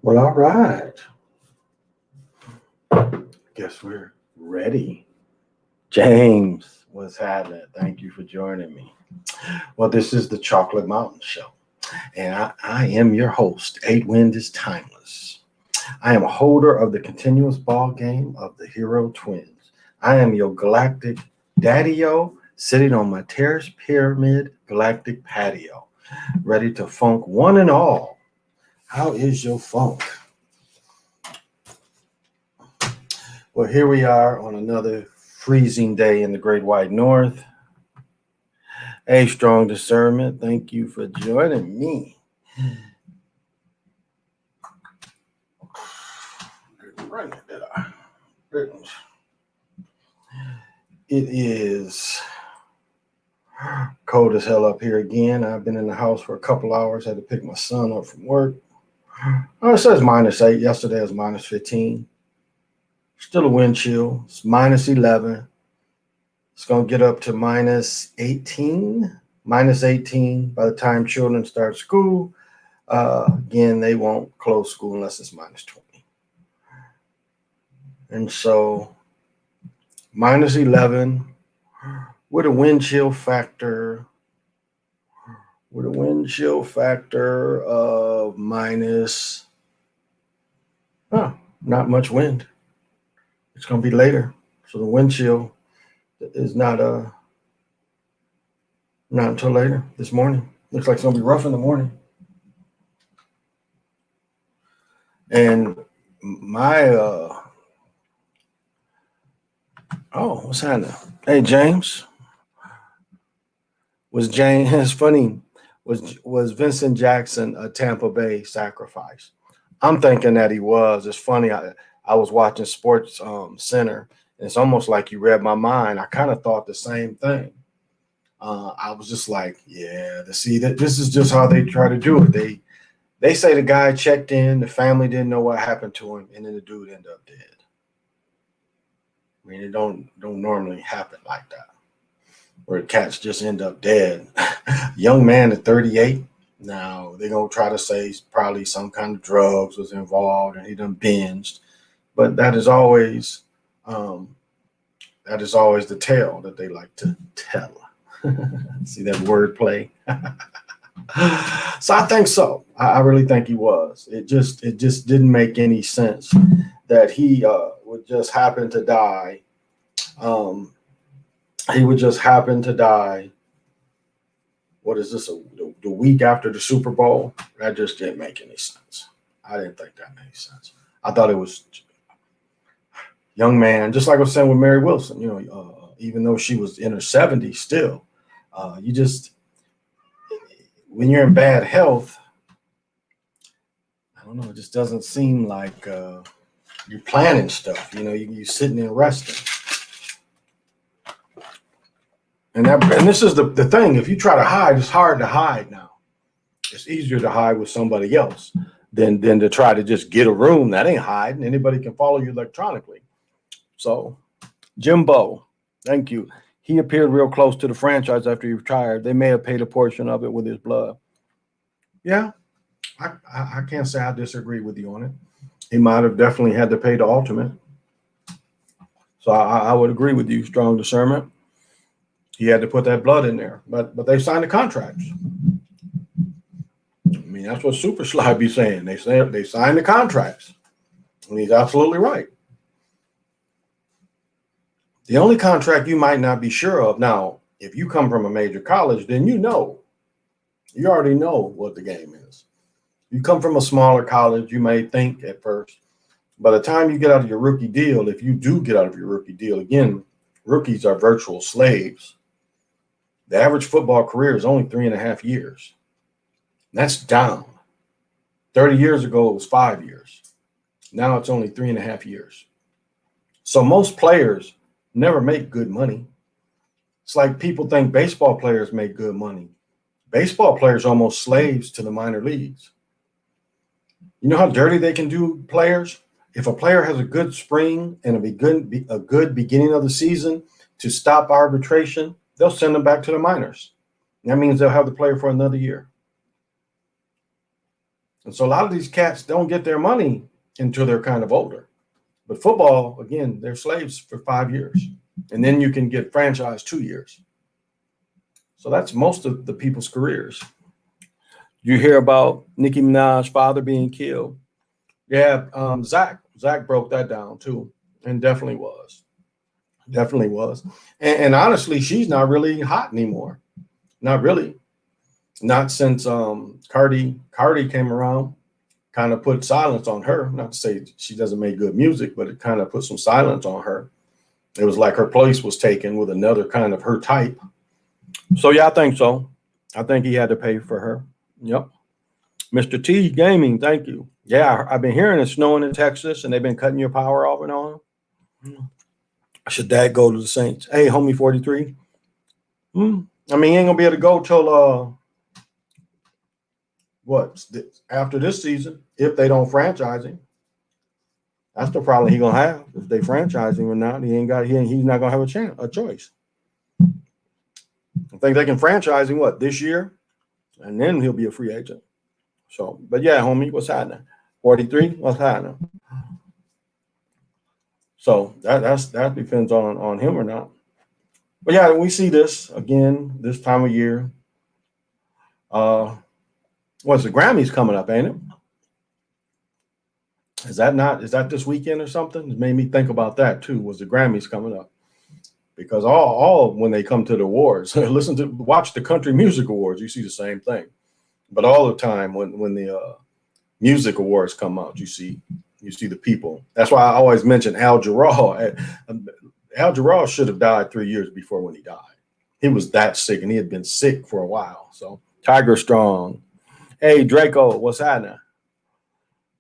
Well, all right. Guess we're ready. James, what's happening? Thank you for joining me. Well, this is the Chocolate Mountain Show, and I am your host. 8 Wind is timeless. I am a holder of the continuous ball game of the Hero Twins. I am your galactic daddy-o sitting on my terrace pyramid galactic patio, ready to funk one and all. How is your funk? Well, here we are on another freezing day in the Great White North. Hey, Strong Discernment, thank you for joining me. It is cold as hell up here again. I've been in the house for a couple hours. Had to pick my son up from work. Oh, it says -8. Yesterday was -15. Still a wind chill. It's -11. It's going to get up to -18 by the time children start school. Again, they won't close school unless it's -20. And so -11 with a wind chill factor of not much wind. It's going to be later. So the wind chill is not until later this morning. Looks like it's going to be rough in the morning. And my what's happening? Hey, James. It's funny. Was Vincent Jackson a Tampa Bay sacrifice? I'm thinking that he was. It's funny. I was watching Sports Center. And it's almost like you read my mind. I kind of thought the same thing. I was just like, yeah, to see that this is just how they try to do it. They say the guy checked in, the family didn't know what happened to him, and then the dude ended up dead. I mean, it don't normally happen like that, where cats just end up dead. Young man at 38. Now they're gonna try to say probably some kind of drugs was involved and he done binged, but that is always the tale that they like to tell. See that wordplay? So I think so. I really think he was. It just didn't make any sense that he would just happen to die. He would just happen to die. What is this? The week after the Super Bowl? That just didn't make any sense. I didn't think that made sense. I thought it was young man, just like I was saying with Mary Wilson. Even though she was in her 70s, still, when you're in bad health, I don't know. It just doesn't seem like you're planning stuff. You're sitting and resting. And this is the thing. If you try to hide, it's hard to hide now. It's easier to hide with somebody else than to try to just get a room. That ain't hiding. Anybody can follow you electronically. So, Jimbo, thank you. He appeared real close to the franchise after he retired. They may have paid a portion of it with his blood. Yeah, I can't say I disagree with you on it. He might have definitely had to pay the ultimate. So I would agree with you, Strong Discernment. He had to put that blood in there, but they signed the contracts. I mean, that's what Super Slide be saying. They signed the contracts, and he's absolutely right. The only contract you might not be sure of now, if you come from a major college, then you already know what the game is. You come from a smaller college, you may think at first, by the time you get out of your rookie deal, if you do get out of your rookie deal, again, rookies are virtual slaves. The average football career is only 3.5 years. That's down. 30 years ago, it was 5 years. Now it's only 3.5 years. So most players never make good money. It's like people think baseball players make good money. Baseball players are almost slaves to the minor leagues. You know how dirty they can do players? If a player has a good spring and a good beginning of the season to stop arbitration, they'll send them back to the minors. And that means they'll have the player for another year. And so a lot of these cats don't get their money until they're kind of older. But football, again, they're slaves for 5 years. And then you can get franchised 2 years. So that's most of the people's careers. You hear about Nicki Minaj's father being killed. Yeah, Zach broke that down too, and definitely was. And honestly, she's not really hot anymore. Not really. Not since Cardi came around, kind of put silence on her. Not to say she doesn't make good music, but it kind of put some silence on her. It was like her place was taken with another kind of her type. So yeah, I think so. I think he had to pay for her. Yep. Mr. T Gaming, thank you. Yeah, I've been hearing it's snowing in Texas and they've been cutting your power off and on. Should that go to the Saints? Hey, homie 43. I mean, he ain't gonna be able to go till after this season if they don't franchise him. That's the problem he gonna have. If they franchise him or not, he's not gonna have a choice. I think they can franchise him this year, and then he'll be a free agent. So, but yeah, homie, what's happening? 43, what's happening? So that depends on him or not. But yeah, we see this again this time of year. What's the Grammys coming up, ain't it? Is that this weekend or something? It made me think about that too. Was the Grammys coming up? Because all when they come to the awards, watch the Country Music Awards, you see the same thing. But all the time when the music awards come out, you see the people. That's why I always mention Al Jarreau. Al Jarreau should have died 3 years before when he died. He was that sick, and he had been sick for a while. So Tiger Strong. Hey, Draco, what's happening?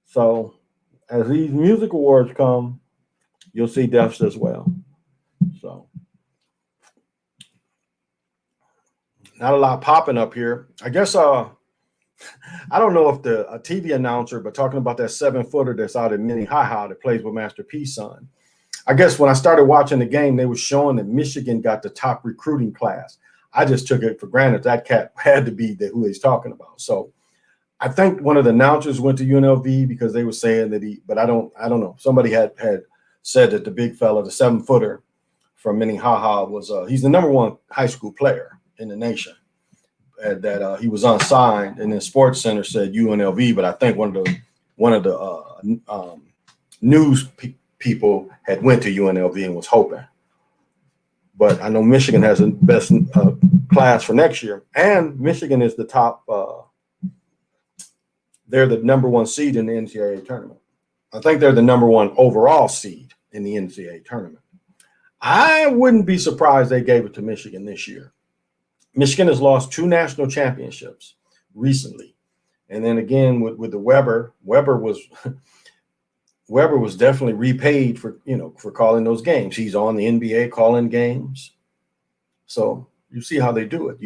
So as these music awards come, you'll see deaths as well. So not a lot popping up here. I guess I don't know if a TV announcer, but talking about that 7-footer that's out at Minnehaha that plays with Master P's son. I guess when I started watching the game, they were showing that Michigan got the top recruiting class. I just took it for granted that cat had to be who he's talking about. So I think one of the announcers went to UNLV because they were saying that but I don't know. Somebody had said that the big fella, the 7-footer from Minnehaha, was he's the number 1 high school player in the nation. That he was unsigned, and then Sports Center said UNLV, but I think one of the news people had went to UNLV and was hoping. But I know Michigan has the best class for next year, and Michigan is the top. They're the number 1 seed in the NCAA tournament. I think they're the number 1 overall seed in the NCAA tournament. I wouldn't be surprised they gave it to Michigan this year. Michigan has lost 2 national championships recently. And then again with the Weber was definitely repaid for calling those games. He's on the NBA calling games. So you see how they do it.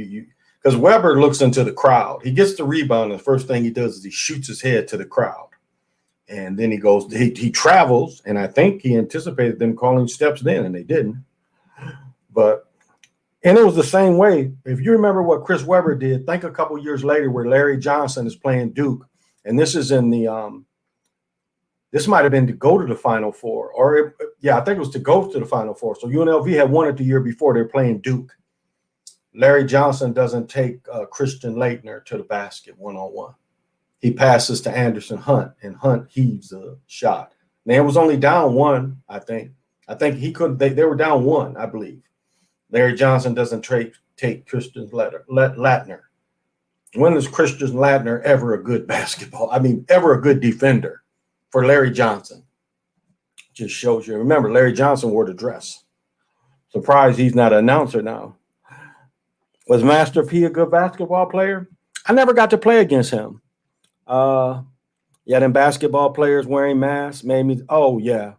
Because Weber looks into the crowd. He gets the rebound, and the first thing he does is he shoots his head to the crowd. And then he travels, and I think he anticipated them calling steps then, and they didn't. And it was the same way. If you remember what Chris Webber did, think a couple years later where Larry Johnson is playing Duke. And this is in the this might have been to go to the Final Four. I think it was to go to the Final Four. So UNLV had won it the year before. They're playing Duke. Larry Johnson doesn't take Christian Laettner to the basket one-on-one. He passes to Anderson Hunt, and Hunt heaves a shot. Now, it was only down 1, I think. I think he couldn't. They were down 1, I believe. Larry Johnson doesn't take Christian Laettner. When is Christian Laettner ever a good ever a good defender for Larry Johnson? Just shows you. Remember, Larry Johnson wore the dress. Surprised he's not an announcer now. Was Master P a good basketball player? I never got to play against him. Them basketball players wearing masks made me. Oh yeah.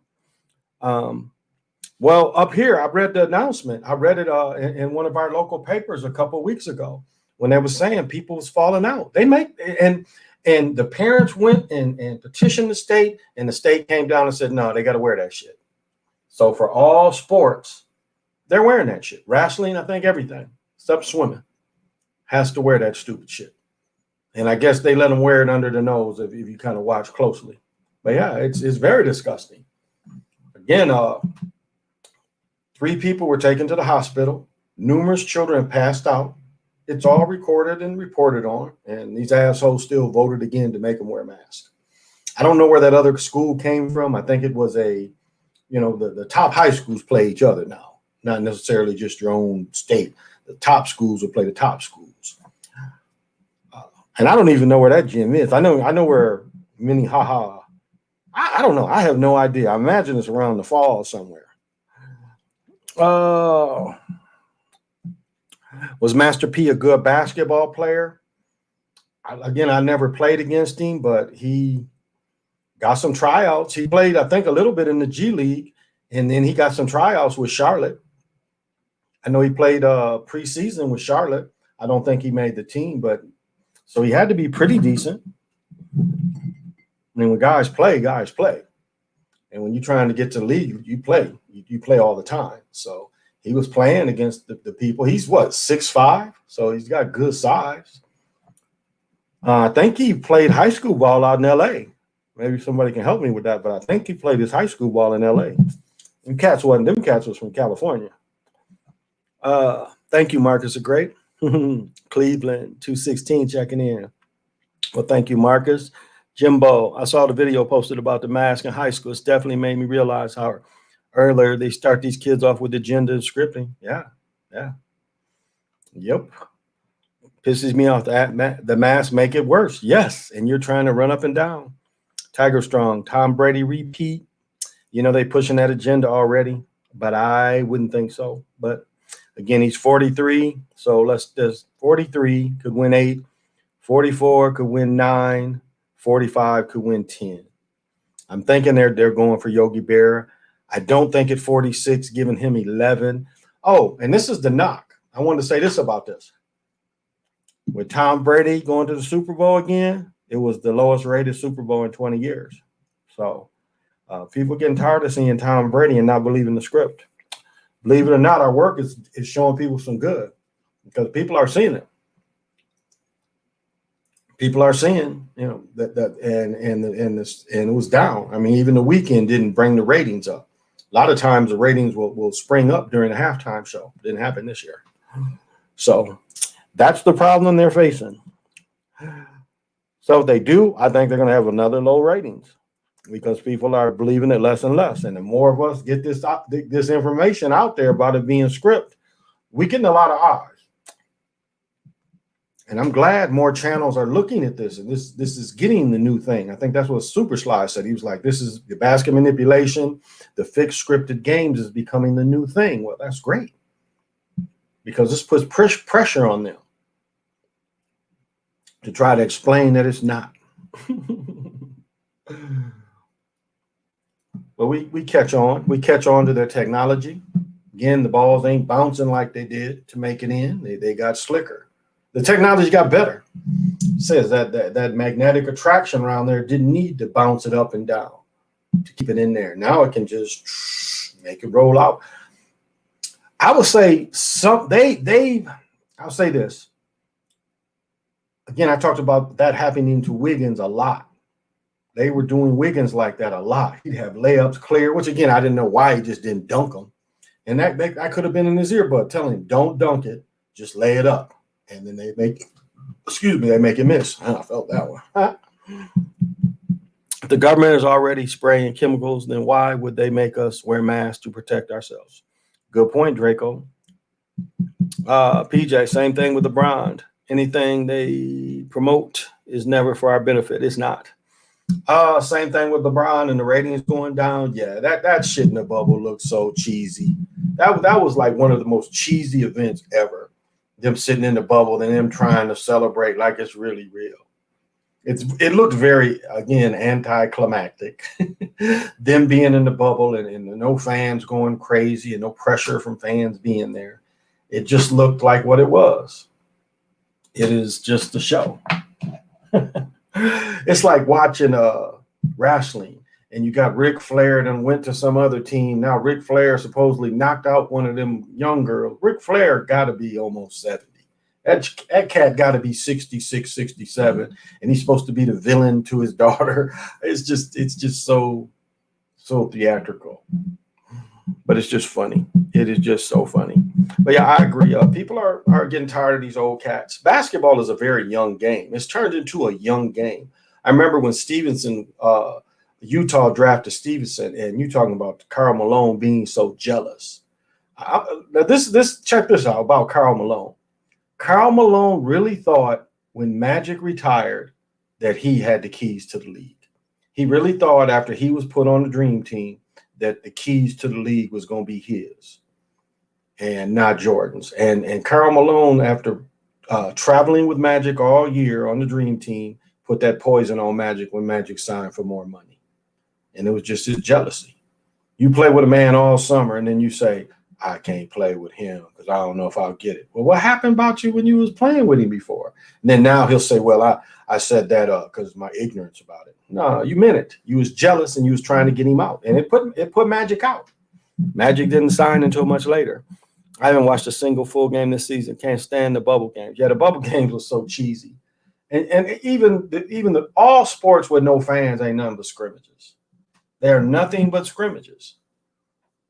Well, up here, I read the announcement. I read it in one of our local papers a couple of weeks ago when they were saying people was falling out. They make and the parents went and petitioned the state, and the state came down and said, no, they got to wear that shit. So for all sports, they're wearing that shit. Wrestling, I think everything, except swimming, has to wear that stupid shit. And I guess they let them wear it under the nose if you kind of watch closely. But yeah, it's very disgusting. Again, 3 people were taken to the hospital. Numerous children passed out. It's all recorded and reported on. And these assholes still voted again to make them wear masks. I don't know where that other school came from. I think it was the top high schools play each other now, not necessarily just your own state. The top schools will play the top schools. And I don't even know where that gym is. I know where Minnehaha. I don't know. I have no idea. I imagine it's around the fall somewhere. Was Master P a good basketball player? I never played against him, but he got some tryouts. He played, I think, a little bit in the G League, and then he got some tryouts with Charlotte. I know he played preseason with Charlotte. I don't think he made the team, but so he had to be pretty decent. I mean, when guys play. And when you're trying to get to the league, you play. You play all the time. So he was playing against the people. He's 6'5", so he's got good size. I think he played high school ball out in L.A. Maybe somebody can help me with that, but I think he played his high school ball in L.A. Them cats was from California. Thank you, Marcus. Great. Cleveland 216 checking in. Well, thank you, Marcus. Jimbo, I saw the video posted about the mask in high school. It's definitely made me realize how earlier they start these kids off with the gender scripting. Yeah. Yep. Pisses me off. The mask make it worse. Yes. And you're trying to run up and down. Tiger Strong, Tom Brady repeat. They pushing that agenda already, but I wouldn't think so. But again, he's 43. So 43 could win 8. 44 could win 9. 45 could win 10. I'm thinking they're going for Yogi Berra. I don't think at 46, giving him 11. Oh, and this is the knock. I wanted to say this about this. With Tom Brady going to the Super Bowl again, it was the lowest rated Super Bowl in 20 years. So people getting tired of seeing Tom Brady and not believing the script. Believe it or not, our work is showing people some good because people are seeing it. People are seeing, that and it was down. I mean, even the weekend didn't bring the ratings up. A lot of times the ratings will spring up during the halftime show. Didn't happen this year. So that's the problem they're facing. So if they do, I think they're going to have another low ratings because people are believing it less and less. And the more of us get this information out there about it being script, we get a lot of eyes. And I'm glad more channels are looking at this, and this is getting the new thing. I think that's what Super Sly said. He was like, this is the basket manipulation, the fixed scripted games is becoming the new thing. Well, that's great because this puts pressure on them to try to explain that it's not. But we catch on. We catch on to their technology. Again, the balls ain't bouncing like they did to make it in. They got slicker. The technology got better. It says that magnetic attraction around there didn't need to bounce it up and down to keep it in there. Now it can just make it roll out. I would say I'll say this. Again, I talked about that happening to Wiggins a lot. They were doing Wiggins like that a lot. He'd have layups clear, which again, I didn't know why he just didn't dunk them. And that could have been in his earbud telling him, don't dunk it, just lay it up. And then they make it miss. I felt that one. If the government is already spraying chemicals, then why would they make us wear masks to protect ourselves? Good point, Draco. PJ, same thing with LeBron. Anything they promote is never for our benefit. It's not. Same thing with LeBron and the ratings going down. Yeah, that shit in the bubble looked so cheesy. That was like one of the most cheesy events ever. Them sitting in the bubble and them trying to celebrate like it's really real. It looked very, again, anticlimactic. Them being in the bubble and no fans going crazy and no pressure from fans being there. It just looked like what it was. It is just a show. It's like watching wrestling, and you got Ric Flair and went to some other team. Now Ric Flair supposedly knocked out one of them young girls. Ric Flair got to be almost 70. That cat got to be 66, 67, and he's supposed to be the villain to his daughter. It's just so theatrical. But it's just funny. It is just so funny. But yeah, I agree. People are getting tired of these old cats. Basketball is a very young game. It's turned into a young game. I remember when Stevenson, Utah drafted Stevenson, and you talking about Karl Malone being so jealous. Now this check this out about Karl Malone. Karl Malone really thought when Magic retired that he had the keys to the league. He really thought after he was put on the dream team that the keys to the league was going to be his and not Jordan's. And Karl Malone, after traveling with Magic all year on the dream team, put that poison on Magic when Magic signed for more money. And it was just his jealousy. You play with a man all summer and then you say, I can't play with him because I don't know if I'll get it. Well, what happened about you when you was playing with him before? And then now he'll say, well, I said that because of my ignorance about it. No, you meant it. You was jealous and you was trying to get him out. And it put Magic out. Magic didn't sign until much later. I haven't watched a single full game this season. Can't stand the bubble games. Yeah, the bubble games was so cheesy. And even the all sports with no fans ain't nothing but scrimmages. They're nothing but scrimmages.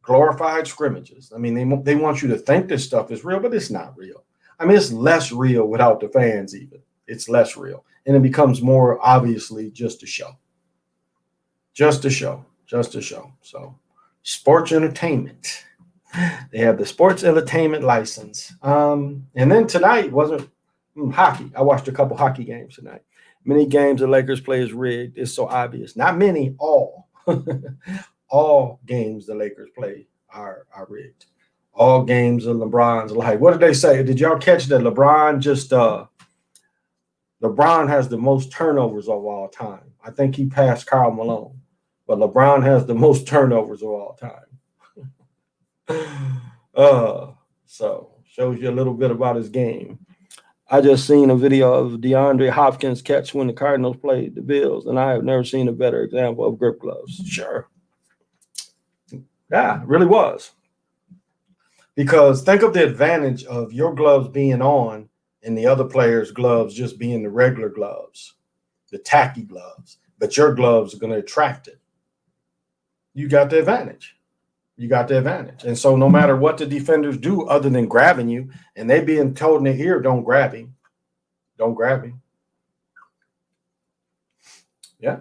Glorified scrimmages. I mean, they want you to think this stuff is real, but it's not real. I mean, it's less real without the fans even. It's less real. And it becomes more obviously just a show. Just a show. Just a show. So sports entertainment. They have the sports entertainment license. And then tonight wasn't hockey. I watched a couple hockey games tonight. Many games the Lakers play is rigged. It's so obvious. Not many, all. All games the Lakers play are rigged. All games of LeBron's like. What did they say? Did y'all catch that LeBron LeBron has the most turnovers of all time. I think he passed Karl Malone, but LeBron has the most turnovers of all time. So shows you a little bit about his game. I just seen a video of DeAndre Hopkins catch when the Cardinals played the Bills, and I have never seen a better example of grip gloves. Sure. Yeah, it really was. Because think of the advantage of your gloves being on and the other player's gloves just being the regular gloves, the tacky gloves, but your gloves are going to attract it. You got the advantage. You got the advantage. And so no matter what the defenders do other than grabbing you, and they being told in their ear, don't grab him. Don't grab him. Yeah.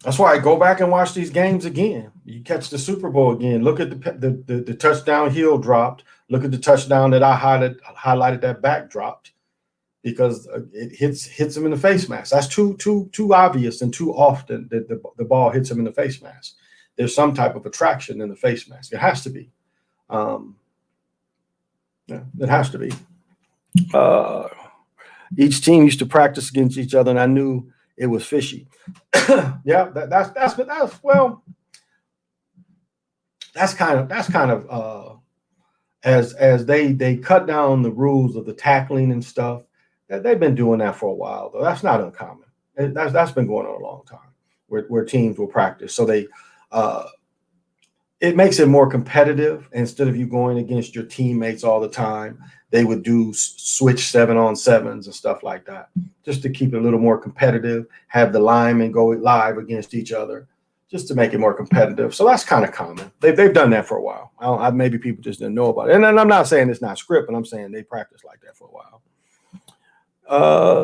That's why I go back and watch these games again. You catch the Super Bowl again. Look at the touchdown heel dropped. Look at the touchdown that I highlighted that back dropped because it hits him in the face mask. That's too obvious and too often that the ball hits him in the face mask. There's some type of attraction in the face mask. It has to be. Yeah, it has to be. Each team used to practice against each other, and I knew it was fishy. Yeah, that's kind of as they cut down the rules of the tackling and stuff. They've been doing that for a while, though. That's not uncommon. That's been going on a long time, where teams will practice. So it makes it more competitive. Instead of you going against your teammates all the time, they would do switch 7-on-7s and stuff like that, just to keep it a little more competitive, have the linemen go live against each other, just to make it more competitive. So that's kind of common. They've done that for a while. Maybe people just didn't know about it. And I'm not saying it's not script, but I'm saying they practice like that for a while.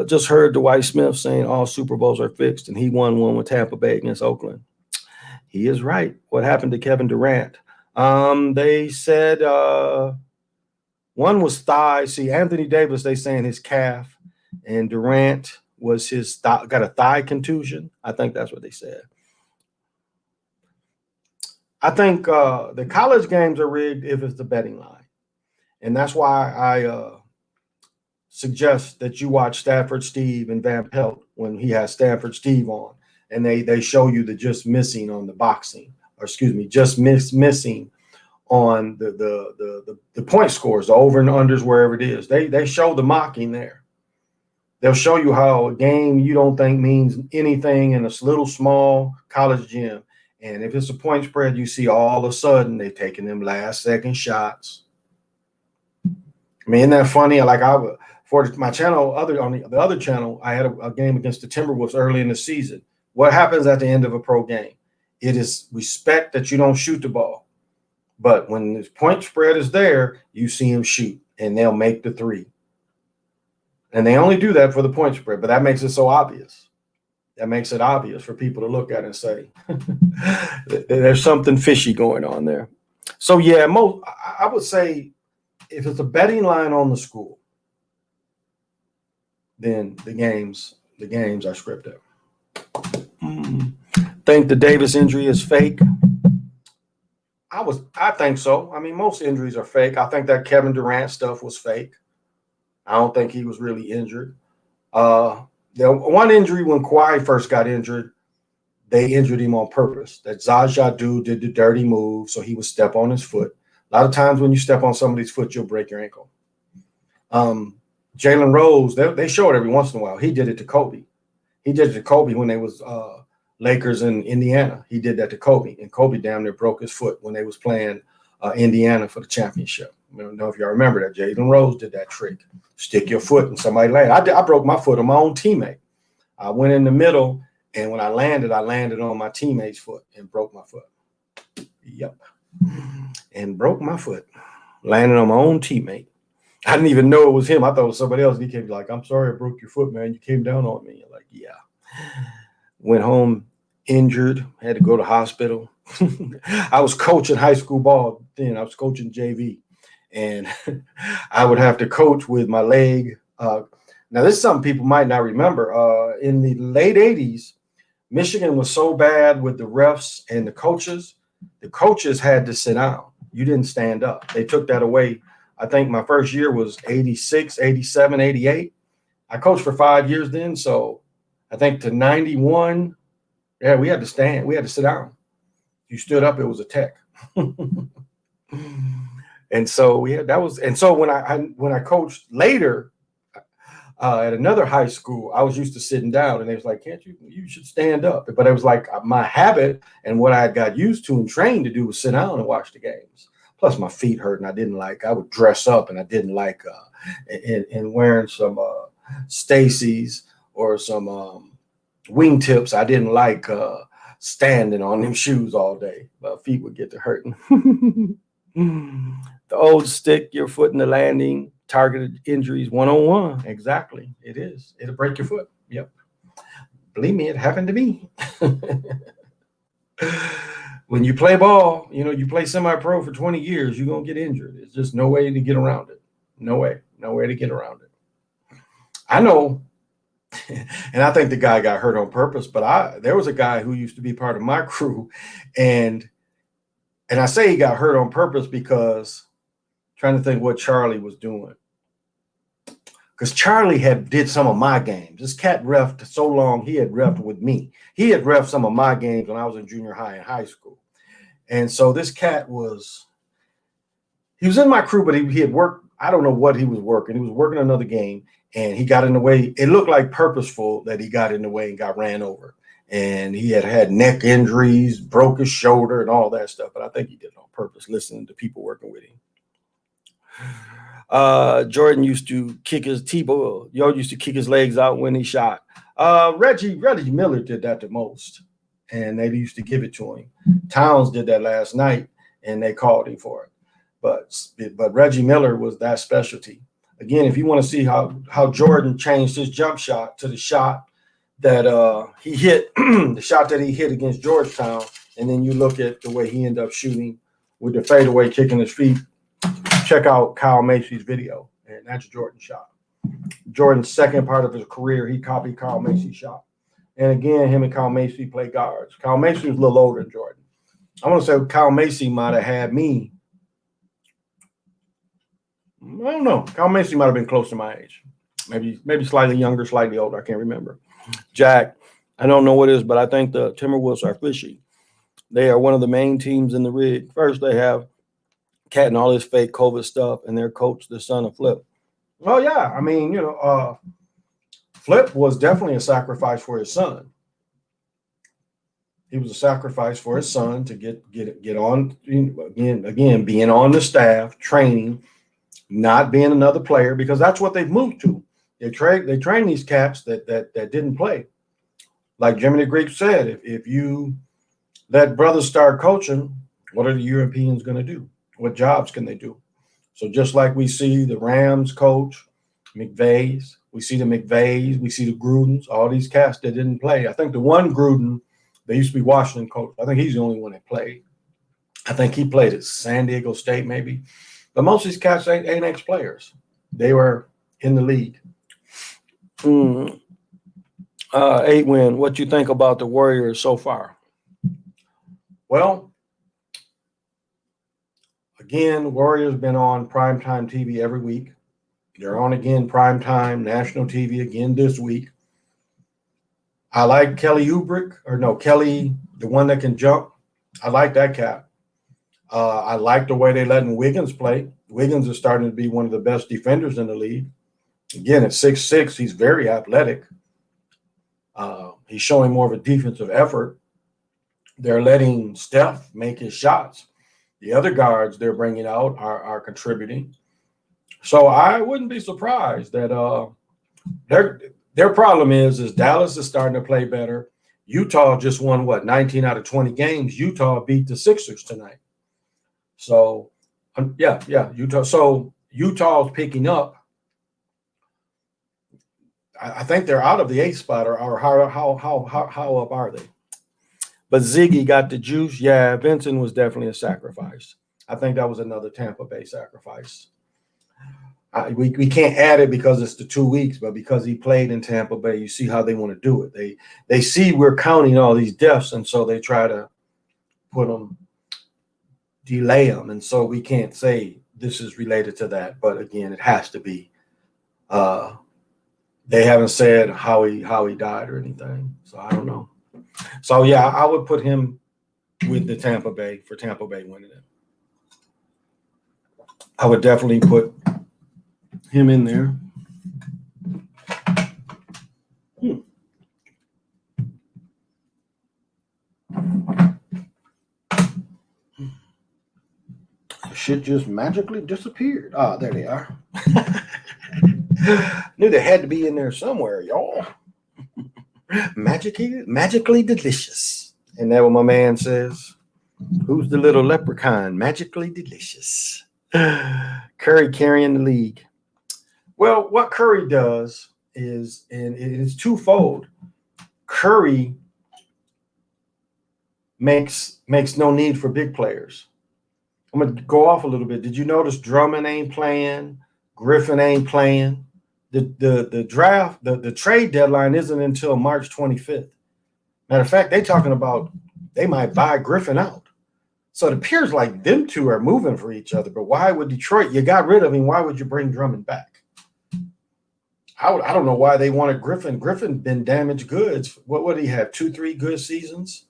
Just heard Dwight Smith saying all Super Bowls are fixed, and he won one with Tampa Bay against Oakland. He is right. What happened to Kevin Durant? They said one was thigh. See, Anthony Davis, they saying his calf, and Durant was got a thigh contusion. I think that's what they said. I think the college games are rigged if it's the betting line. And that's why I suggest that you watch Stafford Steve and Van Pelt when he has Stafford Steve on, and they show you the just missing on the boxing, or excuse me, just missing on the point scores, the over and unders, wherever it is. They show the mocking there. They'll show you how a game you don't think means anything in a little small college gym. And if it's a point spread, you see all of a sudden they're taking them last second shots. I mean, isn't that funny? Like for my channel, on the other channel, I had a game against the Timberwolves early in the season. What happens at the end of a pro game? It is respect that you don't shoot the ball. But when the point spread is there, you see them shoot, and they'll make the three. And they only do that for the point spread, but that makes it so obvious. That makes it obvious for people to look at and say, there's something fishy going on there. So, yeah, I would say if it's a betting line on the school, then the games are scripted. Think the Davis injury is fake? I think so. I mean, most injuries are fake. I think that Kevin Durant stuff was fake. I don't think he was really injured. The one injury when Kawhi first got injured, they injured him on purpose. That Zaza dude did the dirty move, so he would step on his foot. A lot of times when you step on somebody's foot, you'll break your ankle. Jalen Rose, they show it every once in a while. He did it to Kobe. He did it to Kobe when they was Lakers in Indiana. He did that to Kobe, and Kobe damn near broke his foot when they was playing Indiana for the championship. I don't know if y'all remember that. Jalen Rose did that trick. Stick your foot and somebody landed. I broke my foot on my own teammate. I went in the middle, and when I landed on my teammate's foot and broke my foot. Yep. And broke my foot. Landed on my own teammate. I didn't even know it was him. I thought it was somebody else. He came like, I'm sorry I broke your foot, man. You came down on me. Like, yeah. Went home injured. Had to go to hospital. I was coaching high school ball then. I was coaching JV. And I would have to coach with my leg. Now, this is something people might not remember. In the late 80s, Michigan was so bad with the refs and the coaches had to sit down. You didn't stand up. They took that away. I think my first year was 86, 87, 88. I coached for 5 years then. So I think to 91, yeah, we had to stand. We had to sit down. If you stood up, it was a tech. And so when I coached later at another high school, I was used to sitting down, and they was like, you should stand up. But it was like my habit, and what I got used to and trained to do was sit down and watch the games. Plus my feet hurt, and I would dress up, and I didn't like and wearing some Stacy's or some wingtips. I didn't like standing on them shoes all day. My feet would get to hurting. The old stick your foot in the landing, targeted injuries 101. Exactly. It is. It'll break your foot. Yep. Believe me, it happened to me. When you play ball, you play semi-pro for 20 years, you're going to get injured. It's just no way to get around it. No way to get around it. I know. And I think the guy got hurt on purpose, but there was a guy who used to be part of my crew, and I say he got hurt on purpose because trying to think what Charlie was doing. Because Charlie did some of my games. This cat reffed so long, he had reffed with me. He had reffed some of my games when I was in junior high and high school. And so this cat he was in my crew, but he had worked, I don't know what he was working. He was working another game, and he got in the way. It looked like purposeful that he got in the way and got ran over. And he had neck injuries, broke his shoulder and all that stuff. But I think he did it on purpose, listening to people working with him. Jordan used to kick his T-ball. Used to kick his legs out when he shot. Reggie Miller did that the most, and they used to give it to him. Towns did that last night, and they called him for it. But Reggie Miller was that specialty. Again, if you want to see how Jordan changed his jump shot to the shot that he hit, the shot that he hit against Georgetown, and then you look at the way he ended up shooting with the fadeaway kicking his feet. Check out Kyle Macy's video, and that's Jordan's shot. Jordan's second part of his career, he copied Kyle Macy's shot. And again, him and Kyle Macy play guards. Kyle Macy was a little older than Jordan. I want to say Kyle Macy might have had me. I don't know. Kyle Macy might have been close to my age. maybe slightly younger, slightly older. I can't remember. Jack, I don't know what it is, but I think the Timberwolves are fishy. They are one of the main teams in the rig. First, they have Cat and all this fake COVID stuff, and their coach, the son of Flip. Well, yeah, I mean, Flip was definitely a sacrifice for his son. He was a sacrifice for his son to get on again being on the staff, training, not being another player, because that's what they've moved to. They train these cats that didn't play. Like Jimmy the Greek said, if you let brothers start coaching, what are the Europeans going to do? What jobs can they do? So just like we see the Rams coach, McVays, we see the McVays, we see the Grudens, all these cats that didn't play. I think the one Gruden, they used to be Washington coach. I think he's the only one that played. I think he played at San Diego State maybe. But most of these cats ain't ex-players. They were in the league. 8-win. What you think about the Warriors so far? Well, again, Warriors been on primetime TV every week. They're on again primetime national TV again this week. I like Kelly Kelly, the one that can jump. I like that cat. I like the way they're letting Wiggins play. Wiggins is starting to be one of the best defenders in the league. Again, at 6'6", he's very athletic. He's showing more of a defensive effort. They're letting Steph make his shots. The other guards they're bringing out are contributing. So I wouldn't be surprised that their problem is Dallas is starting to play better. Utah just won, 19 out of 20 games. Utah beat the Sixers tonight. So, Utah. So Utah's picking up. I think they're out of the 8th spot, or how up are they? But Ziggy got the juice. Yeah, Vincent was definitely a sacrifice. I think that was another Tampa Bay sacrifice. We can't add it because it's the 2 weeks, but because he played in Tampa Bay, you see how they want to do it. They see we're counting all these deaths, and so they try to delay them, and so we can't say this is related to that. But again, it has to be. They haven't said how he died or anything, so I don't know. So yeah, I would put him with the Tampa Bay for Tampa Bay winning it. I would definitely put him in there. Shit just magically disappeared. Ah, there they are. Knew they had to be in there somewhere, y'all. Magically delicious. And that what my man says? Who's the little leprechaun? Magically delicious. Curry carrying the league. Well, what Curry does is, and it's twofold. Curry makes no need for big players. I'm going to go off a little bit. Did you notice Drummond ain't playing? Griffin ain't playing? The draft, the trade deadline isn't until March 25th. Matter of fact, they're talking about they might buy Griffin out. So it appears like them two are moving for each other. But why would Detroit? You got rid of him. Why would you bring Drummond back? I don't know why they wanted Griffin. Griffin been damaged goods. What would he have? 2-3 good seasons?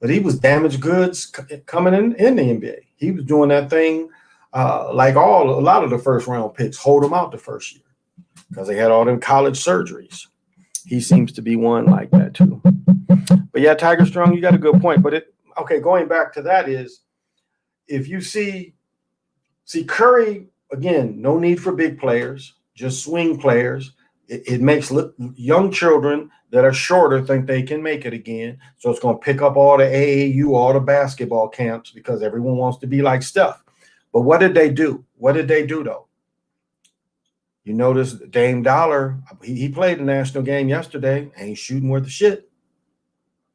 But he was damaged goods coming in the NBA. He was doing that thing like a lot of the first round picks, hold them out the first year because they had all them college surgeries. He seems to be one like that too. But yeah, Tiger Strong, you got a good point. But going back to that is if you see Curry, again, no need for big players, just swing players. It makes young children that are shorter think they can make it again. So it's going to pick up all the AAU, all the basketball camps because everyone wants to be like Steph. But what did they do? What did they do, though? You notice Dame Dollar, he played the national game yesterday, ain't shooting worth a shit.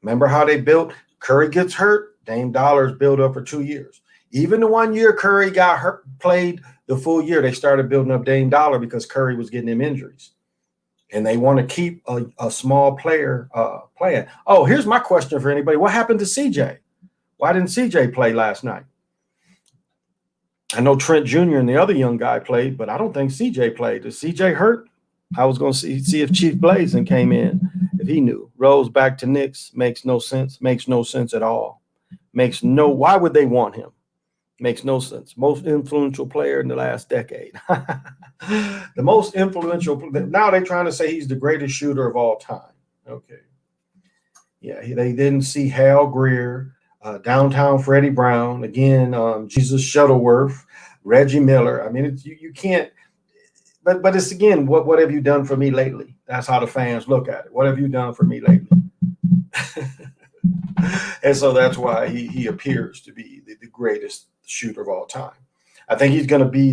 Remember how they built? Curry gets hurt, Dame Dollar's built up for 2 years. Even the 1 year Curry got hurt, played the full year, they started building up Dame Dollar because Curry was getting him injuries. And they want to keep a small player playing. Oh, here's my question for anybody. What happened to CJ? Why didn't CJ play last night? I know Trent Jr. and the other young guy played, but I don't think CJ played. Is CJ hurt? I was going to see if Chief Blazing came in, if he knew. Rose back to Knicks makes no sense. Makes no sense at all. Why would they want him? Makes no sense. Most influential player in the last decade. The most influential. Now they're trying to say he's the greatest shooter of all time. Okay. Yeah, they didn't see Hal Greer, downtown Freddie Brown, again, Jesus Shuttleworth, Reggie Miller. I mean, you can't. But it's again, what have you done for me lately? That's how the fans look at it. What have you done for me lately? And so that's why he appears to be the greatest shooter of all time. I think he's going to be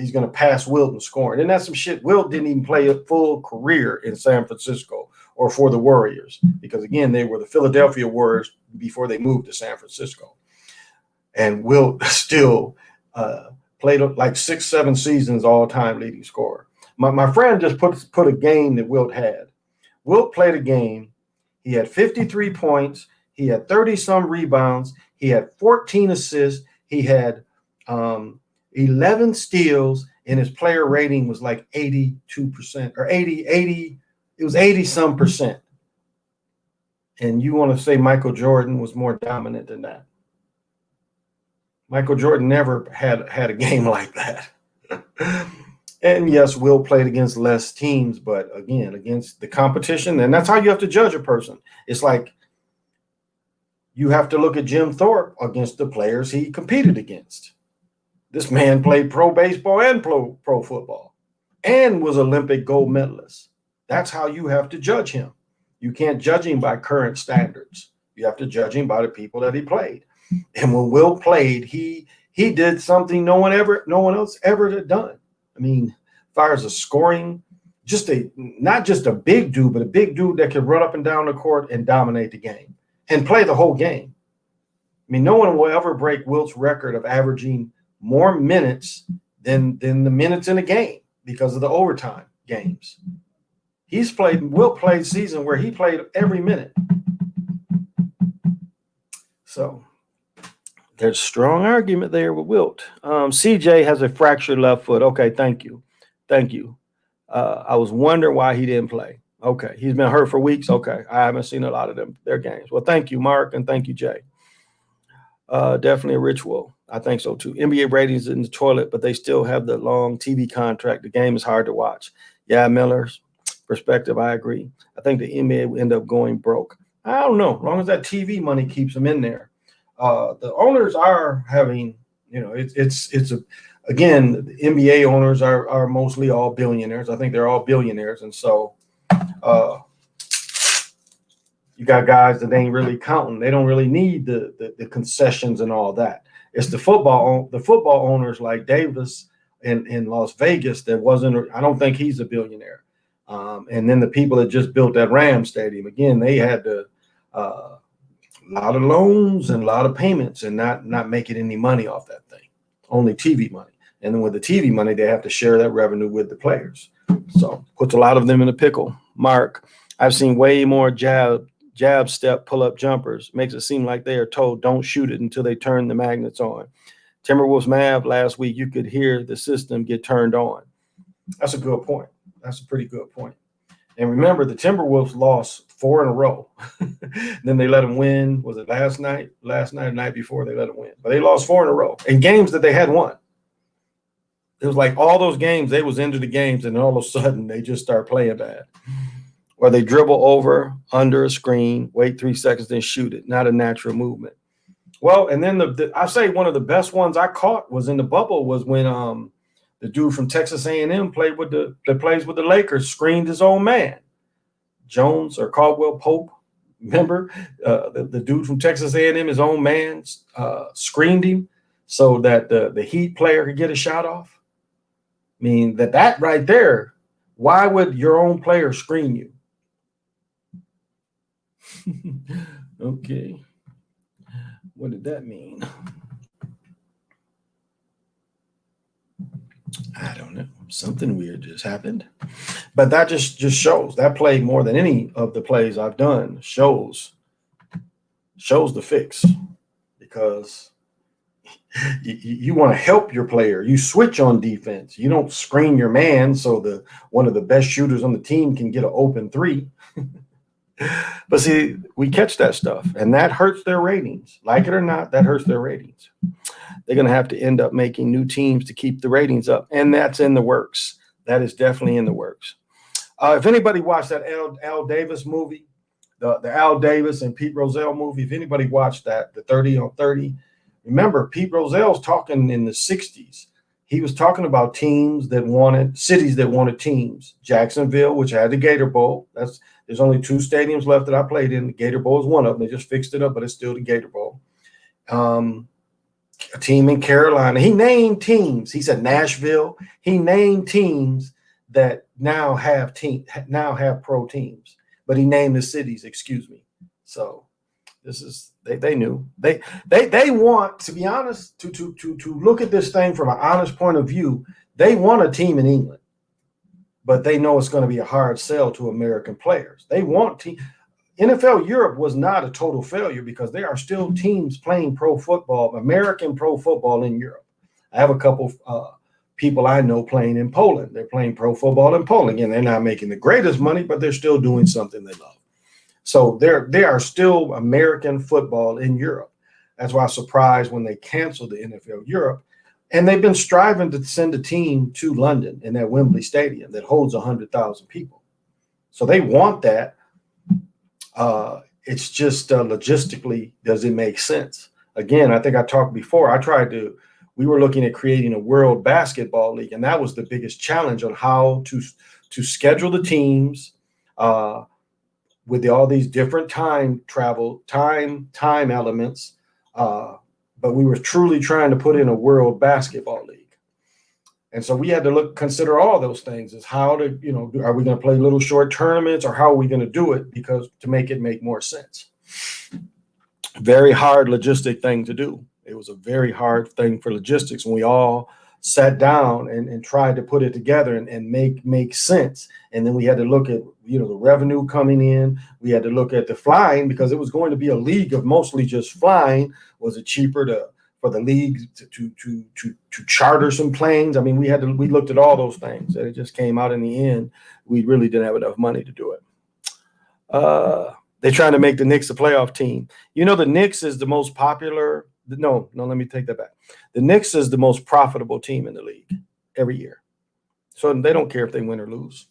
he's going to pass Wilt in scoring. And that's some shit. Wilt didn't even play a full career in San Francisco or for the Warriors because, again, they were the Philadelphia Warriors before they moved to San Francisco. And Wilt still played like 6-7 seasons all-time leading scorer. My friend just put a game that Wilt had. Wilt played a game. He had 53 points. He had 30-some rebounds. He had 14 assists. He had 11 steals, and his player rating was like 82% or 80. It was 80-some percent. And you want to say Michael Jordan was more dominant than that? Michael Jordan never had a game like that. And yes, Will played against less teams, but again, against the competition, and that's how you have to judge a person. It's like you have to look at Jim Thorpe against the players he competed against. This man played pro baseball and pro football and was Olympic gold medalist. That's how you have to judge him. You can't judge him by current standards. You have to judge him by the people that he played. And when Will played, he did something no one else ever had done. I mean, as far as a scoring, not just a big dude, but a big dude that could run up and down the court and dominate the game and play the whole game. I mean, no one will ever break Wilt's record of averaging more minutes than the minutes in a game because of the overtime games. Wilt played season where he played every minute. So there's a strong argument there with Wilt. CJ has a fractured left foot. Okay, thank you. I was wondering why he didn't play. Okay, he's been hurt for weeks. Okay, I haven't seen a lot of their games. Well, thank you, Mark, and thank you, Jay. Definitely a ritual. I think so too. NBA ratings in the toilet, but they still have the long TV contract. The game is hard to watch. Yeah, Miller's perspective, I agree. I think the NBA will end up going broke. I don't know. As long as that TV money keeps them in there. The owners are having, again, the NBA owners are mostly all billionaires. I think they're all billionaires. And so you got guys that ain't really counting. They don't really need the concessions and all that. It's the football owners like Davis in Las Vegas that wasn't. I don't think he's a billionaire. And then the people that just built that Rams stadium, again, they had to a lot of loans and a lot of payments and not making any money off that thing, only TV money. And then with the TV money, they have to share that revenue with the players. So puts a lot of them in a pickle. Mark, I've seen way more jab step pull-up jumpers. Makes it seem like they are told don't shoot it until they turn the magnets on. Timberwolves Mav last week, you could hear the system get turned on. That's a good point. That's a pretty good point. And remember, the Timberwolves lost 4 in a row. Then they let them win. Was it last night or night before they let them win? But they lost 4 in a row in games that they had won. It was like all those games, they was into the games, and all of a sudden they just start playing bad. Or they dribble over, under a screen, wait 3 seconds, then shoot it. Not a natural movement. Well, and then I say one of the best ones I caught was in the bubble was when the dude from Texas A&M plays with the Lakers, screened his own man. Jones or Caldwell Pope, remember? The dude from Texas A&M, his own man, screened him so that the Heat player could get a shot off. I mean, that right there, why would your own player screen you? Okay. What did that mean? I don't know. Something weird just happened. But that just shows that play more than any of the plays I've done shows the fix. Because You want to help your player. You switch on defense. You don't screen your man so one of the best shooters on the team can get an open three. But see, we catch that stuff, and that hurts their ratings. Like it or not, that hurts their ratings. They're going to have to end up making new teams to keep the ratings up, and that's in the works. That is definitely in the works. If anybody watched that Al Davis movie, the Al Davis and Pete Rozelle movie, if anybody watched that, the 30 on 30, remember Pete Rozelle's talking in the 60s. He was talking about cities that wanted teams. Jacksonville, which had the Gator Bowl. There's only 2 stadiums left that I played in. The Gator Bowl is one of them. They just fixed it up, but it's still the Gator Bowl. A team in Carolina. He named teams. He said Nashville. He named teams that now have pro teams, but he named the cities. Excuse me. So this is they knew they want, to be honest, to look at this thing from an honest point of view. They want a team in England, but they know it's going to be a hard sell to American players. They want NFL Europe was not a total failure because there are still teams playing pro football, American pro football in Europe. I have a couple people I know playing in Poland. They're playing pro football in Poland. Again, they're not making the greatest money, but they're still doing something they love. So there are still American football in Europe. That's why I was surprised when they canceled the NFL Europe. And they've been striving to send a team to London in that Wembley Stadium that holds 100,000 people. So they want that. It's just logistically, does it make sense? Again, I think I talked before. We were looking at creating a World Basketball League, and that was the biggest challenge on how to schedule the teams with all these different time elements. But we were truly trying to put in a World Basketball League. And so we had to consider all those things as how to, are we going to play little short tournaments or how are we going to do it? Because to make it make more sense. Very hard logistic thing to do. It was a very hard thing for logistics. And we all sat down and tried to put it together and make sense. And then we had to look at, the revenue coming in. We had to look at the flying because it was going to be a league of mostly just flying. Was it cheaper for the league to charter some planes? I mean, we looked at all those things, and it just came out in the end. We really didn't have enough money to do it. They're trying to make the Knicks a playoff team. The Knicks is the most popular. No, let me take that back. The Knicks is the most profitable team in the league every year. So they don't care if they win or lose.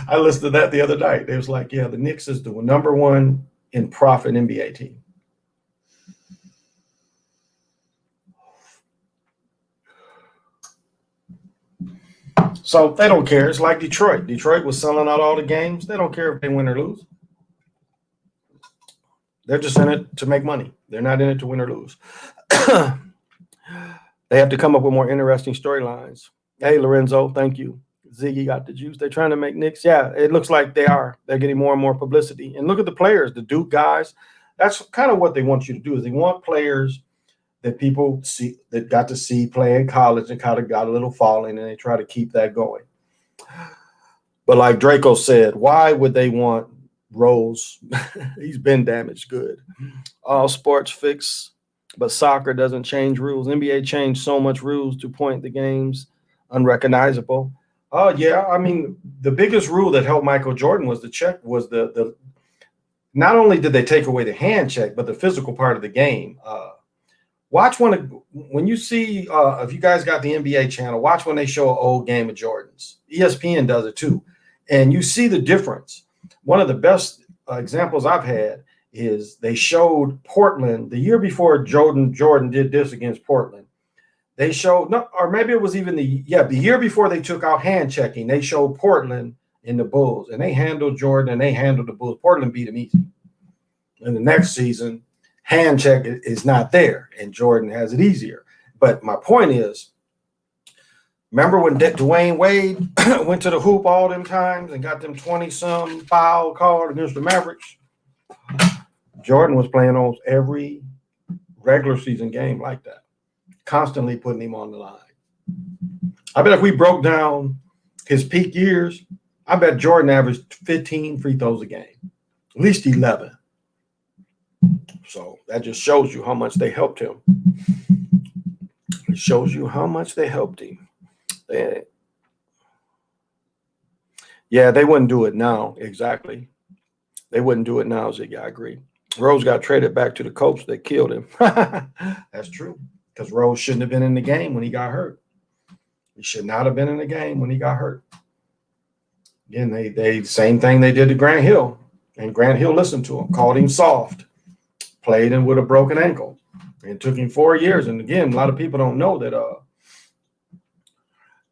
I listened to that the other night. It was like, yeah, the Knicks is the number one in profit NBA team. So they don't care. It's like Detroit. Detroit was selling out all the games. They don't care if they win or lose. They're just in it to make money. They're not in it to win or lose. They have to come up with more interesting storylines. Hey, Lorenzo, thank you. Ziggy got the juice. They're trying to make Knicks. Yeah, it looks like they are. They're getting more and more publicity. And look at the players, the Duke guys. That's kind of what they want you to do is they want players that people see that got to see play in college and kind of got a little following, and they try to keep that going. But like Draco said, why would they want Rose? He's been damaged good. All sports fix, but soccer doesn't change rules. NBA changed so much rules to point the games unrecognizable. Oh yeah, I mean the biggest rule that helped Michael Jordan was the not only did they take away the hand check, but the physical part of the game. Watch when you see if you guys got the NBA channel, watch when they show an old game of Jordans. ESPN does it too, and you see the difference. One of the best examples I've had is they showed Portland the year before Jordan did this against Portland. They showed, or maybe it was even the year before they took out hand checking, they showed Portland in the Bulls, and they handled Jordan and they handled the Bulls. Portland beat them easy. And the next season, hand check is not there, and Jordan has it easier. But my point is, remember when Dwayne Wade went to the hoop all them times and got them 20-some foul called against the Mavericks? Jordan was playing almost every regular season game like that, constantly putting him on the line. I bet if we broke down his peak years, I bet Jordan averaged 15 free throws a game, at least 11. So that just shows you how much they helped him. It shows you how much they helped him. Yeah, they wouldn't do it now. Exactly. They wouldn't do it now, Ziggy. I agree. Rose got traded back to the Colts. They killed him. That's true. Because Rose shouldn't have been in the game when he got hurt. He should not have been in the game when he got hurt. Again, they same thing they did to Grant Hill. And Grant Hill listened to him, called him soft, played him with a broken ankle. It took him 4 years. And again, a lot of people don't know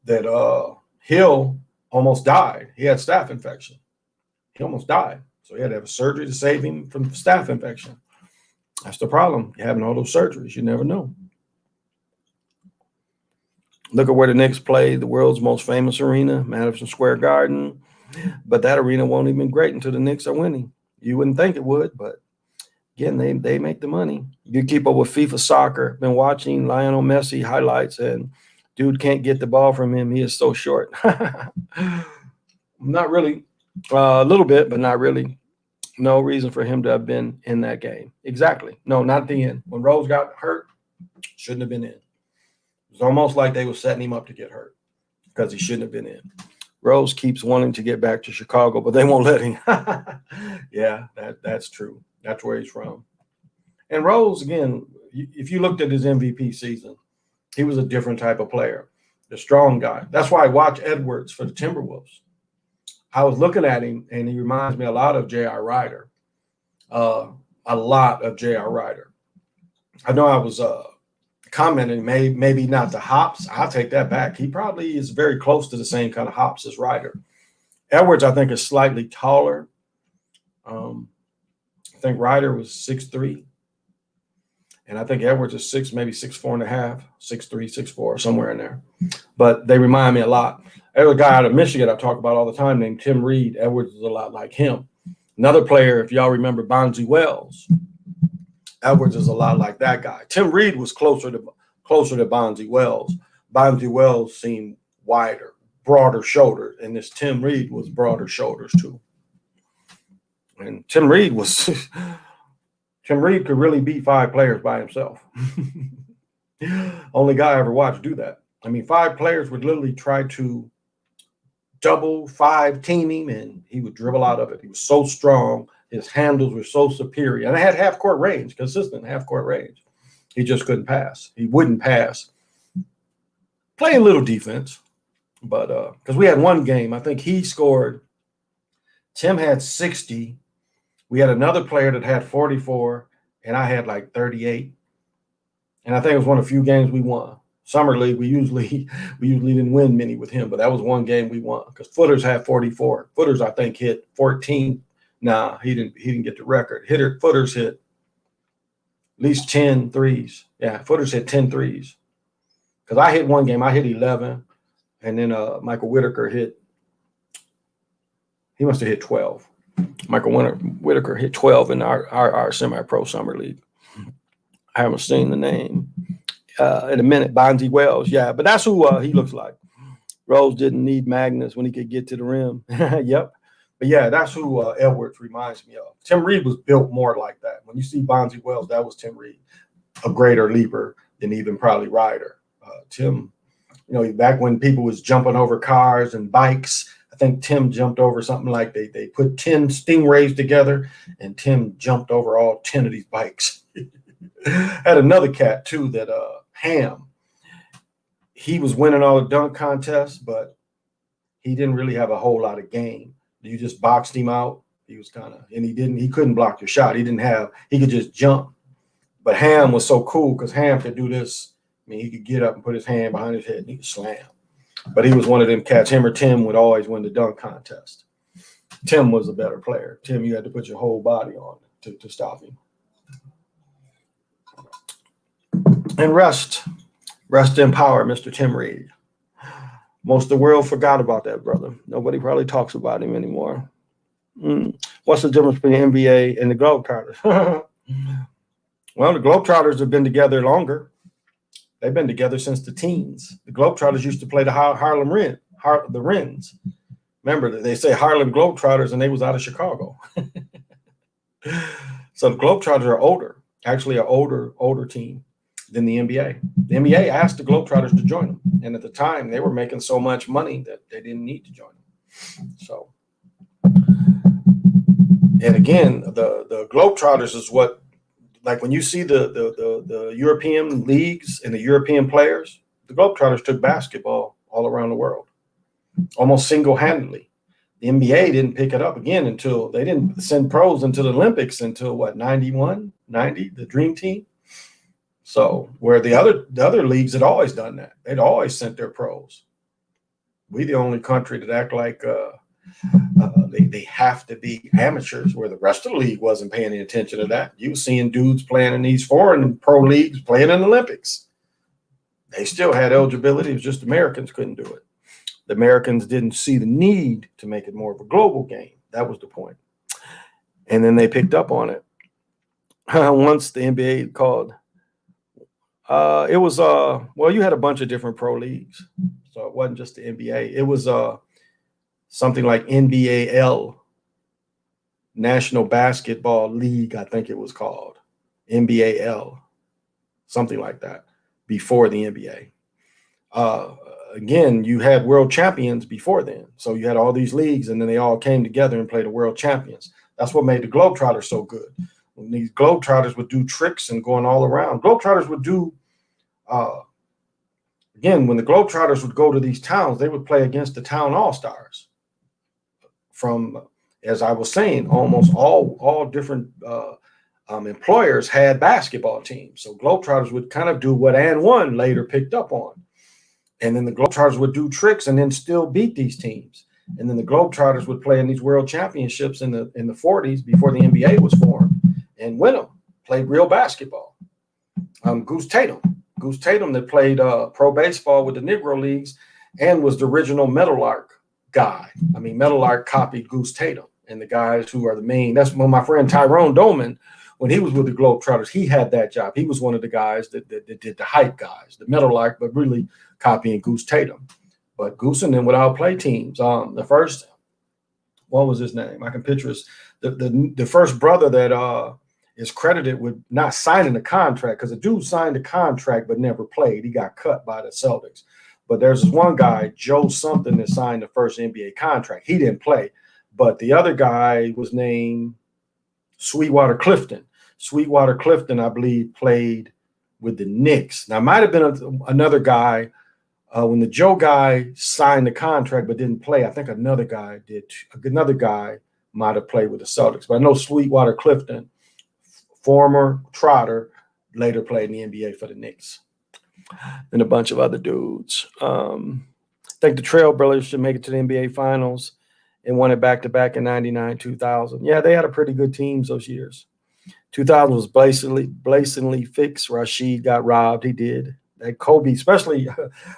that Hill almost died. He had staph infection. He almost died. So he had to have a surgery to save him from staph infection. That's the problem. You're having all those surgeries. You never know. Look at where the Knicks play, the world's most famous arena, Madison Square Garden. But that arena won't even be great until the Knicks are winning. You wouldn't think it would, but again, they make the money. You keep up with FIFA soccer, been watching Lionel Messi highlights, and dude can't get the ball from him. He is so short. Not really. A little bit, but not really. No reason for him to have been in that game. Exactly. No, not at the end. When Rose got hurt, shouldn't have been in. It was almost like they were setting him up to get hurt because he shouldn't have been in. Rose keeps wanting to get back to Chicago, but they won't let him. Yeah, that's true. That's where he's from. And Rose, again, if you looked at his MVP season, he was a different type of player, the strong guy. That's why I watch Edwards for the Timberwolves. I was looking at him, and he reminds me a lot of J.R. Ryder, a lot of J.R. Ryder. I know I was commenting, maybe not the hops. I'll take that back. He probably is very close to the same kind of hops as Ryder. Edwards, I think, is slightly taller. I think Ryder was 6'3", and I think Edwards is maybe 6'4.5", 6'3", 6'4", somewhere in there. But they remind me a lot. There's a guy out of Michigan I talk about all the time named Tim Reed. Edwards is a lot like him. Another player, if y'all remember, Bonzi Wells. Edwards is a lot like that guy. Tim Reed was closer to Bonzi Wells. Bonzi Wells seemed wider, broader shoulders, and this Tim Reed was broader shoulders too. And Tim Reed could really beat 5 players by himself. Only guy I ever watched do that. I mean, 5 players would literally try to double 5 team him, and he would dribble out of it. He was so strong. His handles were so superior. And I had half-court range, consistent half-court range. He just couldn't pass. He wouldn't pass. Playing little defense. But because we had one game, I think he scored. Tim had 60. We had another player that had 44, and I had like 38. And I think it was one of the few games we won. Summer League, we usually didn't win many with him, but that was one game we won because Footers had 44. Footers, I think, hit 14. Nah, he didn't get the record. Footers hit at least 10 threes. Yeah, Footers hit 10 threes. Because I hit one game, I hit 11, and then Michael Whitaker he must have hit 12. Michael Whitaker hit 12 in our semi-pro summer league. I haven't seen the name. In a minute, Bonzi Wells. Yeah, but that's who he looks like. Rose didn't need Magnus when he could get to the rim. Yep. But yeah, that's who Edwards reminds me of. Tim Reed was built more like that. When you see Bonzi Wells, that was Tim Reed, a greater leaper than even probably Ryder. Tim, back when people was jumping over cars and bikes, I think Tim jumped over something like they put 10 Stingrays together, and Tim jumped over all 10 of these bikes. Had another cat too that Ham. He was winning all the dunk contests, but he didn't really have a whole lot of game. You just boxed him out. He was he couldn't block your shot. He could just jump. But Ham was so cool because Ham could do this. I mean, he could get up and put his hand behind his head and he could slam. But he was one of them cats. Him or Tim would always win the dunk contest. Tim was a better player. Tim, you had to put your whole body on to stop him. And rest in power, Mr. Tim Reed. Most of the world forgot about that brother. Nobody probably talks about him anymore. What's the difference between the NBA and the Globetrotters? Well, the Globetrotters have been together longer. They've been together since the teens. The Globetrotters used to play the Harlem the Wrens. Remember, they say Harlem Globetrotters, and they was out of Chicago. So the Globetrotters are actually an older team than the NBA. The NBA asked the Globetrotters to join them, and at the time they were making so much money that they didn't need to join them. So, and again, the Globetrotters is what, like when you see the European leagues and the European players, the Globetrotters took basketball all around the world, almost single-handedly. The NBA didn't pick it up again until they didn't send pros into the Olympics until what, 91, 90, the Dream Team. So where the other leagues had always done that. They'd always sent their pros. We the only country that act like they have to be amateurs, where the rest of the league wasn't paying any attention to that. You were seeing dudes playing in these foreign pro leagues, playing in the Olympics. They still had eligibility. It was just Americans couldn't do it. The Americans didn't see the need to make it more of a global game. That was the point. And then they picked up on it. Once the NBA called, it was, well, you had a bunch of different pro leagues. So it wasn't just the NBA. It was something like NBAL, National Basketball League, I think it was called. NBAL, something like that, before the NBA. Again, you had world champions before then. So you had all these leagues, and then they all came together and played the world champions. That's what made the Globetrotters so good. When these Globetrotters would do tricks and going all around. Globetrotters would do, again, when the Globetrotters would go to these towns, they would play against the town all-stars. From, as I was saying, almost all different employers had basketball teams. So Globetrotters would kind of do what And One later picked up on. And then the Globetrotters would do tricks and then still beat these teams. And then the Globetrotters would play in these world championships in the 40s before the NBA was formed and win them, played real basketball. Goose Tatum that played pro baseball with the Negro Leagues and was the original Meadowlark guy. I mean, Meadowlark copied Goose Tatum, and the guys who are the main, that's when my friend Tyrone Doman, when he was with the Globetrotters, he had that job. He was one of the guys that did the hype guys, the Meadowlark, but really copying Goose Tatum. But Goose and them would outplay teams. The first, what was his name? I can picture his, the first brother that is credited with not signing a contract, because the dude signed a contract but never played. He got cut by the Celtics. But there's this one guy, Joe something, that signed the first NBA contract. He didn't play. But the other guy was named Sweetwater Clifton. Sweetwater Clifton, I believe, played with the Knicks. Now, it might have been another guy. When the Joe guy signed the contract but didn't play, I think another guy did. Another guy might have played with the Celtics. But I know Sweetwater Clifton, former Trotter, later played in the NBA for the Knicks. And a bunch of other dudes. I think the Trailblazers should make it to the NBA Finals and won it back-to-back in 99, 2000. Yeah, they had a pretty good teams those years. 2000 was blatantly fixed. Rashid got robbed. He did. That Kobe, especially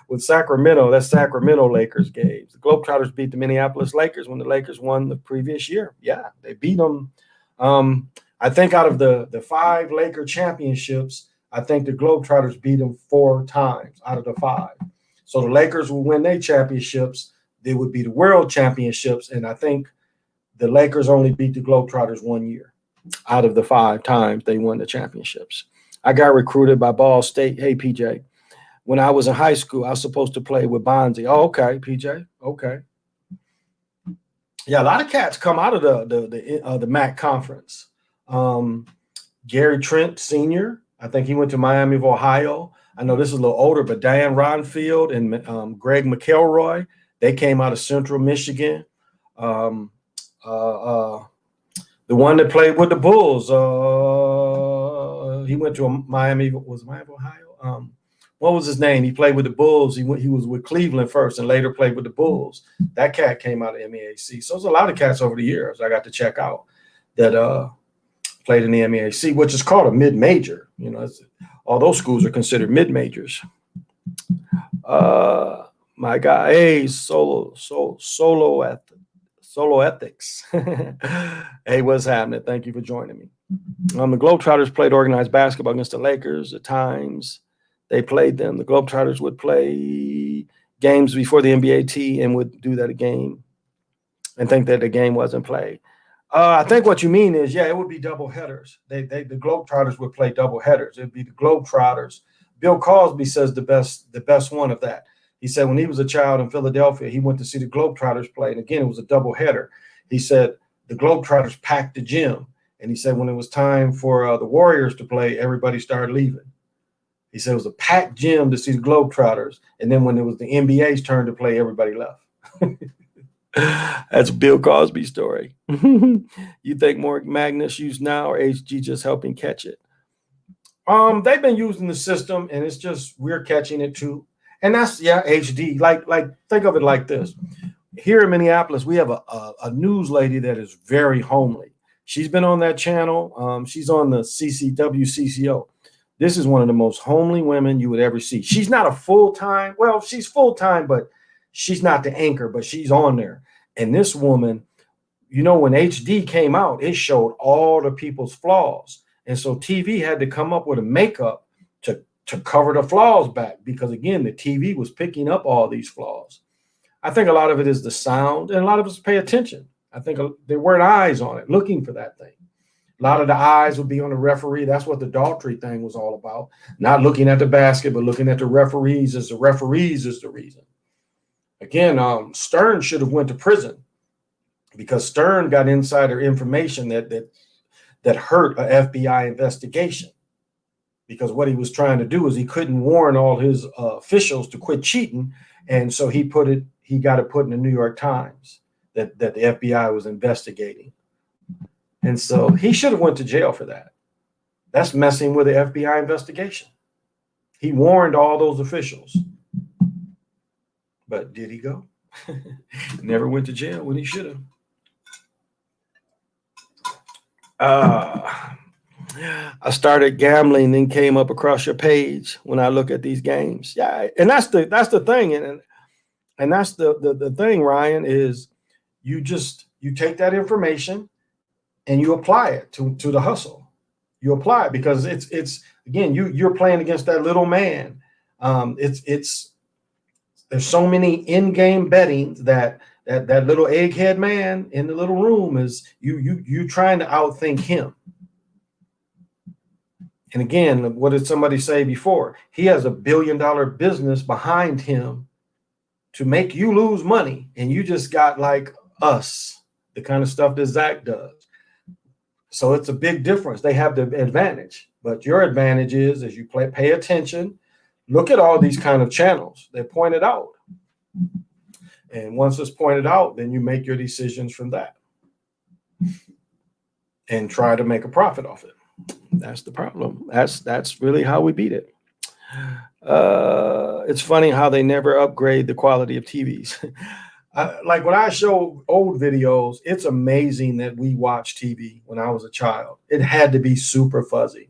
with Sacramento, that's Sacramento Lakers games. The Globetrotters beat the Minneapolis Lakers when the Lakers won the previous year. Yeah, they beat them. I think out of the 5 Laker championships, I think the Globetrotters beat them 4 times out of the 5. So the Lakers will win their championships. They would be the world championships. And I think the Lakers only beat the Globetrotters 1 year out of the 5 times they won the championships. I got recruited by Ball State. Hey, PJ, when I was in high school, I was supposed to play with Bonzi. Oh, okay, PJ. Okay. Yeah, a lot of cats come out of the MAC conference. Gary Trent Sr., I think he went to Miami of Ohio. I know this is a little older, but Dan Ronfield and Greg McElroy, they came out of Central Michigan. The one that played with the Bulls, he went to Miami. Was Miami of Ohio? What was his name? He played with the Bulls. He was with Cleveland first and later played with the Bulls. That cat came out of MEAC. So there's a lot of cats over the years I got to check out that played in the MEAC, which is called a mid-major. You know, all those schools are considered mid-majors. My guy, hey, Solo Ethics. Hey, what's happening? Thank you for joining me. The Globetrotters played organized basketball against the Lakers at times. They played them. The Globetrotters would play games before the NBA and would do that game and think that the game wasn't played. I think what you mean is, yeah, it would be double headers. The Globetrotters would play double headers. It'd be the Globetrotters. Bill Cosby says the best one of that. He said when he was a child in Philadelphia, he went to see the Globetrotters play, and again, it was a double header. He said the Globetrotters packed the gym, and he said when it was time for the Warriors to play, everybody started leaving. He said it was a packed gym to see the Globetrotters, and then when it was the NBA's turn to play, everybody left. That's Bill Cosby's story. You think more Magnus used now or HG just helping catch it? They've been using the system, and it's just we're catching it too. And that's HD. Like think of it like this. Here in Minneapolis, we have a news lady that is very homely. She's been on that channel. She's on the CCO. This is one of the most homely women you would ever see. She's not a full-time, well, she's full-time, but she's not the anchor, but she's on there. And this woman, when HD came out, it showed all the people's flaws. And so TV had to come up with a makeup to cover the flaws back because, again, the TV was picking up all these flaws. I think a lot of it is the sound, and a lot of us pay attention. I think there weren't eyes on it looking for that thing. A lot of the eyes would be on the referee. That's what the Daughtry thing was all about. Not looking at the basket, but looking at the referees as the referees is the reason. Again, Stern should have went to prison because Stern got insider information that hurt an FBI investigation. Because what he was trying to do is he couldn't warn all his officials to quit cheating, and so he got it put in the New York Times that the FBI was investigating, and so he should have went to jail for that. That's messing with the FBI investigation. He warned all those officials, but did he go? Never went to jail when he should have. I started gambling, then came up across your page when I look at these games. Yeah, and that's the thing, and that's the thing, Ryan, is you take that information and you apply it to the hustle. You apply it because it's again you're playing against that little man. There's so many in-game betting that little egghead man in the little room is you trying to outthink him. And again, what did somebody say before? He has $1 billion business behind him to make you lose money. And you just got like us, the kind of stuff that Zach does. So it's a big difference. They have the advantage. But your advantage is as you pay attention, look at all these kind of channels. They're pointed out. And once it's pointed out, then you make your decisions from that. And try to make a profit off it. That's the problem. That's really how we beat it. It's funny how they never upgrade the quality of TVs. Like when I show old videos, it's amazing that we watched TV when I was a child. It had to be super fuzzy.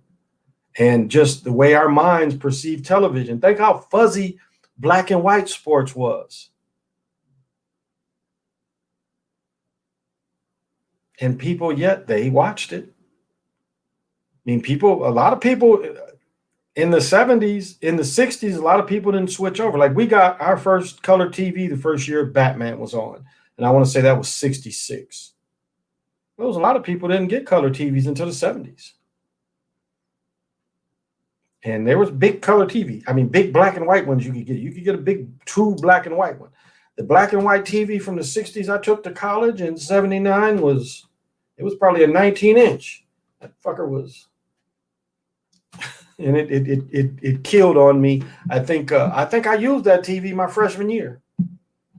And just the way our minds perceive television. Think how fuzzy black and white sports was. And people, yet they watched it. I mean, a lot of people in the 70s, in the 60s, a lot of people didn't switch over. Like we got our first color TV the first year Batman was on. And I want to say that was 66. There was a lot of people didn't get color TVs until the 70s. And there was big color TV. I mean, big black and white ones you could get. You could get a big true black and white one. The black and white TV from the 60s I took to college in 79 was probably a 19-inch. That fucker was... And it killed on me. I think I used that TV my freshman year.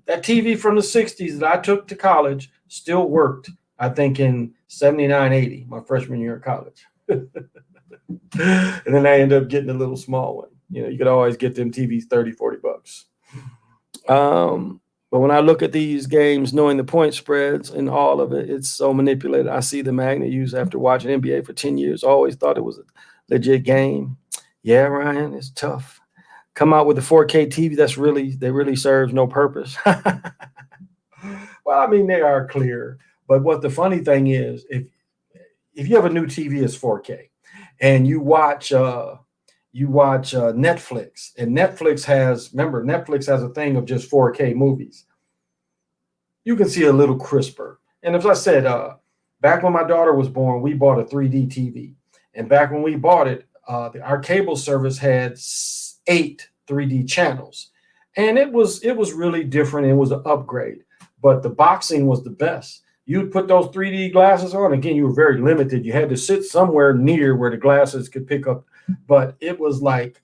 That TV from the 60s that I took to college still worked, I think, in 79, 80, my freshman year of college. And then I ended up getting a little small one. You could always get them TVs $30, $40. But when I look at these games, knowing the point spreads and all of it, it's so manipulated. I see the magnet used after watching NBA for 10 years. Always thought it was a legit game. Yeah, Ryan, it's tough. Come out with the 4K TV that really serves no purpose. Well, I mean, they are clear. But what the funny thing is, if you have a new TV, it's 4K, and you watch Netflix, and Netflix has a thing of just 4K movies. You can see a little crisper. And as I said, Back when my daughter was born, we bought a 3D TV. And back when we bought it, our cable service had 8 3D channels. And it was really different. It was an upgrade. But the boxing was the best. You'd put those 3D glasses on. Again, you were very limited. You had to sit somewhere near where the glasses could pick up. But it was like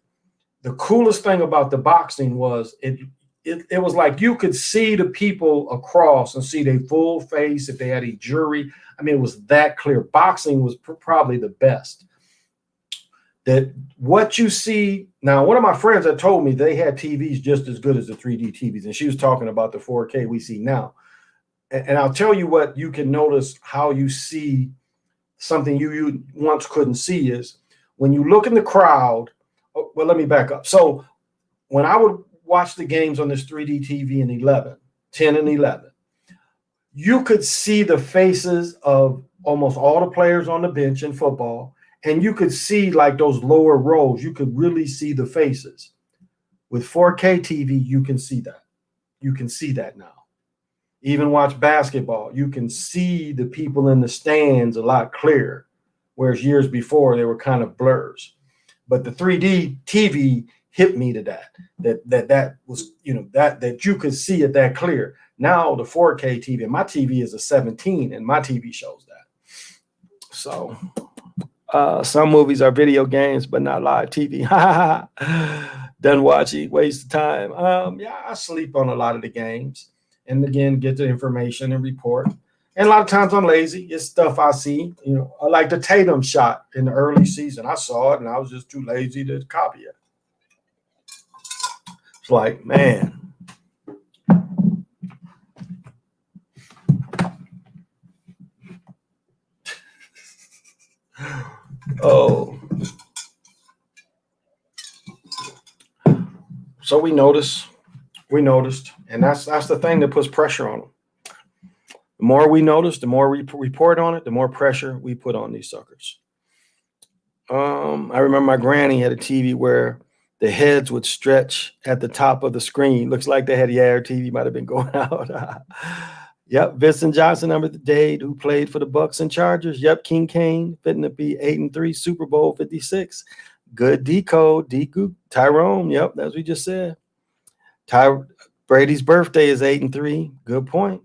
the coolest thing about the boxing was it was like you could see the people across and see their full face if they had a jury. I mean, it was that clear. Boxing was probably the best. That what you see now, one of my friends had told me they had TVs just as good as the 3D TVs, and she was talking about the 4K we see now. And I'll tell you what you can notice how you see something you once couldn't see is when you look in the crowd. Well, let me back up. So when I would watch the games on this 3D TV in 10 and 11, you could see the faces of almost all the players on the bench in football, and you could see like those lower rows. You could really see the faces. With 4K TV, you can see that. You can see that now. Even watch basketball, you can see the people in the stands a lot clearer, whereas years before they were kind of blurs. But the 3D TV hit me to that was, that you could see it that clear. Now the 4K TV, and my TV is a 17, and my TV shows that. So some movies are video games, but not live TV. Done watching, waste of time. Yeah, I sleep on a lot of the games. And again, get the information and report. And a lot of times I'm lazy. It's stuff I see. I like the Tatum shot in the early season. I saw it, and I was just too lazy to copy it. It's like, man. Oh. So we noticed, and that's the thing that puts pressure on them. The more we notice, the more we report on it, the more pressure we put on these suckers. I remember my granny had a TV where the heads would stretch at the top of the screen. Looks like they had her TV might have been going out. Yep, Vincent Johnson, number the Dade, who played for the Bucks and Chargers. Yep, King Kane, fitting to be 8-3, Super Bowl 56. Good decode, Tyrone. Yep, that's what we just said. Brady's birthday is 8-3. Good point.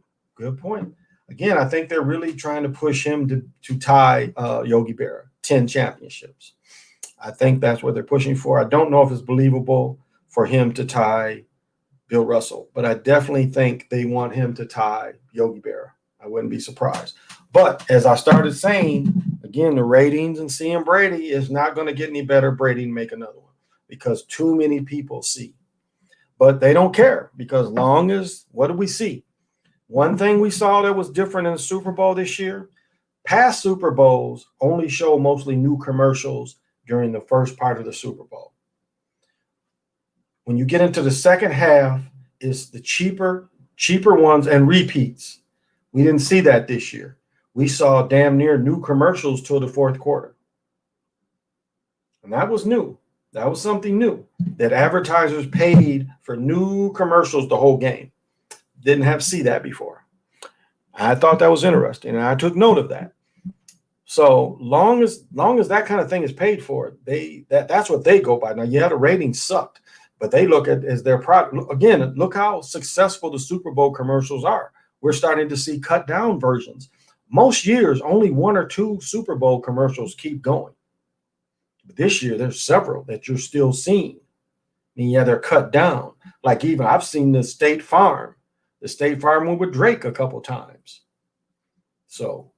Again, I think they're really trying to push him to tie Yogi Berra, 10 championships. I think that's what they're pushing for. I don't know if it's believable for him to tie Bill Russell, but I definitely think they want him to tie Yogi Berra. I wouldn't be surprised. But as I started saying, again, the ratings and seeing Brady is not going to get any better. Brady to make another one because too many people see. But they don't care because long as, what do we see? One thing we saw that was different in the Super Bowl this year, past Super Bowls only show mostly new commercials during the first part of the Super Bowl. When you get into the second half, it's the cheaper ones and repeats. We didn't see that this year. We saw damn near new commercials till the fourth quarter. And that was new. That was something new, that advertisers paid for new commercials the whole game. Didn't have to see that before. I thought that was interesting, and I took note of that. So long as that kind of thing is paid for, that's what they go by. Now, yeah, the ratings sucked, but they look at as their product. Again, look how successful the Super Bowl commercials are. We're starting to see cut down versions. Most years, only 1 or 2 Super Bowl commercials keep going. But this year, there's several that you're still seeing. I mean, yeah, they're cut down. Like even I've seen the State Farm one with Drake a couple times. So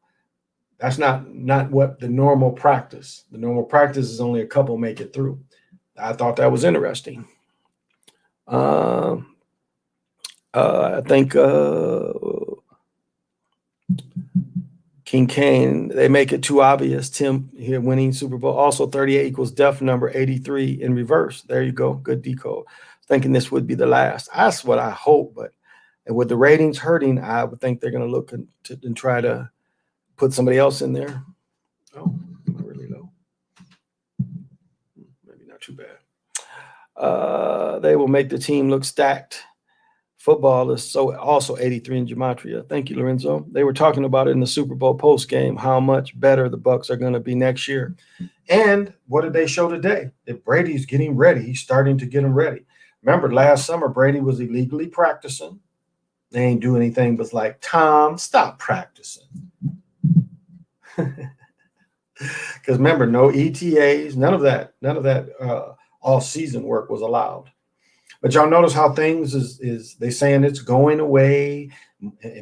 that's not what the normal practice. The normal practice is only a couple make it through. I thought that was interesting. I think King Kane, they make it too obvious. Tim here winning Super Bowl. Also 38 equals def number 83 in reverse. There you go. Good decode. Thinking this would be the last. That's what I hope, but with the ratings hurting, I would think they're going to look and try to put somebody else in there. Oh, really low. Maybe not too bad. They will make the team look stacked Football is so also 83 in gematria. Thank you, Lorenzo. They were talking about it in the Super Bowl post game, how much better the Bucks are going to be next year. And what did they show today? That Brady's getting ready. He's starting to get him ready. Remember, last summer, Brady was illegally practicing. They ain't do anything but like, Tom, stop practicing. Because remember, no ETAs, none of that all-season work was allowed. But y'all notice how things is they saying it's going away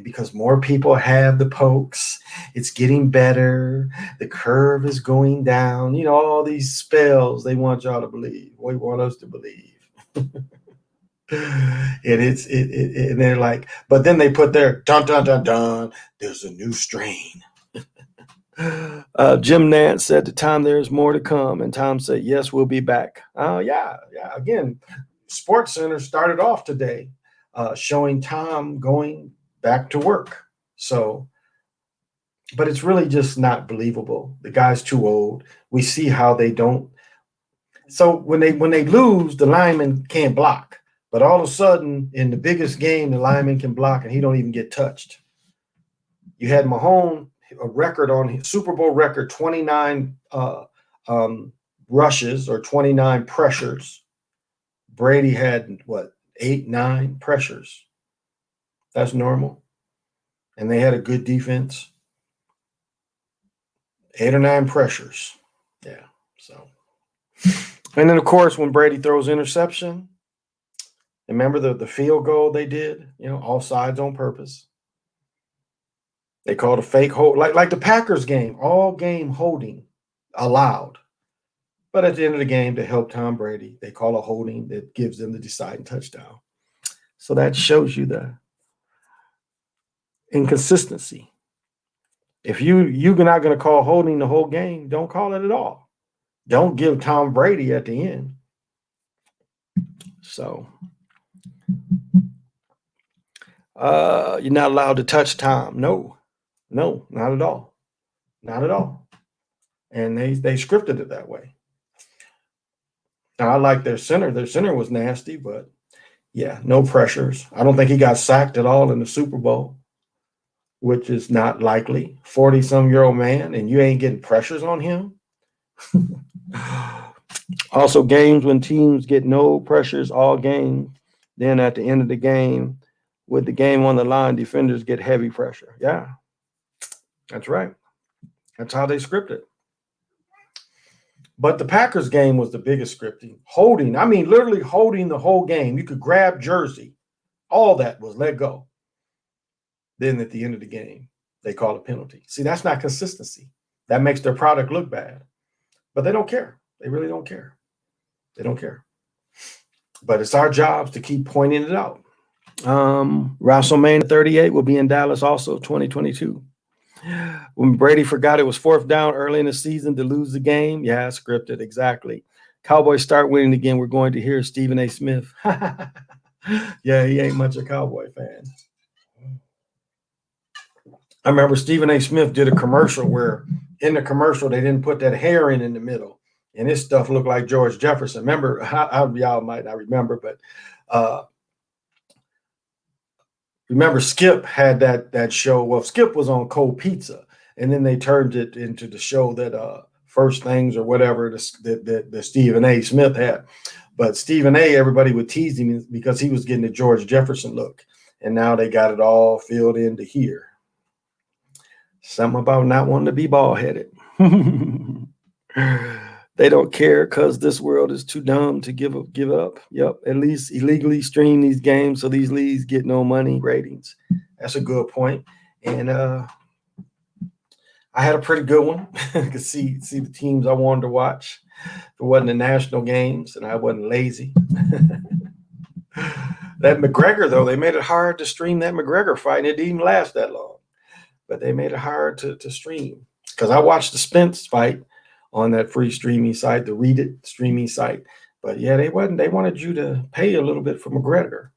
because more people have the pokes. It's getting better. The curve is going down. You know, all these spells they want y'all to believe. They want us to believe. And they're like, but then they put their dun dun dun dun. There's a new strain. Jim Nance said to Tom, "There's more to come," and Tom said, "Yes, we'll be back." Yeah. Again, Sports Center started off today showing Tom going back to work. So, but it's really just not believable. The guy's too old. We see how they don't. So when they lose, the lineman can't block. But all of a sudden, in the biggest game, the lineman can block, and he don't even get touched. You had Mahomes, a record on his Super Bowl record, 29 rushes or 29 pressures. Brady had, 8, 9 pressures. That's normal. And they had a good defense. 8 or 9 pressures. Yeah, so. And then, of course, when Brady throws interception, remember the field goal they did? All sides on purpose. They called a fake hold, like the Packers game, all game holding allowed. But at the end of the game, to help Tom Brady, they call a holding that gives them the deciding touchdown. So that shows you the inconsistency. If you're not going to call holding the whole game, don't call it at all. Don't give Tom Brady at the end. So you're not allowed to touch Tom. No, not at all. Not at all. And they scripted it that way. Now, I like their center. Their center was nasty, but yeah, no pressures. I don't think he got sacked at all in the Super Bowl, which is not likely. 40-some-year-old man, and you ain't getting pressures on him. Also, games when teams get no pressures all game, then at the end of the game, with the game on the line, defenders get heavy pressure. Yeah, that's right. That's how they script it. But the Packers game was the biggest scripting. Holding, I mean, literally holding the whole game. You could grab jersey. All that was let go. Then at the end of the game, they call a penalty. See, that's not consistency. That makes their product look bad. But they don't care. They really don't care. They don't care. But it's our jobs to keep pointing it out. WrestleMania 38 will be in Dallas also, 2022. When Brady forgot it was 4th down early in the season to lose the game. Yeah, scripted, exactly. Cowboys start winning again. We're going to hear Stephen A. Smith. Yeah, he ain't much a Cowboy fan. I remember Stephen A. Smith did a commercial where in the commercial they didn't put that hair in the middle. And his stuff looked like George Jefferson. Remember, y'all might not remember, but remember Skip had that show. Well, Skip was on Cold Pizza, and then they turned it into the show that First Things or whatever that Stephen A. Smith had. But Stephen A., everybody would tease him because he was getting the George Jefferson look. And now they got it all filled into here. Something about not wanting to be bald-headed. They don't care because this world is too dumb to give up. Yep, at least illegally stream these games so these leagues get no money ratings. That's a good point. And I had a pretty good one. I could see the teams I wanted to watch. It wasn't the national games, and I wasn't lazy. That McGregor, though, they made it hard to stream that McGregor fight, and it didn't even last that long. But they made it hard to stream. Because I watched the Spence fight on that free streaming site, the Read It streaming site. But yeah, they wanted you to pay a little bit for McGregor.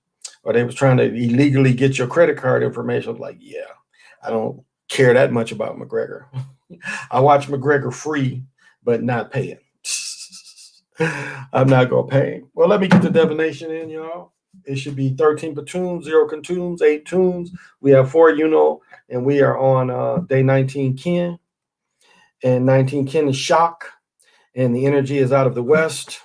Or they was trying to illegally get your credit card information. I was like, yeah, I don't care that much about McGregor. I watch McGregor free, but not paying. I'm not going to pay. Well, let me get the divination in, y'all. it should be 13 platoons, 0 platoons, 8 tunes. We have 4 and we are on day 19 Ken. And 19 Ken is shock, and the energy is out of the west.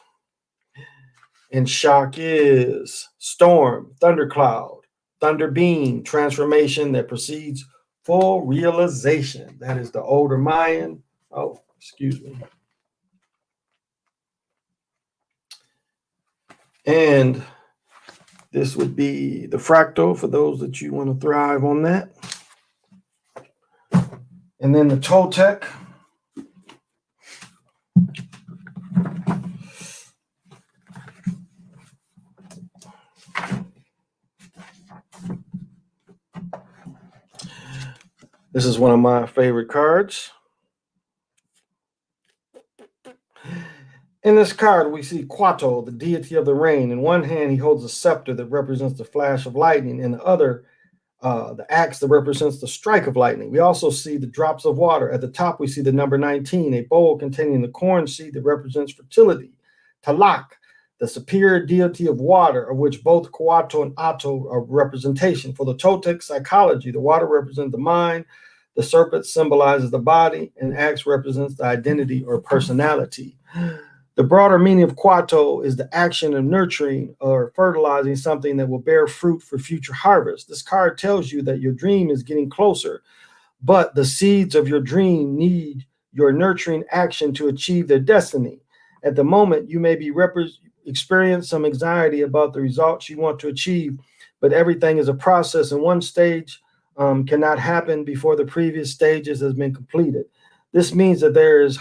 And shock is storm, thundercloud, thunder beam, transformation that precedes full realization. That is the older Mayan. Oh, excuse me. And this would be the fractal for those that you want to thrive on that. And then the Toltec. This is one of my favorite cards. In this card, we see Quato, the deity of the rain. In one hand, he holds a scepter that represents the flash of lightning. In the other, the axe that represents the strike of lightning. We also see the drops of water. At the top, we see the number 19, a bowl containing the corn seed that represents fertility. Talak, the superior deity of water, of which both Quato and Ato are representation. For the Toltec psychology, the water represents the mind, the serpent symbolizes the body, and axe represents the identity or personality. The broader meaning of Quato is the action of nurturing or fertilizing something that will bear fruit for future harvest. This card tells you that your dream is getting closer, but the seeds of your dream need your nurturing action to achieve their destiny. At the moment, you may be experience some anxiety about the results you want to achieve, but everything is a process, and one stage cannot happen before the previous stages has been completed. This means that there's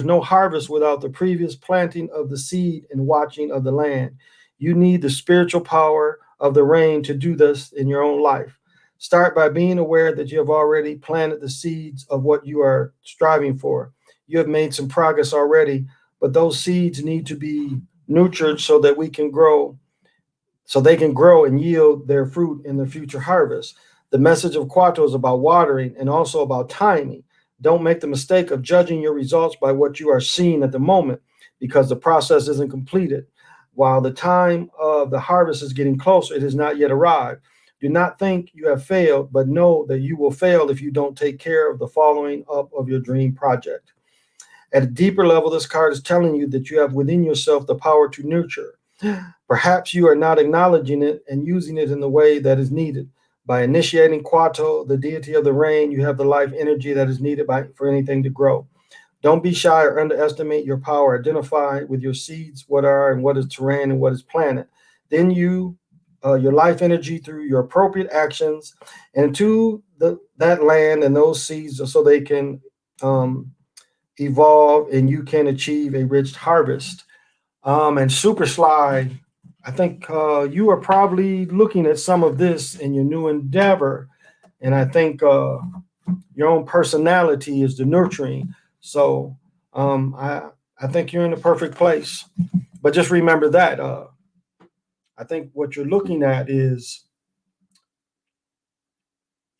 no harvest without the previous planting of the seed and watching of the land. You need the spiritual power of the rain to do this in your own life. Start by being aware that you have already planted the seeds of what you are striving for. You have made some progress already, but those seeds need to be nurtured so that they can grow and yield their fruit in the future harvest. The message of Quato is about watering and also about timing. Don't make the mistake of judging your results by what you are seeing at the moment, because the process isn't completed. While the time of the harvest is getting closer, it has not yet arrived. Do not think you have failed, but know that you will fail if you don't take care of the following up of your dream project. At a deeper level, this card is telling you that you have within yourself the power to nurture. Perhaps you are not acknowledging it and using it in the way that is needed. By initiating Quato, the deity of the rain, you have the life energy that is needed for anything to grow. Don't be shy or underestimate your power. Identify with your seeds what are and what is terrain and what is planet. Then your life energy through your appropriate actions and to that land and those seeds so they can evolve and you can achieve a rich harvest. And Super Slide, I think you are probably looking at some of this in your new endeavor. And I think your own personality is the nurturing. So I think you're in the perfect place. But just remember that I think what you're looking at is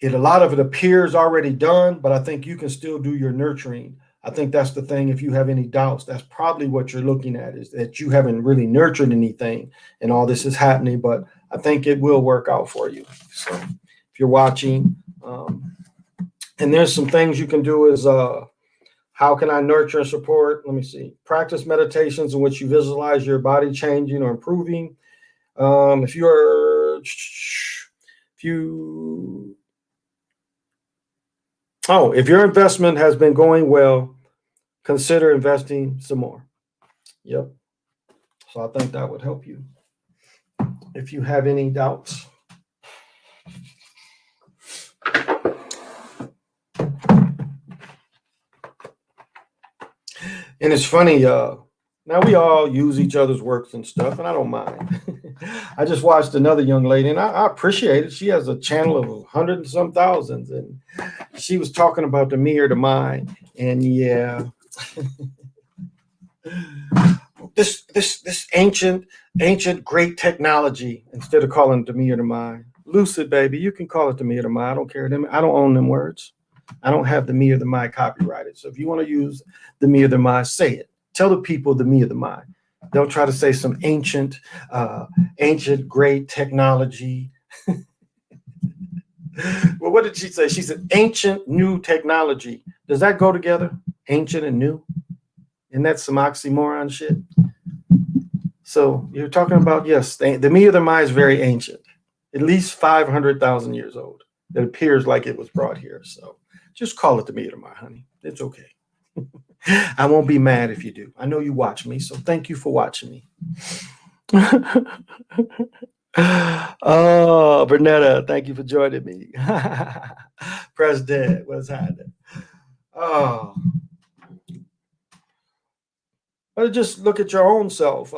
a lot of it appears already done, but I think you can still do your nurturing. I think that's the thing. If you have any doubts, that's probably what you're looking at, is that you haven't really nurtured anything and all this is happening, but I think it will work out for you. So if you're watching, and there's some things you can do is, how can I nurture and support? Let me see. Practice meditations in which you visualize your body changing or improving. If your investment has been going well, consider investing some more. Yep. So I think that would help you. If you have any doubts. And it's funny, now we all use each other's works and stuff, and I don't mind. I just watched another young lady, and I appreciate it. She has a channel of 100 and some thousands, and she was talking about the me or the mine. And yeah, this ancient great technology, instead of calling it the me or the mine. Lucid, baby, you can call it the me or the mine. I don't care. I don't own them words. I don't have the me or the mine copyrighted. So if you want to use the me or the mine, say it. Tell the people the me or the mine. Don't try to say some ancient great technology. Well, what did she say? She said ancient new technology. Does that go together? Ancient and new? Isn't that some oxymoron shit? So you're talking about, yes, the me or the my is very ancient, at least 500,000 years old. It appears like it was brought here. So just call it the me or the my, honey. It's okay. I won't be mad if you do. I know you watch me, so thank you for watching me. Oh, Bernetta, thank you for joining me. President, what's happening? Oh, but just look at your own self.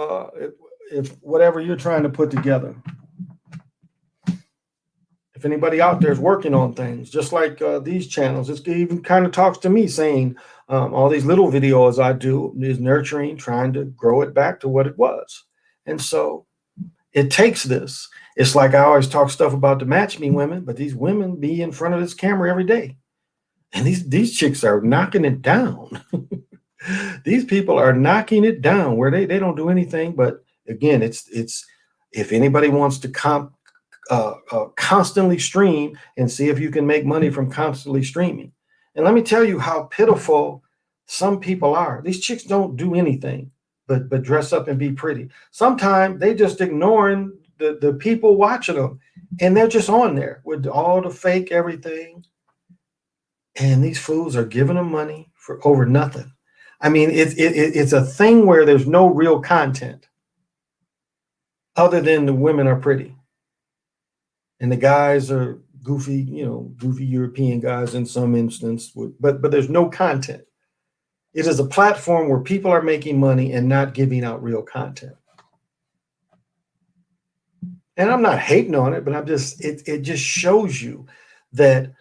If whatever you're trying to put together, if anybody out there is working on things, just like these channels, it even kind of talks to me saying all these little videos I do is nurturing, trying to grow it back to what it was. And so it takes this. It's like I always talk stuff about the match me women, but these women be in front of this camera every day. And these chicks are knocking it down. These people are knocking it down where they don't do anything. But again, it's if anybody wants to constantly stream and see if you can make money from constantly streaming. And let me tell you how pitiful some people are. These chicks don't do anything but dress up and be pretty. Sometimes they just ignoring the people watching them, and they're just on there with all the fake everything. And these fools are giving them money for over nothing. I mean, it's a thing where there's no real content other than the women are pretty. And the guys are goofy, goofy European guys in some instance, but there's no content. It is a platform where people are making money and not giving out real content. And I'm not hating on it, but it just shows you that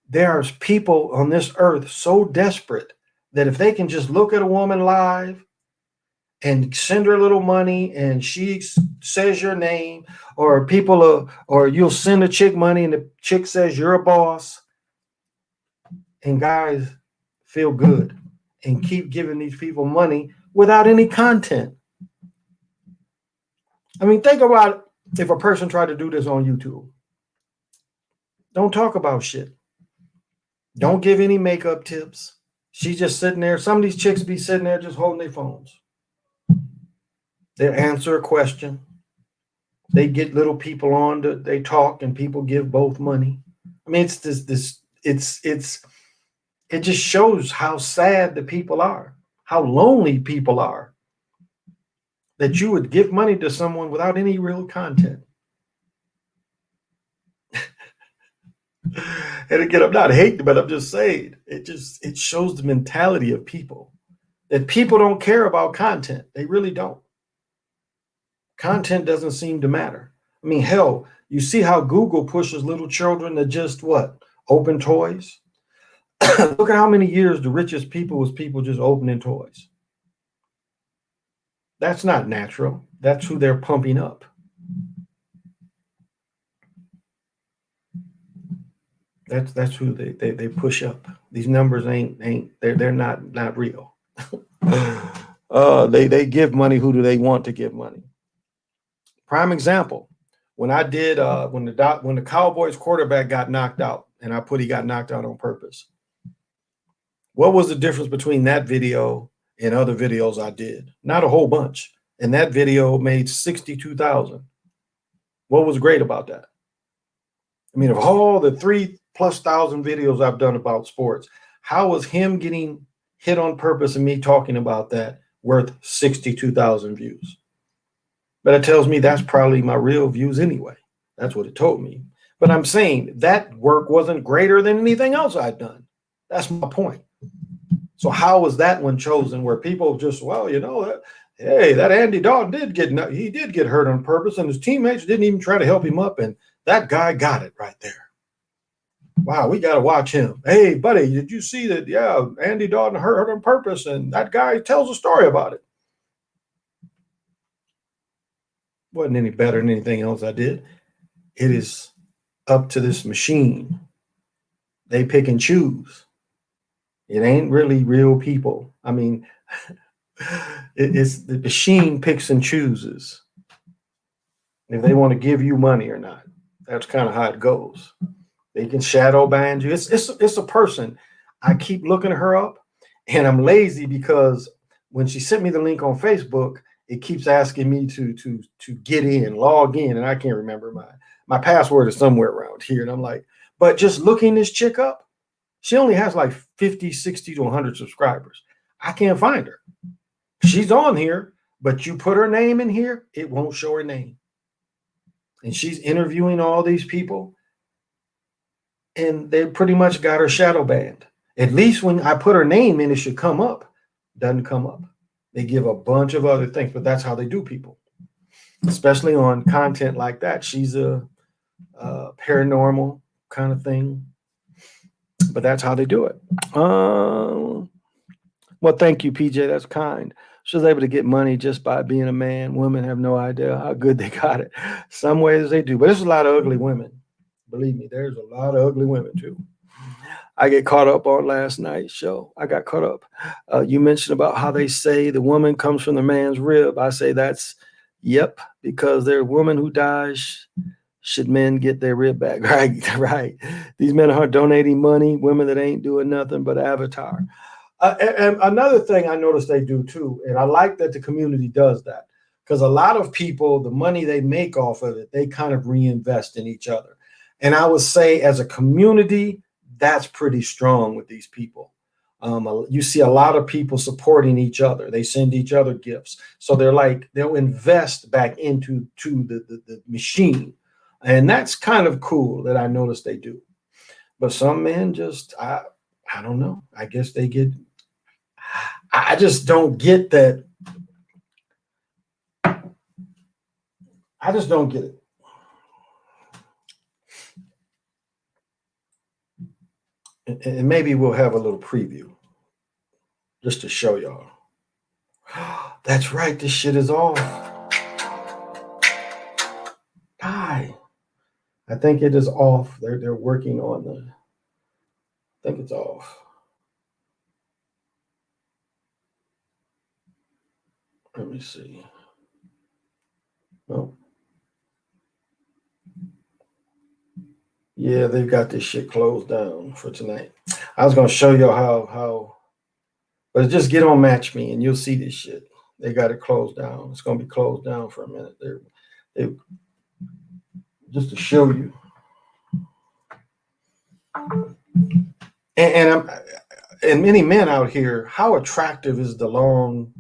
there are people on this earth so desperate that if they can just look at a woman live and send her a little money and she says your name, or or you'll send a chick money and the chick says you're a boss, and guys feel good and keep giving these people money without any content. I mean, think about if a person tried to do this on YouTube. Don't talk about shit. Don't give any makeup tips. She's just sitting there. Some of these chicks be sitting there just holding their phones. They answer a question. They get little people on. They talk, and people give both money. I mean, it just shows how sad the people are, how lonely people are, that you would give money to someone without any real content. And again, I'm not hating, but I'm just saying it shows the mentality of people, that people don't care about content. They really don't. Content doesn't seem to matter. I mean, hell, you see how Google pushes little children to just open toys? Look at how many years the richest people was people just opening toys. That's not natural. That's who they're pumping up. That's who they push up. These numbers they're not real. They give money. Who do they want to give money? Prime example. When I did when the Cowboys quarterback got knocked out, and I put he got knocked out on purpose. What was the difference between that video and other videos I did? Not a whole bunch. And that video made 62,000. What was great about that? I mean, of all the 3,000+ videos I've done about sports, how was him getting hit on purpose and me talking about that worth 62,000 views? But it tells me that's probably my real views anyway. That's what it told me. But I'm saying that work wasn't greater than anything else I'd done. That's my point. So how was that one chosen where people just, that Andy Dalton did get hurt on purpose, and his teammates didn't even try to help him up, and that guy got it right there. Wow, we got to watch him. Hey, buddy, did you see that? Yeah, Andy Dalton hurt on purpose, and that guy tells a story about it. Wasn't any better than anything else I did. It is up to this machine. They pick and choose. It ain't really real people. I mean, It's the machine picks and chooses if they want to give you money or not. That's kind of how it goes. They can shadow ban you. It's a person. I keep looking her up, and I'm lazy because when she sent me the link on Facebook, it keeps asking me to get in, log in, and I can't remember my password is somewhere around here. And I'm like, but just looking this chick up, she only has like 50, 60 to 100 subscribers. I can't find her. She's on here, but you put her name in here, it won't show her name. And she's interviewing all these people, and they pretty much got her shadow banned. At least when I put her name in, it should come up. Doesn't come up. They give a bunch of other things, but that's how they do people, especially on content like that. She's a paranormal kind of thing, but that's how they do it. Well, thank you, PJ. That's kind. She was able to get money just by being a man. Women have no idea how good they got it. Some ways they do, but there's a lot of ugly women. Believe me, there's a lot of ugly women too. I get caught up on last night's show. I got caught up. You mentioned about how they say the woman comes from the man's rib. I say that's, yep, because there's a woman who dies. Should men get their rib back? Right, right. These men are donating money, women that ain't doing nothing but avatar. And another thing I noticed they do too, and I like that the community does that, because a lot of people, the money they make off of it, they kind of reinvest in each other. And I would say as a community, that's pretty strong with these people. You see a lot of people supporting each other. They send each other gifts. So they'll invest back into the machine. And that's kind of cool that I noticed they do. But some men just, I don't know. I guess they get, I just don't get that. I just don't get it. And maybe we'll have a little preview just to show y'all. That's right. This shit is off. Hi. I think it is off. They're working on the, I think it's off. Let me see. No. Yeah, they've got this shit closed down for tonight. I was gonna show you how, but just get on Match Me and you'll see this shit. They got it closed down. It's gonna be closed down for a minute. They just to show you. And many men out here, how attractive is the long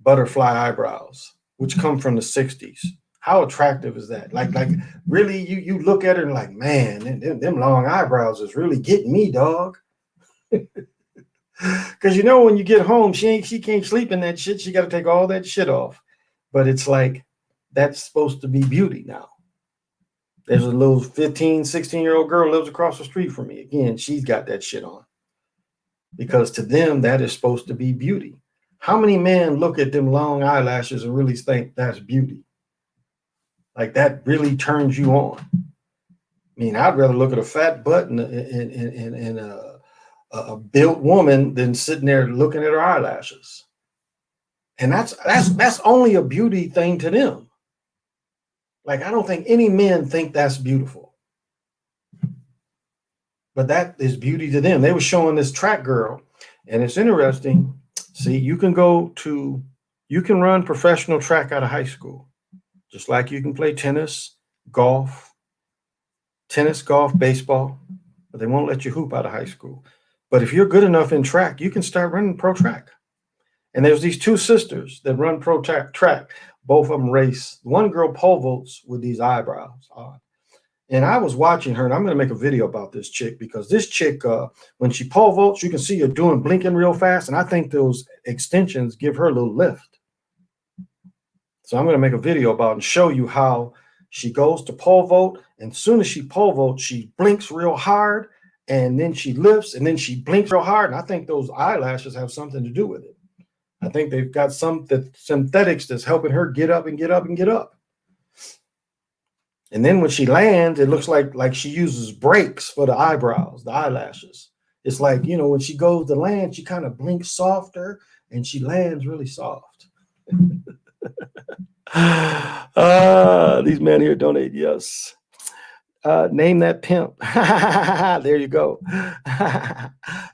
butterfly eyebrows, which come from the 60s? How attractive is that? Like really, you look at it and like, man, them long eyebrows is really getting me, dog. Because when you get home, she can't sleep in that shit. She got to take all that shit off. But it's like, that's supposed to be beauty now. There's a little 15, 16-year-old girl lives across the street from me. Again, she's got that shit on. Because to them, that is supposed to be beauty. How many men look at them long eyelashes and really think that's beauty? Like that really turns you on. I mean, I'd rather look at a fat butt and a built woman than sitting there looking at her eyelashes. And that's only a beauty thing to them. Like, I don't think any men think that's beautiful. But that is beauty to them. They were showing this track girl, and it's interesting. See, you can run professional track out of high school, just like you can play tennis, golf, baseball, but they won't let you hoop out of high school. But if you're good enough in track, you can start running pro track. And there's these two sisters that run pro track. Both of them race. One girl pole vaults with these eyebrows on. And I was watching her, and I'm going to make a video about this chick, because this chick, when she pole vaults, you can see her blinking real fast. And I think those extensions give her a little lift. So I'm going to make a video about and show you how she goes to pole vault. And as soon as she pole vaults, she blinks real hard, and then she lifts, and then she blinks real hard. And I think those eyelashes have something to do with it. I think they've got some synthetics that's helping her get up and get up and get up. And then when she lands, it looks like she uses brakes for the eyebrows, the eyelashes. It's like, when she goes to land, she kind of blinks softer, and she lands really soft. These men here donate. Yes. Name that pimp. There you go.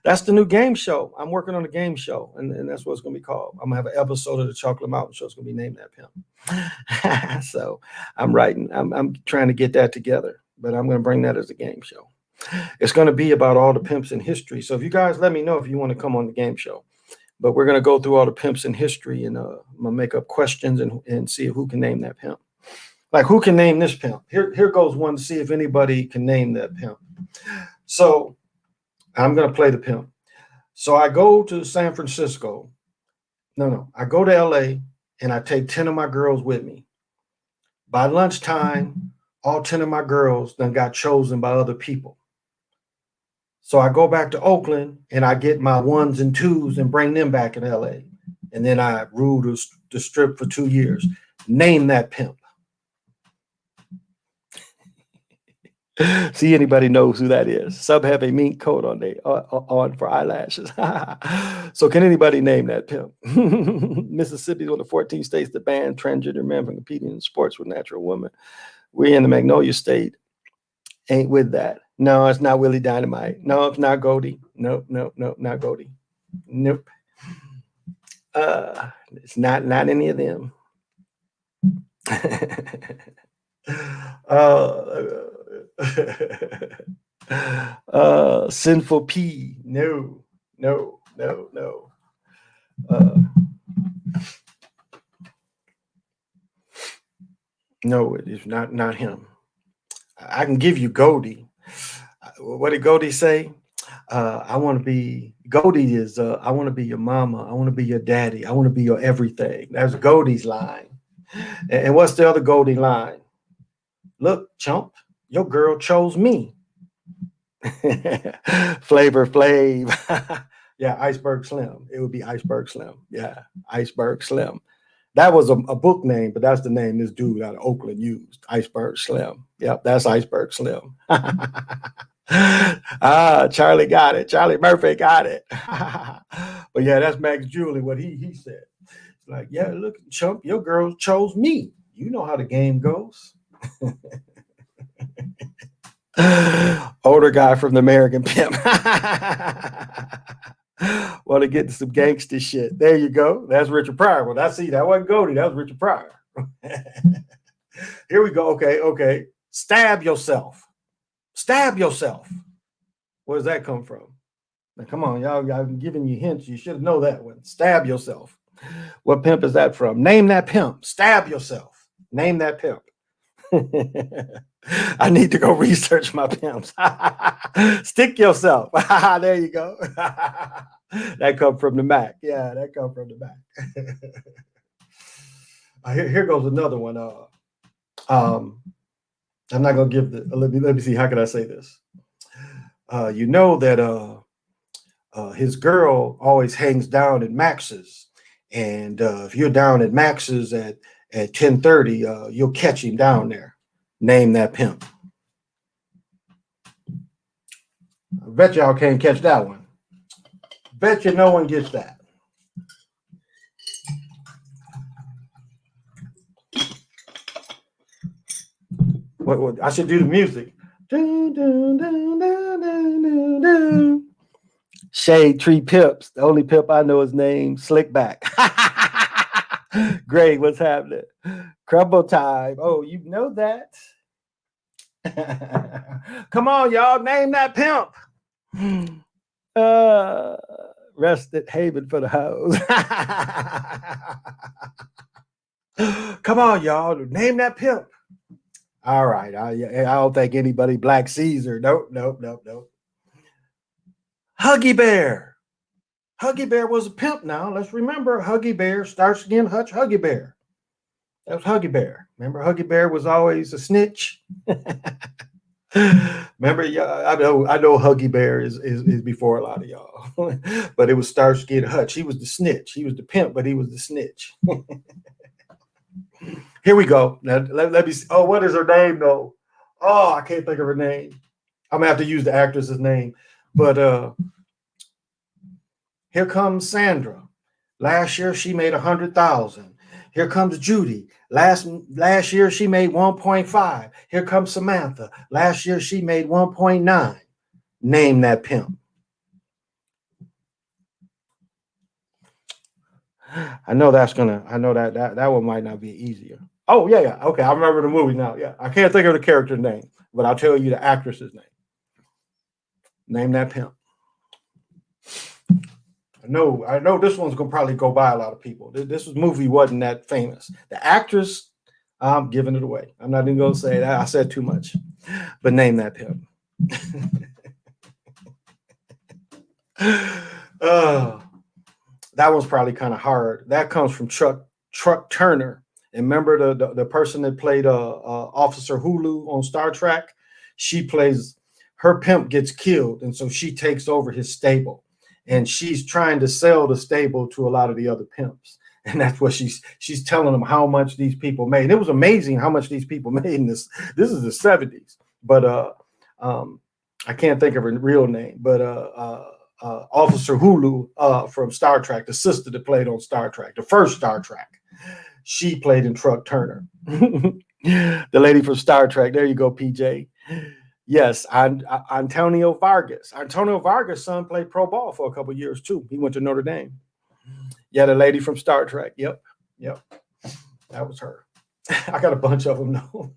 That's the new game show. I'm working on a game show, and that's what it's going to be called. I'm going to have an episode of the Chocolate Mountain Show. It's going to be named that pimp. So I'm writing. I'm trying to get that together, but I'm going to bring that as a game show. It's going to be about all the pimps in history. So if you guys let me know if you want to come on the game show. But we're going to go through all the pimps in history, and I'm going to make up questions and see who can name that pimp. Like, who can name this pimp? Here goes one to see if anybody can name that pimp. So I'm going to play the pimp. So I go to San Francisco. No, I go to LA, and I take 10 of my girls with me. By lunchtime, all 10 of my girls then got chosen by other people. So I go back to Oakland, and I get my ones and twos and bring them back in LA. And then I rule the strip for 2 years. Name that pimp. See, anybody knows who that is. Some have a mink coat on for eyelashes. So can anybody name that pimp? Mississippi is one of the 14 states that ban transgender men from competing in sports with natural women. We're in the Magnolia State. Ain't with that. No, it's not Willie Dynamite. No, it's not Goldie. Nope, not Goldie. Nope. It's not any of them. Sinful P. No. No, it is not him. I can give you Goldie. What did Goldie say? I want to be Goldie is I want to be your mama. I want to be your daddy. I want to be your everything. That's Goldie's line. And what's the other Goldie line? Look, chump, your girl chose me. Flavor Flav. Yeah, Iceberg Slim. It would be Iceberg Slim. Yeah, Iceberg Slim. That was a book name, but that's the name this dude out of Oakland used. Iceberg Slim. Yep, that's Iceberg Slim. Charlie got it. Charlie Murphy got it. But yeah, that's Max Julie, what he said. It's like, yeah, look, chump, your girl chose me. You know how the game goes. Older guy from the American Pimp. Want to get to some gangster shit. There you go. That's Richard Pryor. Well, that wasn't Goldie. That was Richard Pryor. Here we go. Okay. Stab yourself. Stab yourself. Where does that come from? Now, come on, y'all. I'm giving you hints. You should know that one. Stab yourself. What pimp is that from? Name that pimp. Stab yourself. Name that pimp. I need to go research my pimps. Stick yourself. There you go. That come from the Mac. Yeah, that come from the Mac. Here goes another one. I'm not gonna give the. Let me see. How can I say this? You know that his girl always hangs down at Max's, and if you're down at Max's at 10:30, you'll catch him down there. Name that pimp. I bet y'all can't catch that one. Bet you no one gets that. What I should do the music. Shade Tree Pips. The only pimp I know is named Slickback. Greg, what's happening? Crumble time. Oh, you know that. Come on, y'all. Name that pimp. Rested haven for the hoes. Come on, y'all. Name that pimp. All right. I don't think anybody Black Caesar. Nope. Huggy Bear. Huggy Bear was a pimp now. Let's remember Huggy Bear, Starsky and Hutch, Huggy Bear. That was Huggy Bear. Remember, Huggy Bear was always a snitch. Remember, I know Huggy Bear is before a lot of y'all, but it was Starsky and Hutch. He was the snitch. He was the pimp, but he was the snitch. Here we go. Now, let me see. Oh, what is her name though? Oh, I can't think of her name. I'm gonna have to use the actress's name, but here comes Sandra. Last year she made 100,000. Here comes Judy. Last year she made 1.5. Here comes Samantha. Last year she made 1.9. Name that pimp. I know that one might not be easier. Oh, yeah. Okay, I remember the movie now. Yeah. I can't think of the character's name, but I'll tell you the actress's name. Name that pimp. I know this one's gonna probably go by a lot of people. This movie wasn't that famous. The actress, I'm giving it away. I'm not even gonna say that. I said too much. But name that pimp. That was probably kind of hard. That comes from Truck Turner. And remember the person that played Officer Hulu on Star Trek? She plays, her pimp gets killed, and so she takes over his stable. And she's trying to sell the stable to a lot of the other pimps. And that's what she's telling them how much these people made. And it was amazing how much these people made in this. This is the 70s. But I can't think of her real name, but Officer Hulu from Star Trek, the sister that played on Star Trek, the first Star Trek. She played in Truck Turner. The lady from Star Trek. There you go, PJ. Yes, Antonio Vargas. Antonio Vargas' son played pro ball for a couple years too. He went to Notre Dame. Yeah, the lady from Star Trek. Yep. That was her. I got a bunch of them now.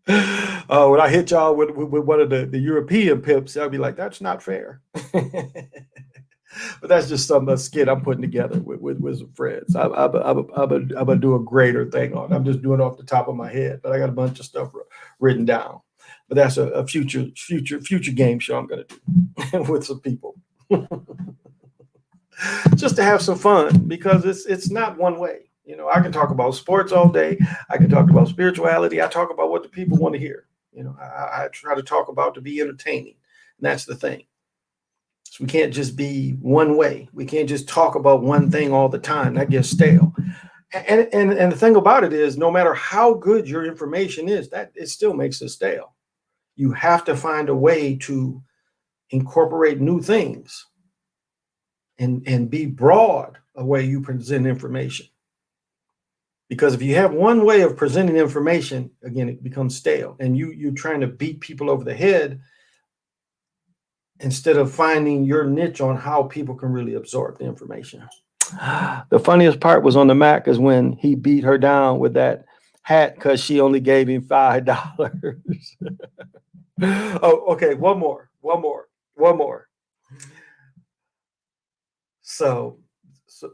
When I hit y'all with one of the European pimps, I'll be like, that's not fair. But that's just a skit I'm putting together with some friends. I'm gonna do a greater thing on it. I'm just doing it off the top of my head, but I got a bunch of stuff written down. But that's a future game show I'm gonna do with some people. Just to have some fun, because it's not one way. You know, I can talk about sports all day. I can talk about spirituality. I talk about what the people want to hear. You know, I try to talk about to be entertaining. And that's the thing. So we can't just be one way. We can't just talk about one thing all the time. That gets stale. And the thing about it is, no matter how good your information is, that it still makes it stale. You have to find a way to incorporate new things and be broad a way you present information. Because if you have one way of presenting information, again, it becomes stale, and you're trying to beat people over the head instead of finding your niche on how people can really absorb the information. The funniest part was on the Mac is when he beat her down with that hat because she only gave him $5. Oh, okay. One more. So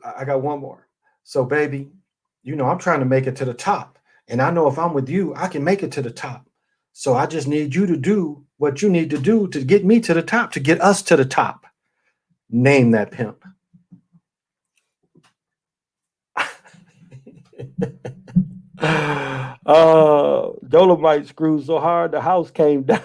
I got one more. So, baby, you know, I'm trying to make it to the top. And I know if I'm with you, I can make it to the top. So I just need you to do what you need to do to get me to the top, to get us to the top. Name that pimp. Dolomite screwed so hard the house came down.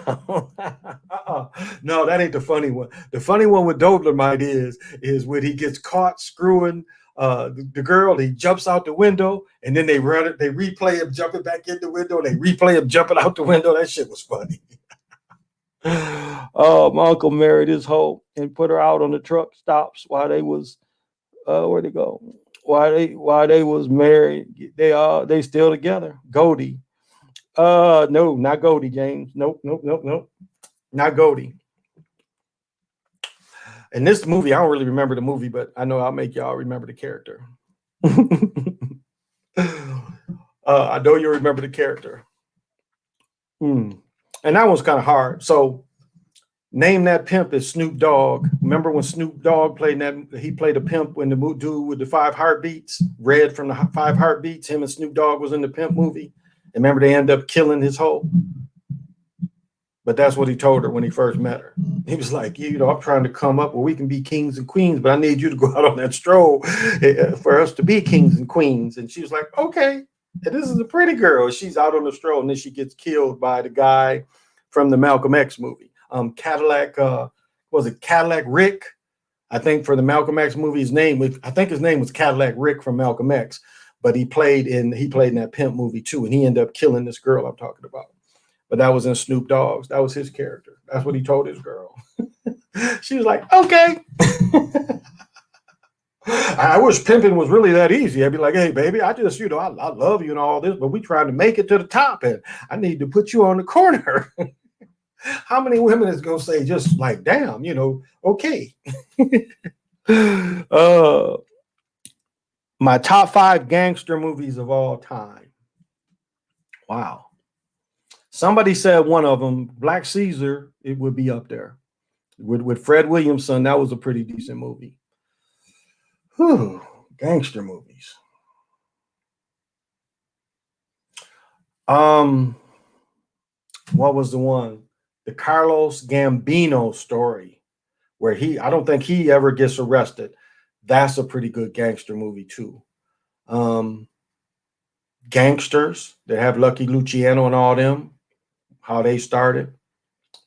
No, that ain't the funny one. The funny one with Dolomite is when he gets caught screwing the girl. He jumps out the window, and then they replay him jumping back in the window. They replay him jumping out the window. That shit was funny. My uncle married his hoe and put her out on the truck stops while they was where'd they go? While they was married, they still together. Goldie. No, not Goldie, James. Nope. Not Goldie. In this movie, I don't really remember the movie, but I know I'll make y'all remember the character. I know you remember the character. And that one's kind of hard. So name that pimp is Snoop Dogg. Remember when Snoop Dogg played that? He played a pimp when the dude with the 5 heartbeats, Red from the 5 heartbeats. Him and Snoop Dogg was in the pimp movie. And remember they ended up killing his hoe. But that's what he told her when he first met her. He was like, you know, I'm trying to come up where we can be kings and queens, but I need you to go out on that stroll for us to be kings and queens. And she was like, okay. And this is a pretty girl. She's out on the stroll, and then she gets killed by the guy from the Malcolm X movie. Cadillac, was it Cadillac Rick? I think for the Malcolm X movie, his name was Cadillac Rick from Malcolm X, but he played in that pimp movie too, and he ended up killing this girl I'm talking about. But that was in Snoop Dogg's. That was his character. That's what he told his girl. She was like, okay. I wish pimping was really that easy. I'd be like, hey, baby, I just, I love you and all this, but we trying to make it to the top and I need to put you on the corner. How many women is going to say just like, damn, okay. uh, my top 5 gangster movies of all time. Wow. Somebody said one of them, Black Caesar, it would be up there. With Fred Williamson, that was a pretty decent movie. Whew, gangster movies. What was the one? The Carlos Gambino story, where I don't think he ever gets arrested. That's a pretty good gangster movie too. Gangsters, they have Lucky Luciano and all them, how they started.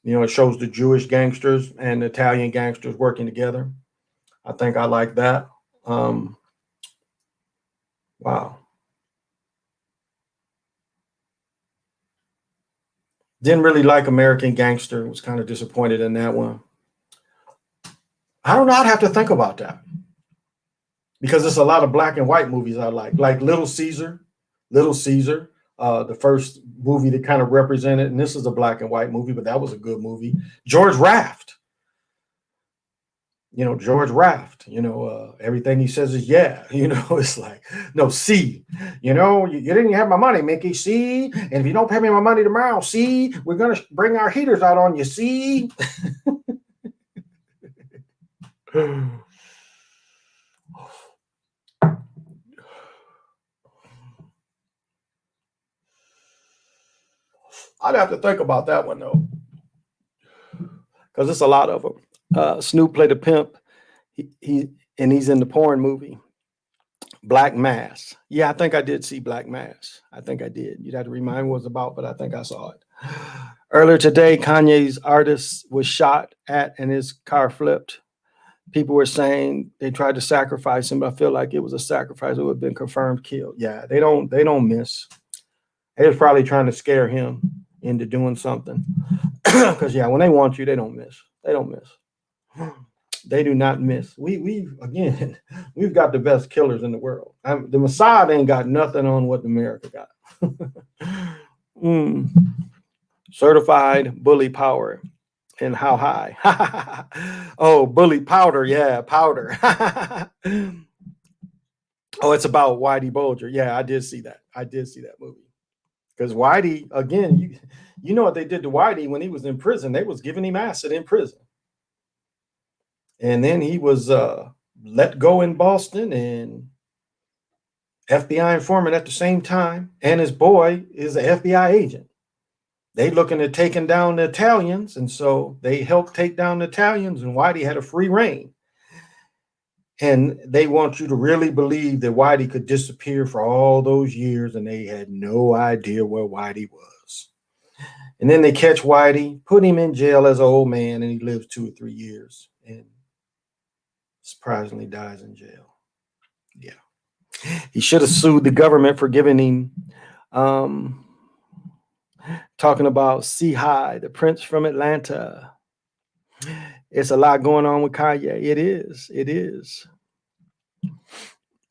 It shows the Jewish gangsters and the Italian gangsters working together. I think I like that. Wow. Didn't really like American Gangster. Was kind of disappointed in that one. I don't know. I'd have to think about that because there's a lot of black and white movies I like Little Caesar. Little Caesar, the first movie that kind of represented, and this is a black and white movie, but that was a good movie. George Raft. George Raft, everything he says is yeah, it's like, no, see, you didn't have my money, Mickey, see, and if you don't pay me my money tomorrow, see, we're going to bring our heaters out on you, see. I'd have to think about that one, though, because it's a lot of them. Snoop played a pimp. He's in the porn movie. Black Mass. Yeah, I think I did see Black Mass. I think I did. You'd have to remind me what it was about, but I think I saw it. Earlier today, Kanye's artist was shot at and his car flipped. People were saying they tried to sacrifice him, but I feel like it was a sacrifice. It would have been confirmed killed. Yeah, they don't miss. They was probably trying to scare him into doing something. Because yeah, when they want you, they don't miss. They don't miss. They do not miss. We've got the best killers in the world. The Mossad ain't got nothing on what America got. Certified bully power. And how high? Oh, bully powder. Yeah, powder. Oh, it's about Whitey Bulger. Yeah, I did see that. I did see that movie. Because Whitey, again, you know what they did to Whitey when he was in prison? They was giving him acid in prison. And then he was let go in Boston, and FBI informant at the same time. And his boy is an FBI agent. They looking at taking down the Italians. And so they helped take down the Italians, and Whitey had a free reign. And they want you to really believe that Whitey could disappear for all those years, and they had no idea where Whitey was. And then they catch Whitey, put him in jail as an old man, and he lives 2 or 3 years. And surprisingly dies in jail. Yeah. He should have sued the government for giving him, talking about C. High, the prince from Atlanta. It's a lot going on with Kanye. It is. It is.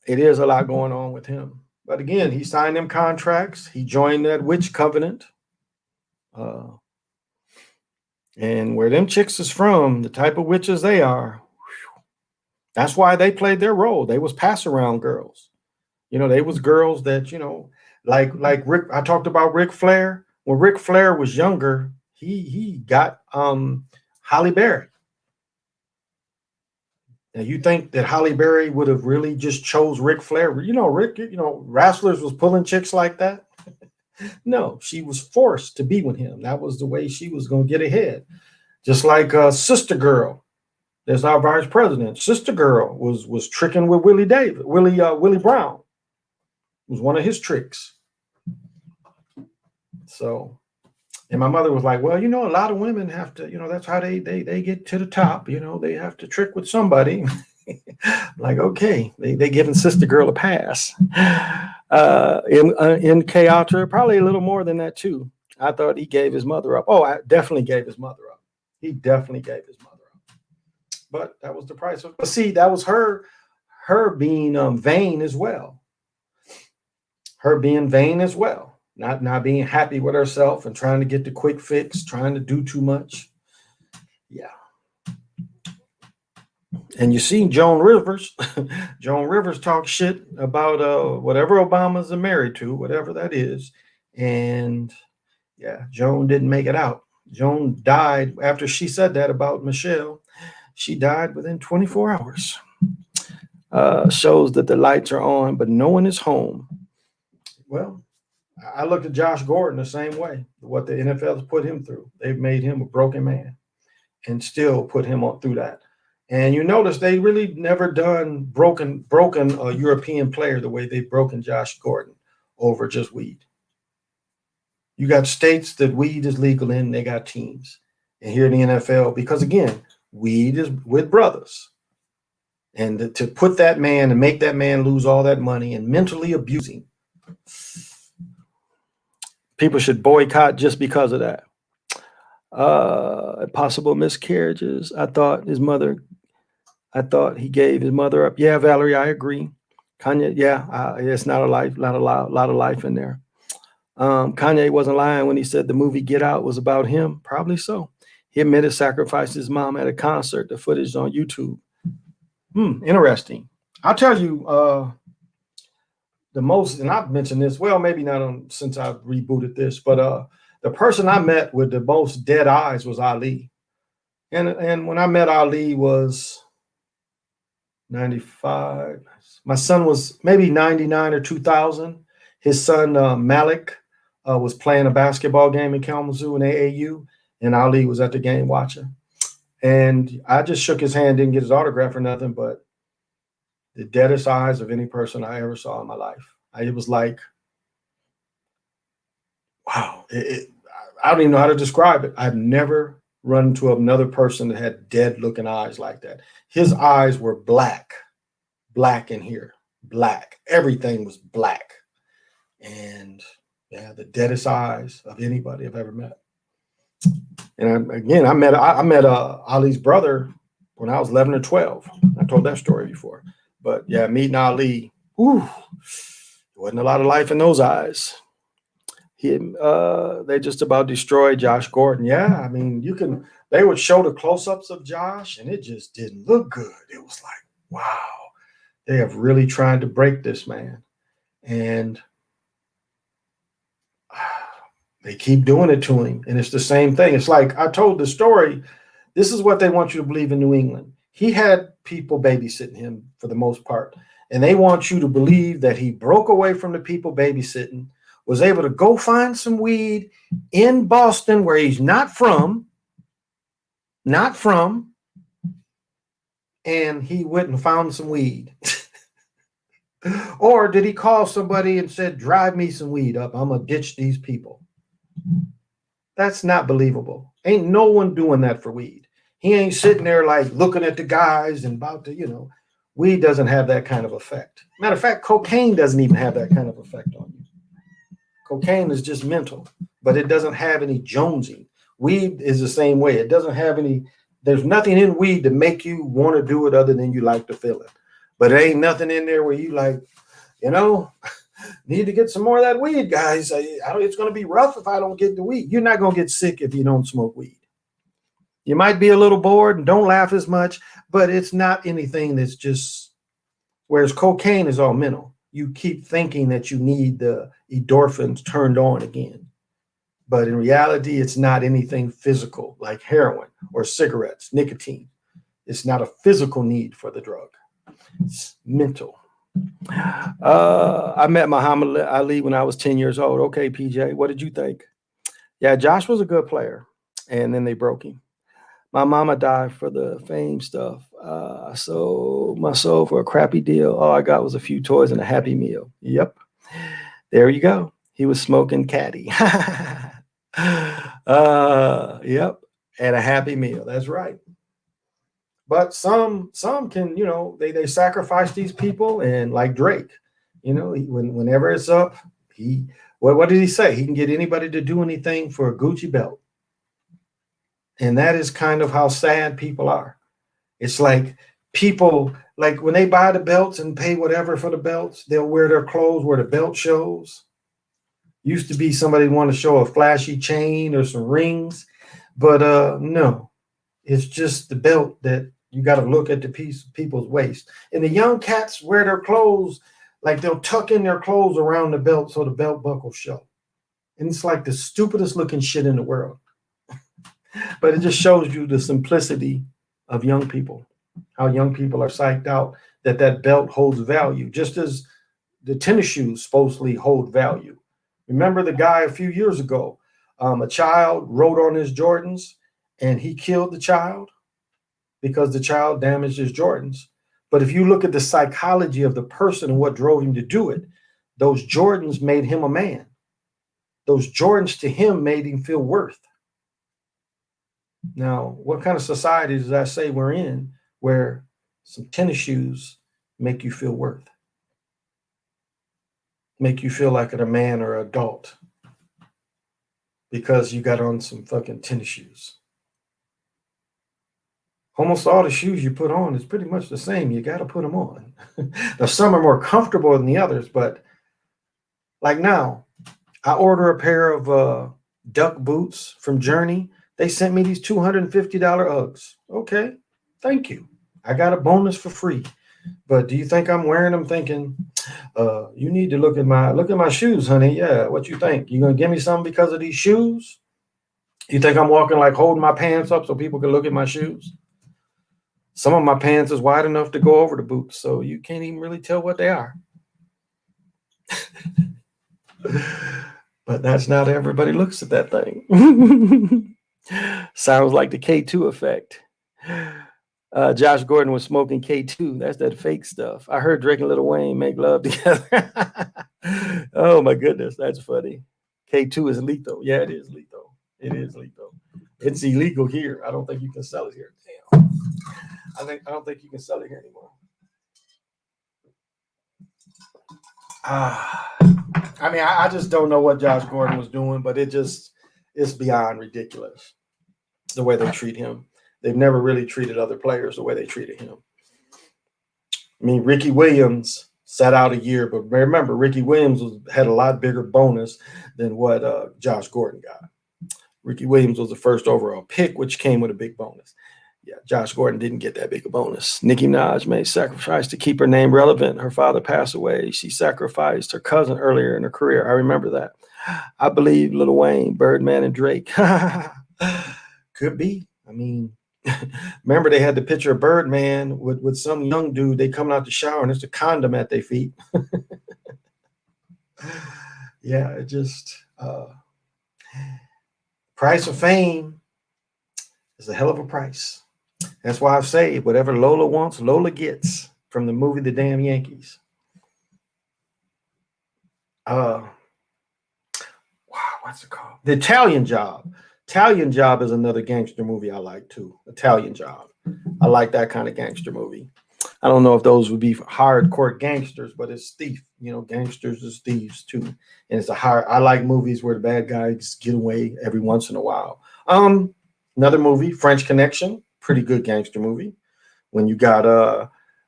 It is a lot going on with him. But again, he signed them contracts. He joined that witch covenant. And where them chicks is from, the type of witches they are, that's why they played their role. They was pass around girls. They was girls that, like Rick. I talked about Ric Flair. When Ric Flair was younger, he got Halle Berry. Now you think that Halle Berry would have really just chose Ric Flair? Rick, wrestlers was pulling chicks like that. No, she was forced to be with him. That was the way she was going to get ahead. Just like Sister Girl. There's our vice president. Sister Girl was tricking with Willie Brown. It was one of his tricks. So, and my mother was like, well, a lot of women have to, that's how they get to the top. They have to trick with somebody. Like, okay, they giving Sister Girl a pass. In K-Ultra, probably a little more than that too. I thought he gave his mother up. Oh, I definitely gave his mother up. He definitely gave his mother up. But that was the price of. But see, that was her her being vain as well. Her being vain as well. Not being happy with herself and trying to get the quick fix, trying to do too much. Yeah. And you see Joan Rivers. Joan Rivers talks shit about whatever Obama's married to, whatever that is. And yeah, Joan didn't make it out. Joan died after she said that about Michelle. She died within 24 hours. Shows that the lights are on, but no one is home. Well, I looked at Josh Gordon the same way. What the NFL has put him through. They've made him a broken man and still put him on through that. And you notice they really never done broken a European player the way they've broken Josh Gordon over just weed. You got states that weed is legal in, they got teams. And here in the NFL, because again, weed is with brothers. And to put that man and make that man lose all that money and mentally abusing, people should boycott just because of that. Possible miscarriages. I thought he gave his mother up. Yeah, Valerie, I agree. Kanye, yeah, it's not a lot of life in there. Kanye wasn't lying when he said the movie Get Out was about him. Probably so. He admitted sacrificed his mom at a concert. The footage is on YouTube. Interesting. I'll tell you the most, and I've mentioned this, well, maybe not since I've rebooted this, but the person I met with the most dead eyes was Ali. And when I met Ali was 95. My son was maybe 99 or 2000. His son, Malik, was playing a basketball game in Kalamazoo in AAU, and Ali was at the game watching. And I just shook his hand, didn't get his autograph or nothing, but the deadest eyes of any person I ever saw in my life. It was like, wow. I don't even know how to describe it. I've never run into another person that had dead looking eyes like that. His eyes were black in here, black. Everything was black. And yeah, the deadest eyes of anybody I've ever met. And I met Ali's brother when I was 11 or 12. I told that story before. But yeah, meeting Ali, there wasn't a lot of life in those eyes. They just about destroyed Josh Gordon. Yeah, I mean, they would show the close-ups of Josh, and it just didn't look good. It was like, wow, they have really tried to break this man. And they keep doing it to him. And it's the same thing. It's like I told the story. This is what they want you to believe in New England. He had people babysitting him for the most part. And they want you to believe that he broke away from the people babysitting, was able to go find some weed in Boston where he's not from, and he went and found some weed. Or did he call somebody and said, drive me some weed up, I'm going to ditch these people? That's not believable. Ain't no one doing that for weed. He ain't sitting there like looking at the guys and about to, weed doesn't have that kind of effect. Matter of fact, cocaine doesn't even have that kind of effect on you. Cocaine is just mental, but it doesn't have any jonesing. Weed is the same way. It doesn't have there's nothing in weed to make you want to do it other than you like to feel it. But there ain't nothing in there where you like, need to get some more of that weed, guys. It's going to be rough if I don't get the weed. You're not going to get sick if you don't smoke weed. You might be a little bored and don't laugh as much, but it's not anything that's just, whereas cocaine is all mental. You keep thinking that you need the endorphins turned on again. But in reality, it's not anything physical like heroin or cigarettes, nicotine. It's not a physical need for the drug. It's mental. I met Muhammad Ali when I was 10 years old. Okay, PJ, what did you think? Yeah, Josh was a good player, and then they broke him. My mama died for the fame stuff. I sold my soul for a crappy deal. All I got was a few toys and a Happy Meal. Yep. There you go. He was smoking caddy. Yep. And a Happy Meal. That's right. But some can, they sacrifice these people, and like Drake, whenever it's up, what did he say? He can get anybody to do anything for a Gucci belt. And that is kind of how sad people are. It's like people Like when they buy the belts and pay whatever for the belts, they'll wear their clothes where the belt shows. Used to be somebody want to show a flashy chain or some rings, but no, it's just the belt that you got to look at the people's waist. And the young cats wear their clothes like they'll tuck in their clothes around the belt so the belt buckle show. And it's like the stupidest looking shit in the world. But it just shows you the simplicity of young people, how young people are psyched out that that belt holds value, just as the tennis shoes supposedly hold value. Remember the guy a few years ago, a child rode on his Jordans and he killed the child because the child damaged his Jordans. But if you look at the psychology of the person and what drove him to do it, those Jordans made him a man. Those Jordans to him made him feel worth. Now, what kind of society does that say we're in where some tennis shoes make you feel worth? Make you feel like a man or an adult because you got on some fucking tennis shoes. Almost all the shoes you put on is pretty much the same. You got to put them on. Now, some are more comfortable than the others, but like now, I order a pair of duck boots from Journey. They sent me these $250 Uggs. Okay, thank you. I got a bonus for free. But do you think I'm wearing them thinking, you need to look at my shoes, honey? Yeah, what you think? You gonna give me something because of these shoes? You think I'm walking like holding my pants up so people can look at my shoes? Some of my pants is wide enough to go over the boots, so you can't even really tell what they are. But that's not everybody looks at that thing. Sounds like the K2 effect. Josh Gordon was smoking K2. That's that fake stuff. I heard Drake and Lil Wayne make love together. Oh my goodness, that's funny. K2 is lethal. Yeah, it is lethal. It is lethal. It's illegal here. I don't think you can sell it here. Damn. I don't think you can sell it here anymore. I mean, I just don't know what Josh Gordon was doing, but it's beyond ridiculous the way they treat him. They've never really treated other players the way they treated him. I mean, Ricky Williams sat out a year, but remember, Ricky Williams had a lot bigger bonus than what Josh Gordon got. Ricky Williams was the first overall pick, which came with a big bonus. Yeah, Josh Gordon didn't get that big a bonus. Nicki Minaj made sacrifice to keep her name relevant. Her father passed away. She sacrificed her cousin earlier in her career. I remember that. I believe Lil Wayne, Birdman, and Drake. Could be. I mean, remember they had the picture of Birdman with some young dude. They coming out the shower and there's a condom at their feet. Yeah, it just price of fame is a hell of a price. That's why I say whatever Lola wants, Lola gets from the movie The Damn Yankees. Wow, what's it called? The Italian Job. Italian Job is another gangster movie I like too. Italian Job. I like that kind of gangster movie. I don't know if those would be hardcore gangsters, but it's thief. You know, gangsters is thieves too. And it's I like movies where the bad guys get away every once in a while. Another movie, French Connection, pretty good gangster movie. When you got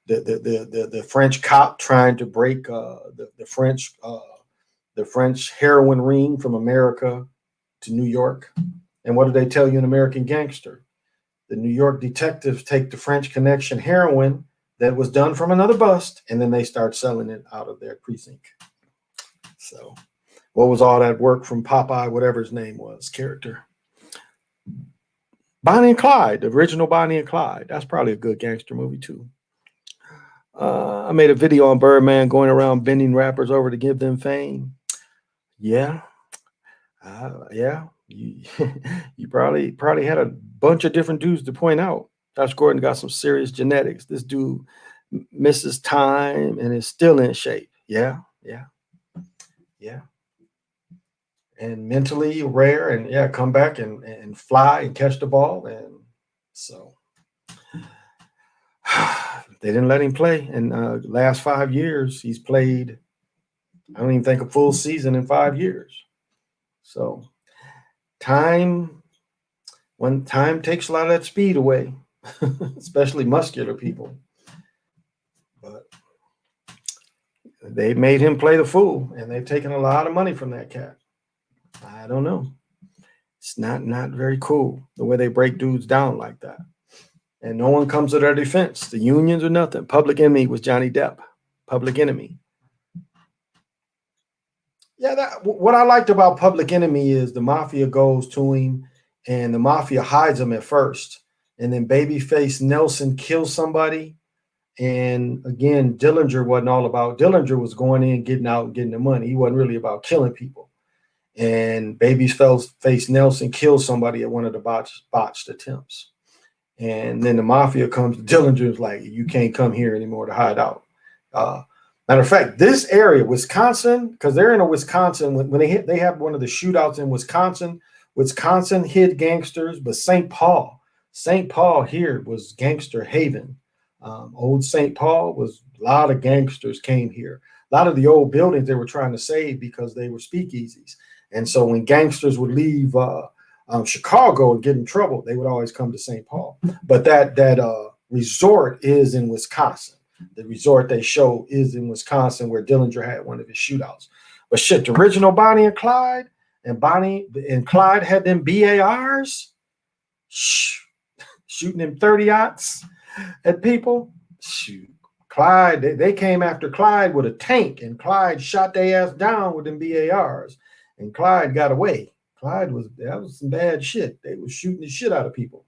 the French cop trying to break the French heroin ring from America to New York. And what do they tell you in American Gangster? The New York detectives take the French Connection heroin that was done from another bust, and then they start selling it out of their precinct. So what was all that work from Popeye, whatever his name was, character? Bonnie and Clyde, the original Bonnie and Clyde. That's probably a good gangster movie too. I made a video on Birdman going around bending rappers over to give them fame. Yeah. Yeah. You probably had a bunch of different dudes to point out. Josh Gordon got some serious genetics. This dude misses time and is still in shape. Yeah. And mentally rare, and come back and fly and catch the ball. And so they didn't let him play. And last 5 years, he's played, I don't even think, a full season in 5 years. So when time takes a lot of that speed away, especially muscular people, They made him play the fool, and they've taken a lot of money from that cat. I don't know. It's not very cool the way they break dudes down like that. And no one comes to their defense. The unions or nothing. Public Enemy was Johnny Depp. Public Enemy. Yeah, what I liked about Public Enemy is the mafia goes to him and the mafia hides him at first. And then Babyface Nelson kills somebody. And again, Dillinger wasn't all about. Dillinger was going in, getting out, and getting the money. He wasn't really about killing people. And Babyface Nelson kills somebody at one of the botched attempts. And then the mafia comes to Dillinger is like, you can't come here anymore to hide out. Matter of fact, this area, Wisconsin, because they're in a Wisconsin, when they have one of the shootouts in Wisconsin. Wisconsin hid gangsters, but St. Paul here was gangster haven. Old St. Paul was a lot of gangsters came here. A lot of the old buildings they were trying to save because they were speakeasies. And so when gangsters would leave Chicago and get in trouble, they would always come to St. Paul. But that resort is in Wisconsin. The resort they show is in Wisconsin where Dillinger had one of his shootouts. But shit, the original Bonnie and Clyde, and Bonnie and Clyde had them BARs shooting them 30-aughts at people. Shoot. Clyde, they came after Clyde with a tank, and Clyde shot their ass down with them BARs, and Clyde got away. That was some bad shit. They were shooting the shit out of people.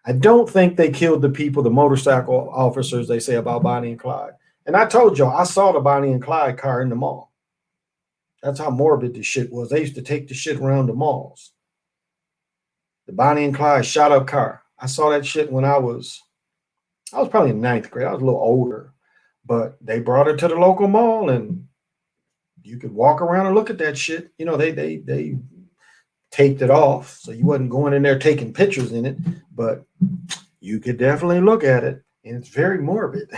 I don't think they killed the people, the motorcycle officers they say about Bonnie and Clyde. And I told y'all, I saw the Bonnie and Clyde car in the mall. That's how morbid this shit was. They used to take the shit around the malls. The Bonnie and Clyde shot up car. I saw that shit when I was probably in 9th grade. I was a little older, but they brought it to the local mall and you could walk around and look at that shit. You know, they taped it off, so you wasn't going in there taking pictures in it, but you could definitely look at it, and it's very morbid.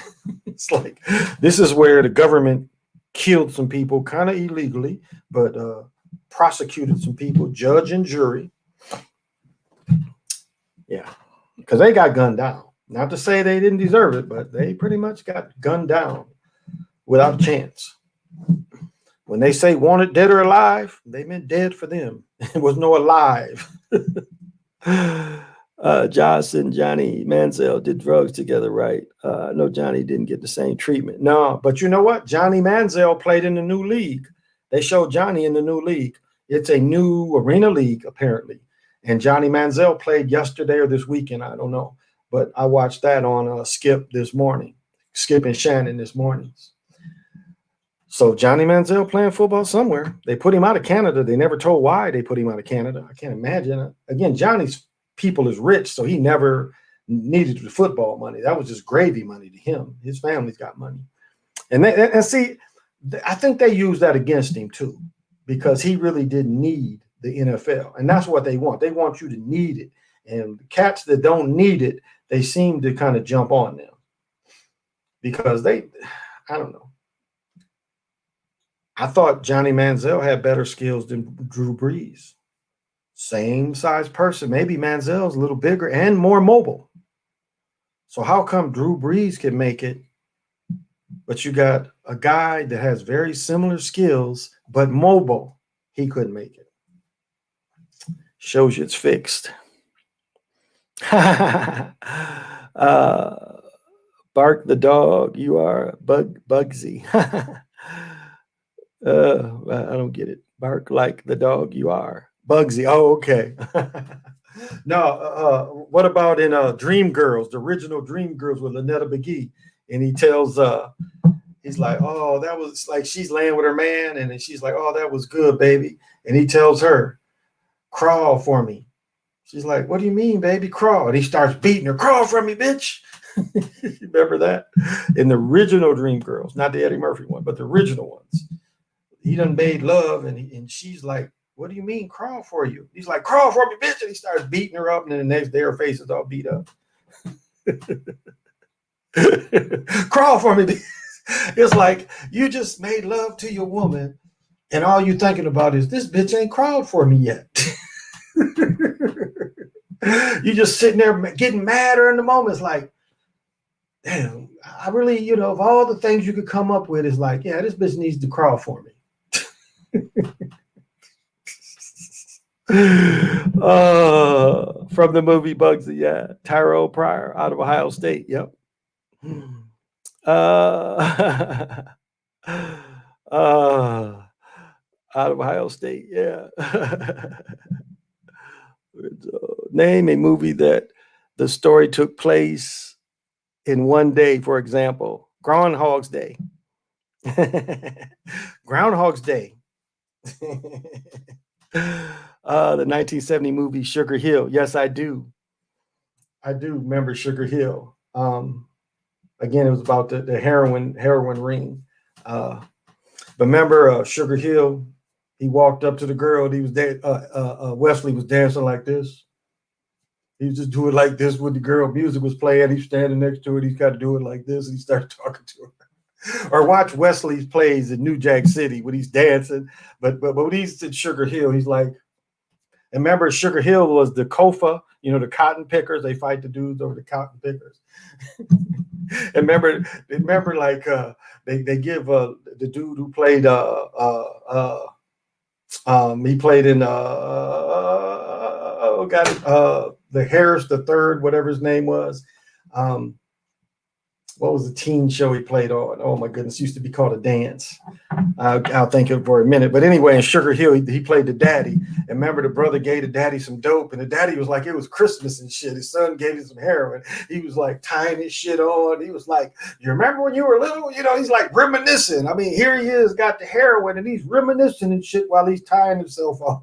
It's like, this is where the government killed some people kind of illegally, but prosecuted some people, judge and jury. Yeah, because they got gunned down. Not to say they didn't deserve it, but they pretty much got gunned down without a chance. When they say wanted dead or alive, they meant dead for them. There was no alive. Josh and Johnny Manziel did drugs together, right? No, Johnny didn't get the same treatment. No, but you know what? Johnny Manziel played in the new league. They showed Johnny in the new league. It's a new arena league, apparently. And Johnny Manziel played yesterday or this weekend. I don't know. But I watched that on Skip this morning. Skip and Shannon this morning. So Johnny Manziel playing football somewhere. They put him out of Canada. They never told why they put him out of Canada. I can't imagine it. Again, Johnny's people is rich, so he never needed the football money. That was just gravy money to him. His family's got money. And see, I think they use that against him too, because he really didn't need the NFL. And that's what they want. They want you to need it. And the cats that don't need it, they seem to kind of jump on them because I don't know. I thought Johnny Manziel had better skills than Drew Brees. Same size person. Maybe Manziel's a little bigger and more mobile. So how come Drew Brees can make it, but you got a guy that has very similar skills, but mobile? He couldn't make it. Shows you it's fixed. Bark the dog. You are Bugsy. I don't get it. Bark like the dog you are. Bugsy. Oh, okay. No, what about in Dreamgirls, the original Dreamgirls with Lynetta McGee? And he tells, he's like, oh, that was like, she's laying with her man. And then she's like, oh, that was good, baby. And he tells her, crawl for me. She's like, what do you mean, baby? Crawl. And he starts beating her. Crawl for me, bitch. You remember that? In the original Dreamgirls, not the Eddie Murphy one, but the original ones. He done made love, and she's like, what do you mean crawl for you? He's like, crawl for me, bitch. And he starts beating her up, and then the next day her face is all beat up. Crawl for me, bitch. It's like, you just made love to your woman, and all you thinking about is, this bitch ain't crawled for me yet. You just sitting there getting madder in the moment. It's like, damn, I really, of all the things you could come up with, is like, yeah, this bitch needs to crawl for me. From the movie Bugsy, yeah. Tyrell Pryor out of Ohio State. Yep. Uh, out of Ohio State, yeah. Name a movie that the story took place in one day, for example. Groundhog's Day. Groundhog's Day. The 1970 movie Sugar Hill. Yes, I do. I do remember Sugar Hill. Again, it was about the heroin ring. But remember Sugar Hill? He walked up to the girl. He was there. Wesley was dancing like this. He was just doing like this with the girl. Music was playing. He's standing next to it. He's got to do it like this. And he started talking to her. Or watch Wesley's plays in New Jack City when he's dancing. But when he's in Sugar Hill, he's like, and remember, Sugar Hill was the Kofa, the cotton pickers. They fight the dudes over the cotton pickers. And remember, like they give the dude who played he played in the Harris the Third, whatever his name was. What was the teen show he played on? Oh my goodness, it used to be called A Dance. I'll think of it for a minute. But anyway, in Sugar Hill, he played the daddy. And remember, the brother gave the daddy some dope, and the daddy was like, it was Christmas and shit. His son gave him some heroin. He was like tying his shit on. He was like, you remember when you were little? He's like reminiscing. I mean, here he is, got the heroin, and he's reminiscing and shit while he's tying himself off.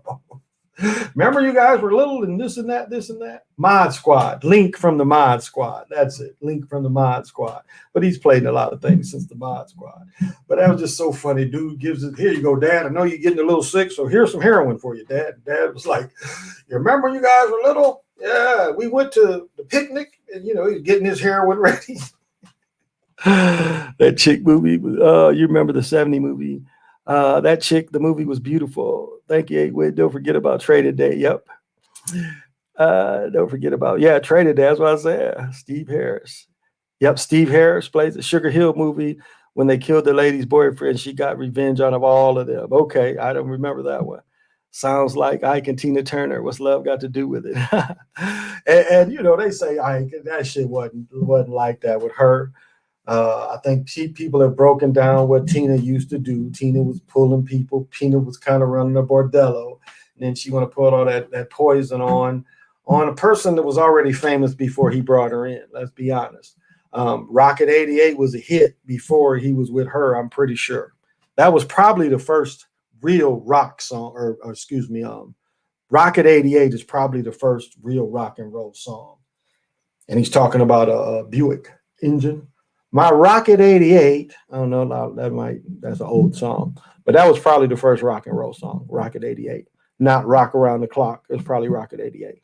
Remember, you guys were little and this and that, this and that. Mod Squad, Link from the Mod Squad. That's it, Link from the Mod Squad. But he's played in a lot of things since the Mod Squad. But that was just so funny. Dude gives it, here you go, Dad. I know you're getting a little sick, so here's some heroin for you, Dad. Dad was like, you remember you guys were little? Yeah, we went to the picnic, and he's getting his heroin ready. That chick movie, you remember the 70 movie? That chick, the movie was beautiful. Thank you, 8-Wit. Don't forget about Trader Day. Yep. Don't forget about, Trader Day. That's what I said. Steve Harris. Yep, Steve Harris plays the Sugar Hill movie when they killed the lady's boyfriend. She got revenge on all of them. Okay, I don't remember that one. Sounds like Ike and Tina Turner. What's love got to do with it? and they say Ike, that shit wasn't like that with her. I think people have broken down what Tina used to do. Tina was pulling people. Tina was kind of running a bordello. And then she want to put all that poison on a person that was already famous before he brought her in. Let's be honest. Rocket 88 was a hit before he was with her, I'm pretty sure. That was probably the first real rock song, or excuse me, Rocket 88 is probably the first real rock and roll song. And he's talking about a Buick engine. My Rocket 88, I don't know, that's an old song, but that was probably the first rock and roll song, Rocket 88, not Rock Around the Clock. It was probably Rocket 88.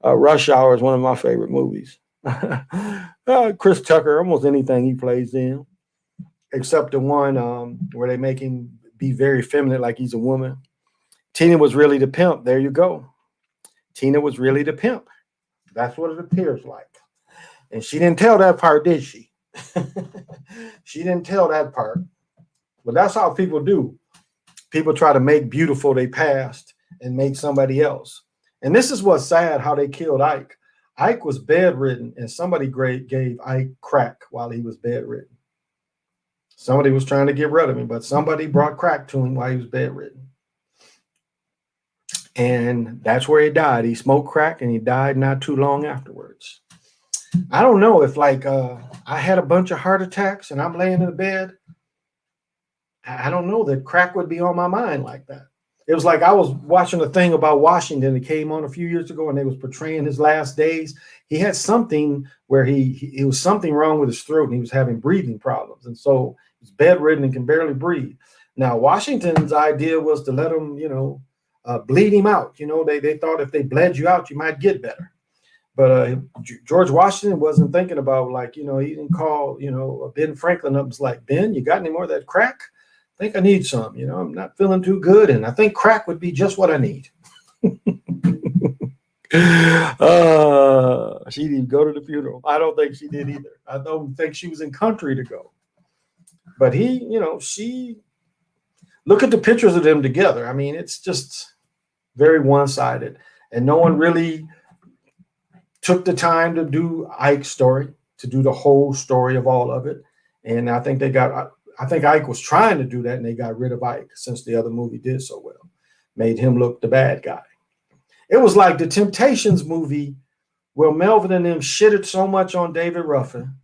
Rush Hour is one of my favorite movies. Chris Tucker, almost anything he plays in, except the one where they make him be very feminine, like he's a woman. Tina was really the pimp. There you go. Tina was really the pimp. That's what it appears like. And she didn't tell that part, did she? She didn't tell that part. But that's how people do. People try to make beautiful their past and make somebody else. And this is what's sad, how they killed Ike. Ike was bedridden, and somebody gave Ike crack while he was bedridden. Somebody was trying to get rid of him, but somebody brought crack to him while he was bedridden. And that's where he died. He smoked crack, and he died not too long afterwards. I don't know if I had a bunch of heart attacks and I'm laying in the bed. I don't know that crack would be on my mind like that. It was like I was watching a thing about Washington. It came on a few years ago, and they was portraying his last days. He had something where it was something wrong with his throat, and he was having breathing problems. And so he's bedridden and can barely breathe. Now, Washington's idea was to let him, bleed him out. They thought if they bled you out, you might get better. But George Washington wasn't thinking about, he didn't call, Ben Franklin up and was like, Ben, you got any more of that crack? I think I need some, I'm not feeling too good. And I think crack would be just what I need. She didn't even go to the funeral. I don't think she did either. I don't think she was in country to go. But he, she look at the pictures of them together. I mean, it's just very one-sided. And no one really took the time to do Ike's story, to do the whole story of all of it. And I think Ike was trying to do that, and they got rid of Ike since the other movie did so well. Made him look the bad guy. It was like the Temptations movie where Melvin and them shitted so much on David Ruffin,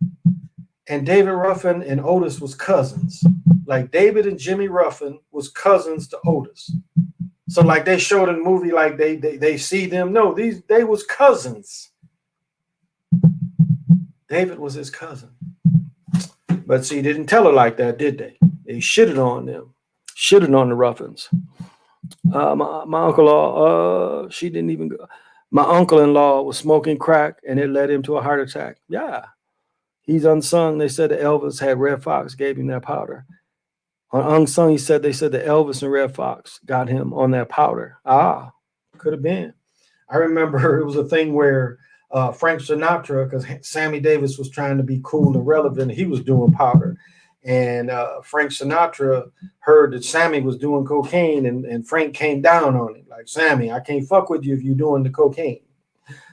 and David Ruffin and Otis was cousins. Like David and Jimmy Ruffin was cousins to Otis. So like they showed in the movie, like they see them. No, they was cousins. David was his cousin. But see, they didn't tell her like that, did they? They shitted on them. Shitted on the Ruffins. My uncle-in-law, she didn't even go. My uncle-in-law was smoking crack, and it led him to a heart attack. Yeah. He's unsung. They said that Elvis had Red Fox, gave him that powder. On Unsung, they said that Elvis and Red Fox got him on that powder. Could have been. I remember it was a thing where Frank Sinatra, because Sammy Davis was trying to be cool and relevant, he was doing powder. And Frank Sinatra heard that Sammy was doing cocaine, and Frank came down on it. Like, Sammy, I can't fuck with you if you're doing the cocaine.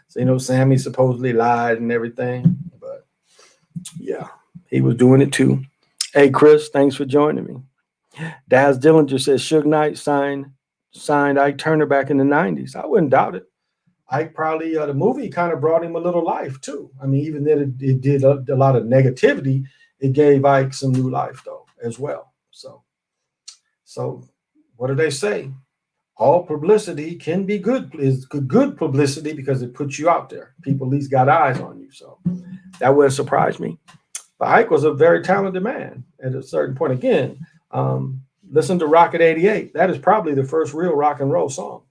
So, Sammy supposedly lied and everything. But, yeah, he was doing it too. Hey, Chris, thanks for joining me. Daz Dillinger says Suge Knight signed Ike Turner back in the 90s. I wouldn't doubt it. Ike probably, the movie kind of brought him a little life too. I mean, even though it did a lot of negativity, it gave Ike some new life though, as well. So what do they say? All publicity can be good, is good publicity because it puts you out there. People at least got eyes on you. So that wouldn't surprise me. But Ike was a very talented man at a certain point. Again, listen to Rocket 88. That is probably the first real rock and roll song.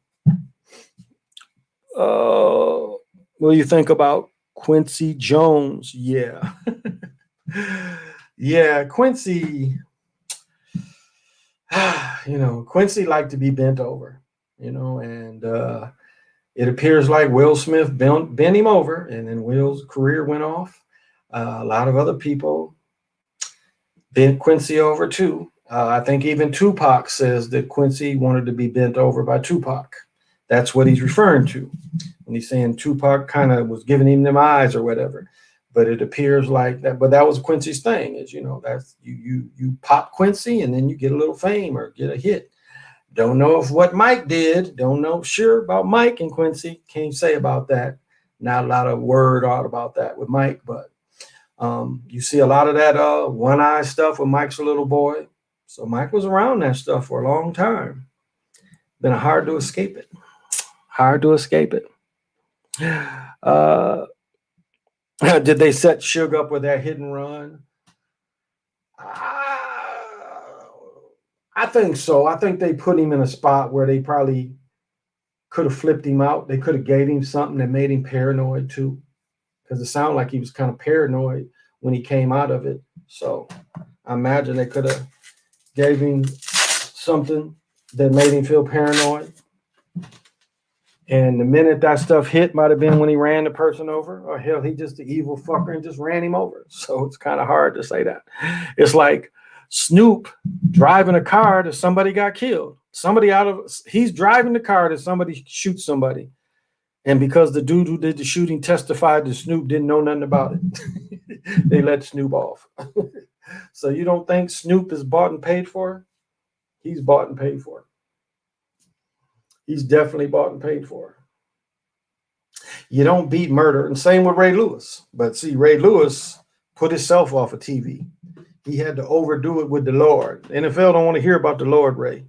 What do you think about Quincy Jones? Yeah. Yeah, Quincy, Quincy liked to be bent over, and it appears like Will Smith bent him over, and then Will's career went off. A lot of other people bent Quincy over too. I think even Tupac says that Quincy wanted to be bent over by Tupac. That's what he's referring to when he's saying Tupac kind of was giving him them eyes or whatever. But it appears like that. But that was Quincy's thing, is that's you pop Quincy and then you get a little fame or get a hit. Don't know if what Mike did. Don't know sure about Mike and Quincy. Can't say about that. Not a lot of word out about that with Mike, but you see a lot of that one eye stuff with Mike's a little boy. So Mike was around that stuff for a long time. Been hard to escape it. Hard to escape it. Did they set Suge up with that hit and run? I think so. I think they put him in a spot where they probably could have flipped him out. They could have gave him something that made him paranoid too, because it sounded like he was kind of paranoid when he came out of it. So I imagine they could have gave him something that made him feel paranoid. And the minute that stuff hit might have been when he ran the person over, or hell, he just the evil fucker and just ran him over. So it's kind of hard to say that. It's like Snoop driving a car that somebody got killed. He's driving the car that somebody shoots somebody. And because the dude who did the shooting testified that Snoop didn't know nothing about it, they let Snoop off. So you don't think Snoop is bought and paid for? He's bought and paid for. He's definitely bought and paid for. You don't beat murder. And same with Ray Lewis. But see, Ray Lewis put himself off of TV. He had to overdo it with the Lord. NFL don't want to hear about the Lord, Ray.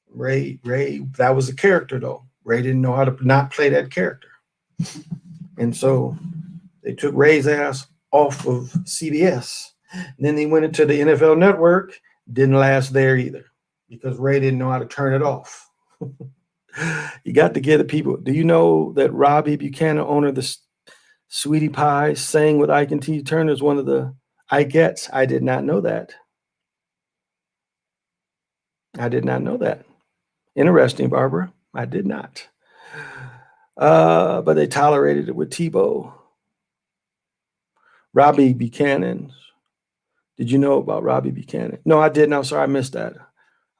Ray, that was a character, though. Ray didn't know how to not play that character. And so they took Ray's ass off of CBS. And then he went into the NFL Network. Didn't last there either because Ray didn't know how to turn it off. You got to get the people. Do you know that Robbie Buchanan, owner of the Sweetie Pie, sang with Ike and Tina Turner is one of the Ikeettes? I did not know that. I did not know that. Interesting, Barbara. I did not. But they tolerated it with Tebow. Robbie Buchanan. Did you know about Robbie Buchanan? No, I didn't. I'm sorry, I missed that.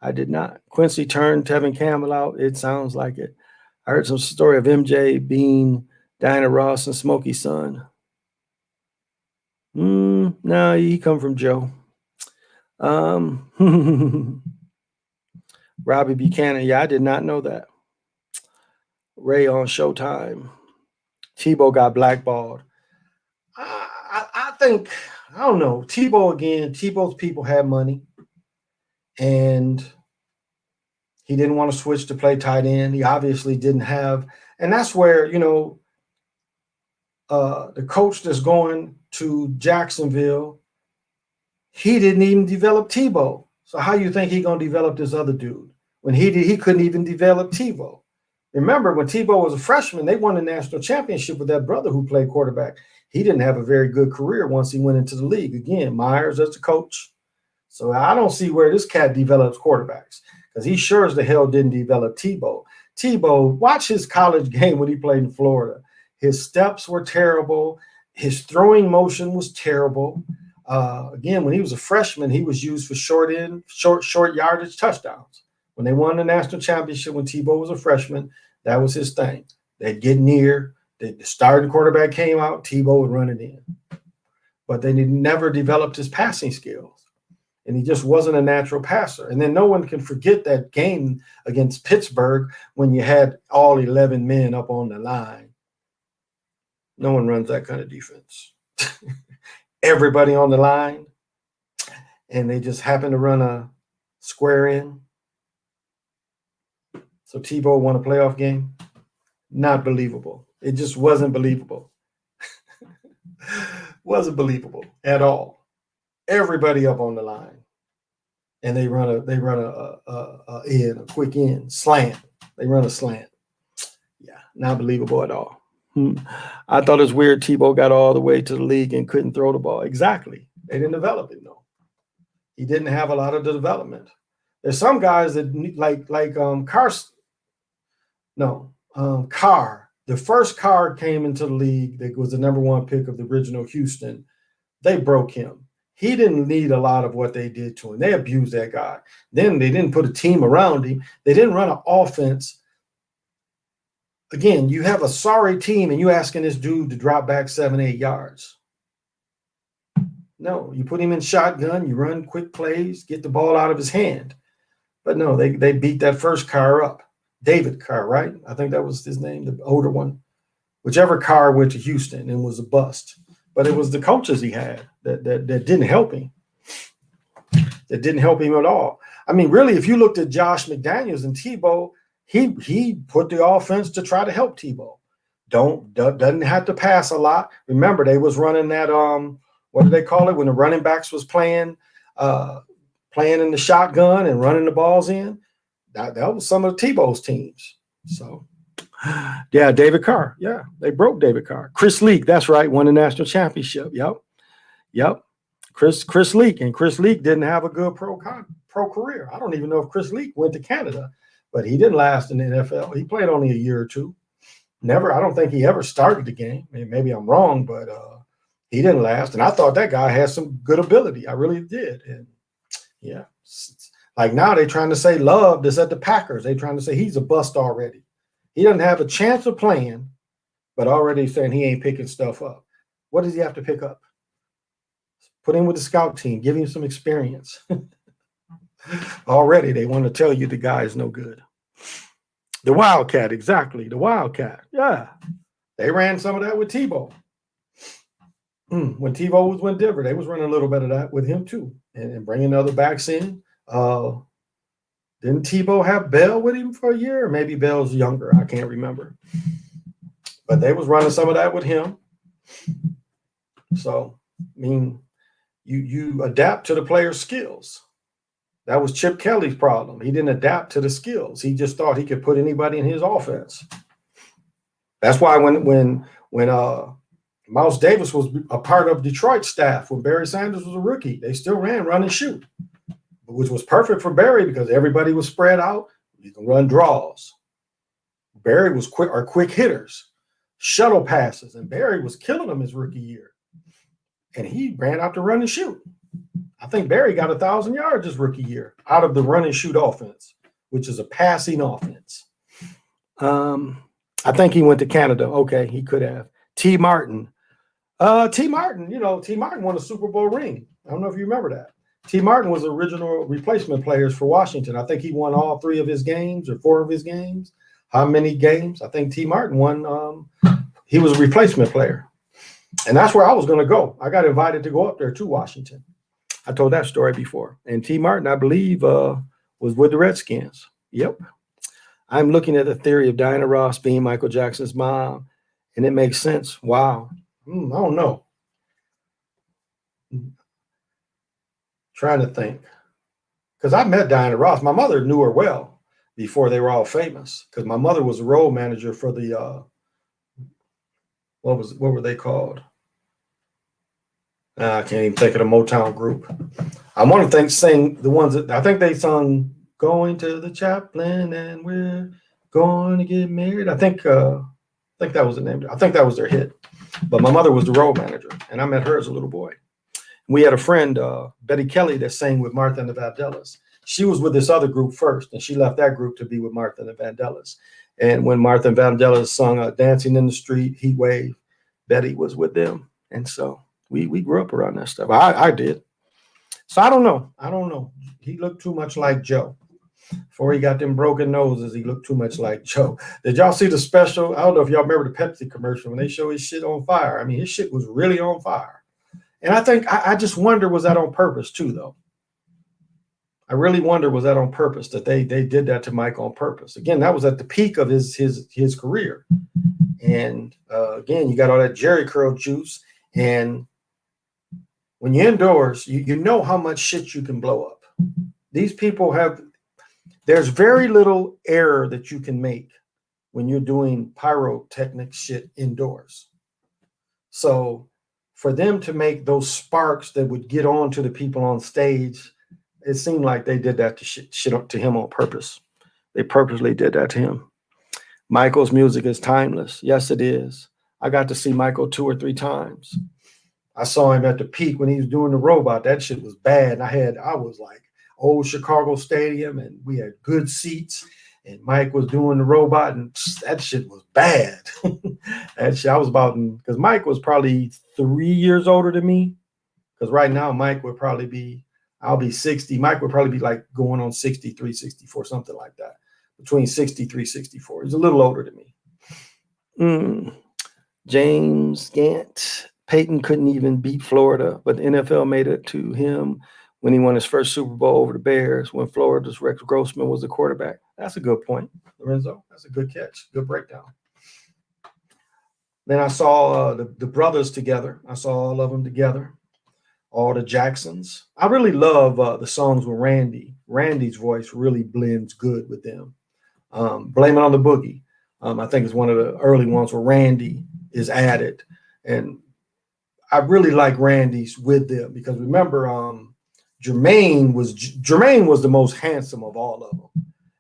I did not. Quincy turned Tevin Campbell out. It sounds like it. I heard some story of MJ, Bean, Diana Ross, and Smokey's son. No, he come from Joe. Robbie Buchanan. Yeah, I did not know that. Ray on Showtime. Tebow got blackballed. I think, I don't know. Tebow again. Tebow's people had money, and he didn't want to switch to play tight end. He obviously didn't have, and that's where, the coach that's going to Jacksonville, he didn't even develop Tebow. So how you think he gonna develop this other dude when he couldn't even develop Tebow? Remember, when Tebow was a freshman, they won the national championship with that brother who played quarterback. He didn't have a very good career once he went into the league. Again, Myers as the coach. So I don't see where this cat develops quarterbacks, because he sure as the hell didn't develop Tebow. Tebow, watch his college game when he played in Florida. His steps were terrible. His throwing motion was terrible. Again, when he was a freshman, he was used for short yardage touchdowns. When they won the national championship, when Tebow was a freshman, that was his thing. They'd get near. The starting quarterback came out, Tebow would run it in. But they never developed his passing skills. And he just wasn't a natural passer. And then no one can forget that game against Pittsburgh when you had all 11 men up on the line. No one runs that kind of defense. Everybody on the line, and they just happen to run a square in. So Tebow won a playoff game. Not believable. It just wasn't believable. Wasn't believable at all. Everybody up on the line, and they run a quick in slant. They run a slant. Yeah, not believable at all. I thought it was weird Tebow got all the way to the league and couldn't throw the ball. Exactly. They didn't develop it, no. He didn't have a lot of the development. There's some guys that Carr. The first Carr came into the league that was the number one pick of the original Houston. They broke him. He didn't need a lot of what they did to him. They abused that guy. Then they didn't put a team around him. They didn't run an offense. Again, you have a sorry team and you asking this dude to drop back 7-8 yards. No, you put him in shotgun, you run quick plays, get the ball out of his hand. But no, they beat that first Carr up. David Carr, right? I think that was his name, the older one. Whichever Carr went to Houston and was a bust. But it was the coaches he had that didn't help him. That didn't help him at all. I mean, really, if you looked at Josh McDaniels and Tebow, he put the offense to try to help Tebow. Doesn't have to pass a lot. Remember, they was running that what do they call it when the running backs was playing in the shotgun and running the balls in? That was some of Tebow's teams. So yeah, David Carr. Yeah, they broke David Carr. Chris Leak, that's right, won the national championship. Yep. Chris Leak, and Chris Leak didn't have a good pro career. I don't even know if Chris Leak went to Canada. But he didn't last in the NFL. He played only a year or two. I don't think he ever started the game. Maybe I'm wrong, but he didn't last. And I thought that guy had some good ability. I really did. And yeah, like now they're trying to say Love that's at the Packers. They're trying to say he's a bust already. He doesn't have a chance of playing, but already saying he ain't picking stuff up. What does he have to pick up? Put him with the scout team. Give him some experience. Already they want to tell you the guy is no good. The Wildcat, exactly. The Wildcat. Yeah. They ran some of that with Tebow. When Tebow was with Denver, they was running a little bit of that with him too. And bringing other backs in. Didn't Tebow have Bell with him for a year? Or maybe Bell's younger. I can't remember. But they was running some of that with him. So, I mean, you adapt to the player's skills. That was Chip Kelly's problem. He didn't adapt to the skills. He just thought he could put anybody in his offense. That's why when Miles Davis was a part of Detroit's staff, when Barry Sanders was a rookie, they still ran run and shoot, which was perfect for Barry because everybody was spread out. You can run draws. Barry was quick hitters, shuttle passes, and Barry was killing them his rookie year. And he ran out to run and shoot. I think Barry got 1,000 yards his rookie year out of the run and shoot offense, which is a passing offense. I think he went to Canada. Okay, he could have. T. Martin. T. Martin, T. Martin won a Super Bowl ring. I don't know if you remember that. T. Martin was the original replacement players for Washington. I think he won all 3 of his games or 4 of his games. How many games? I think T. Martin won. He was a replacement player. And that's where I was going to go. I got invited to go up there to Washington. I told that story before. And T. Martin, I believe, was with the Redskins. Yep. I'm looking at the theory of Diana Ross being Michael Jackson's mom, and it makes sense. Wow. I don't know. Trying to think. Because I met Diana Ross. My mother knew her well before they were all famous. Because my mother was a road manager for the what were they called? I can't even think of the Motown group. I want to sing the ones that I think they sung "Going to the Chaplain" and "We're Going to Get Married." I think that was the name. I think that was their hit. But my mother was the road manager, and I met her as a little boy. We had a friend, Betty Kelly, that sang with Martha and the Vandellas. She was with this other group first, and she left that group to be with Martha and the Vandellas. And when Martha and Vandellas sung "Dancing in the Street," "Heat Wave," Betty was with them. And so we grew up around that stuff. I did. So I don't know. He looked too much like Joe. Before he got them broken noses, he looked too much like Joe. Did y'all see the special? I don't know if y'all remember the Pepsi commercial when they show his shit on fire. I mean, his shit was really on fire. And I think I just wonder, was that on purpose too, though? I really wonder, was that on purpose, that they did that to Mike on purpose? Again, that was at the peak of his career. And again, you got all that Jerry curl juice. And when you're indoors, you know how much shit you can blow up. These people there's very little error that you can make when you're doing pyrotechnic shit indoors. So for them to make those sparks that would get on to the people on stage, it seemed like they did that to shit to him on purpose. They purposely did that to him. Michael's music is timeless. Yes, it is. I got to see Michael 2 or 3 times. I saw him at the peak when he was doing the robot. That shit was bad. I was like old Chicago Stadium, and we had good seats, and Mike was doing the robot, and that shit was bad. That shit, I was because Mike was probably 3 years older than me. Because right now, Mike would probably be, I'll be 60. Mike would probably be like going on 63, 64, something like that. Between 63, 64. He's a little older than me. James Gant. Peyton couldn't even beat Florida, but the NFL made it to him when he won his first Super Bowl over the Bears, when Florida's Rex Grossman was the quarterback. That's a good point, Lorenzo. That's a good catch. Good breakdown. Then I saw the brothers together. I saw all of them together, all the Jacksons. I really love the songs with Randy. Randy's voice really blends good with them. Blame It on the Boogie. I think it's one of the early ones where Randy is added. And I really like Randy's with them because remember, Jermaine was the most handsome of all of them,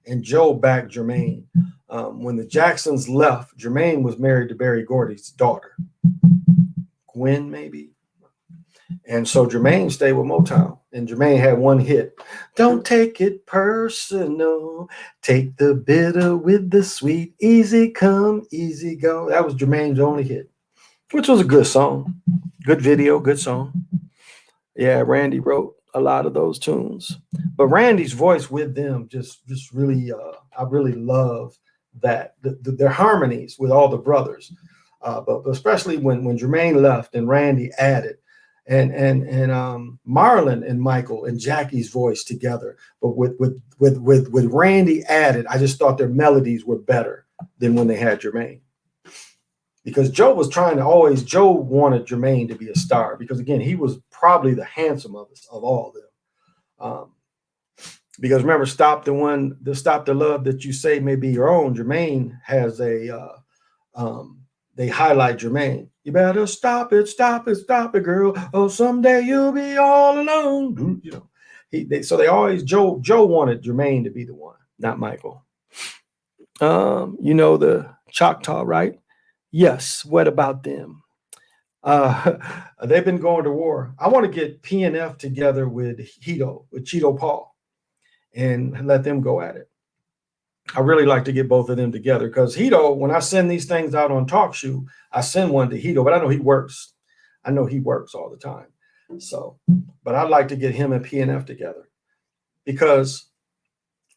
and Joe backed Jermaine. When the Jacksons left, Jermaine was married to Berry Gordy's daughter, Gwen, maybe. And so Jermaine stayed with Motown, and Jermaine had one hit. Don't take it personal. Take the bitter with the sweet. Easy come, easy go. That was Jermaine's only hit, which was a good song. Good video, good song. Yeah, Randy wrote a lot of those tunes. But Randy's voice with them just really, I really love that. Their harmonies with all the brothers. But especially when Jermaine left and Randy added. And Marlon and Michael and Jackie's voice together, but with Randy added, I just thought their melodies were better than when they had Jermaine. Because Joe wanted Jermaine to be a star because again, he was probably the handsome of all of them. Because remember, Stop the Love That You Say May Be Your Own. Jermaine has they highlight Jermaine. You better stop it, girl. Oh, someday you'll be all alone. You know, Joe wanted Jermaine to be the one, not Michael. You know the Choctaw, right? Yes. What about them? Uh, they've been going to war. I want to get PNF together with Cheeto Paul, and let them go at it. I really like to get both of them together because Hito, when I send these things out on TalkShoe, I send one to Hito, but I know he works. I know he works all the time. So, but I'd like to get him and PNF together because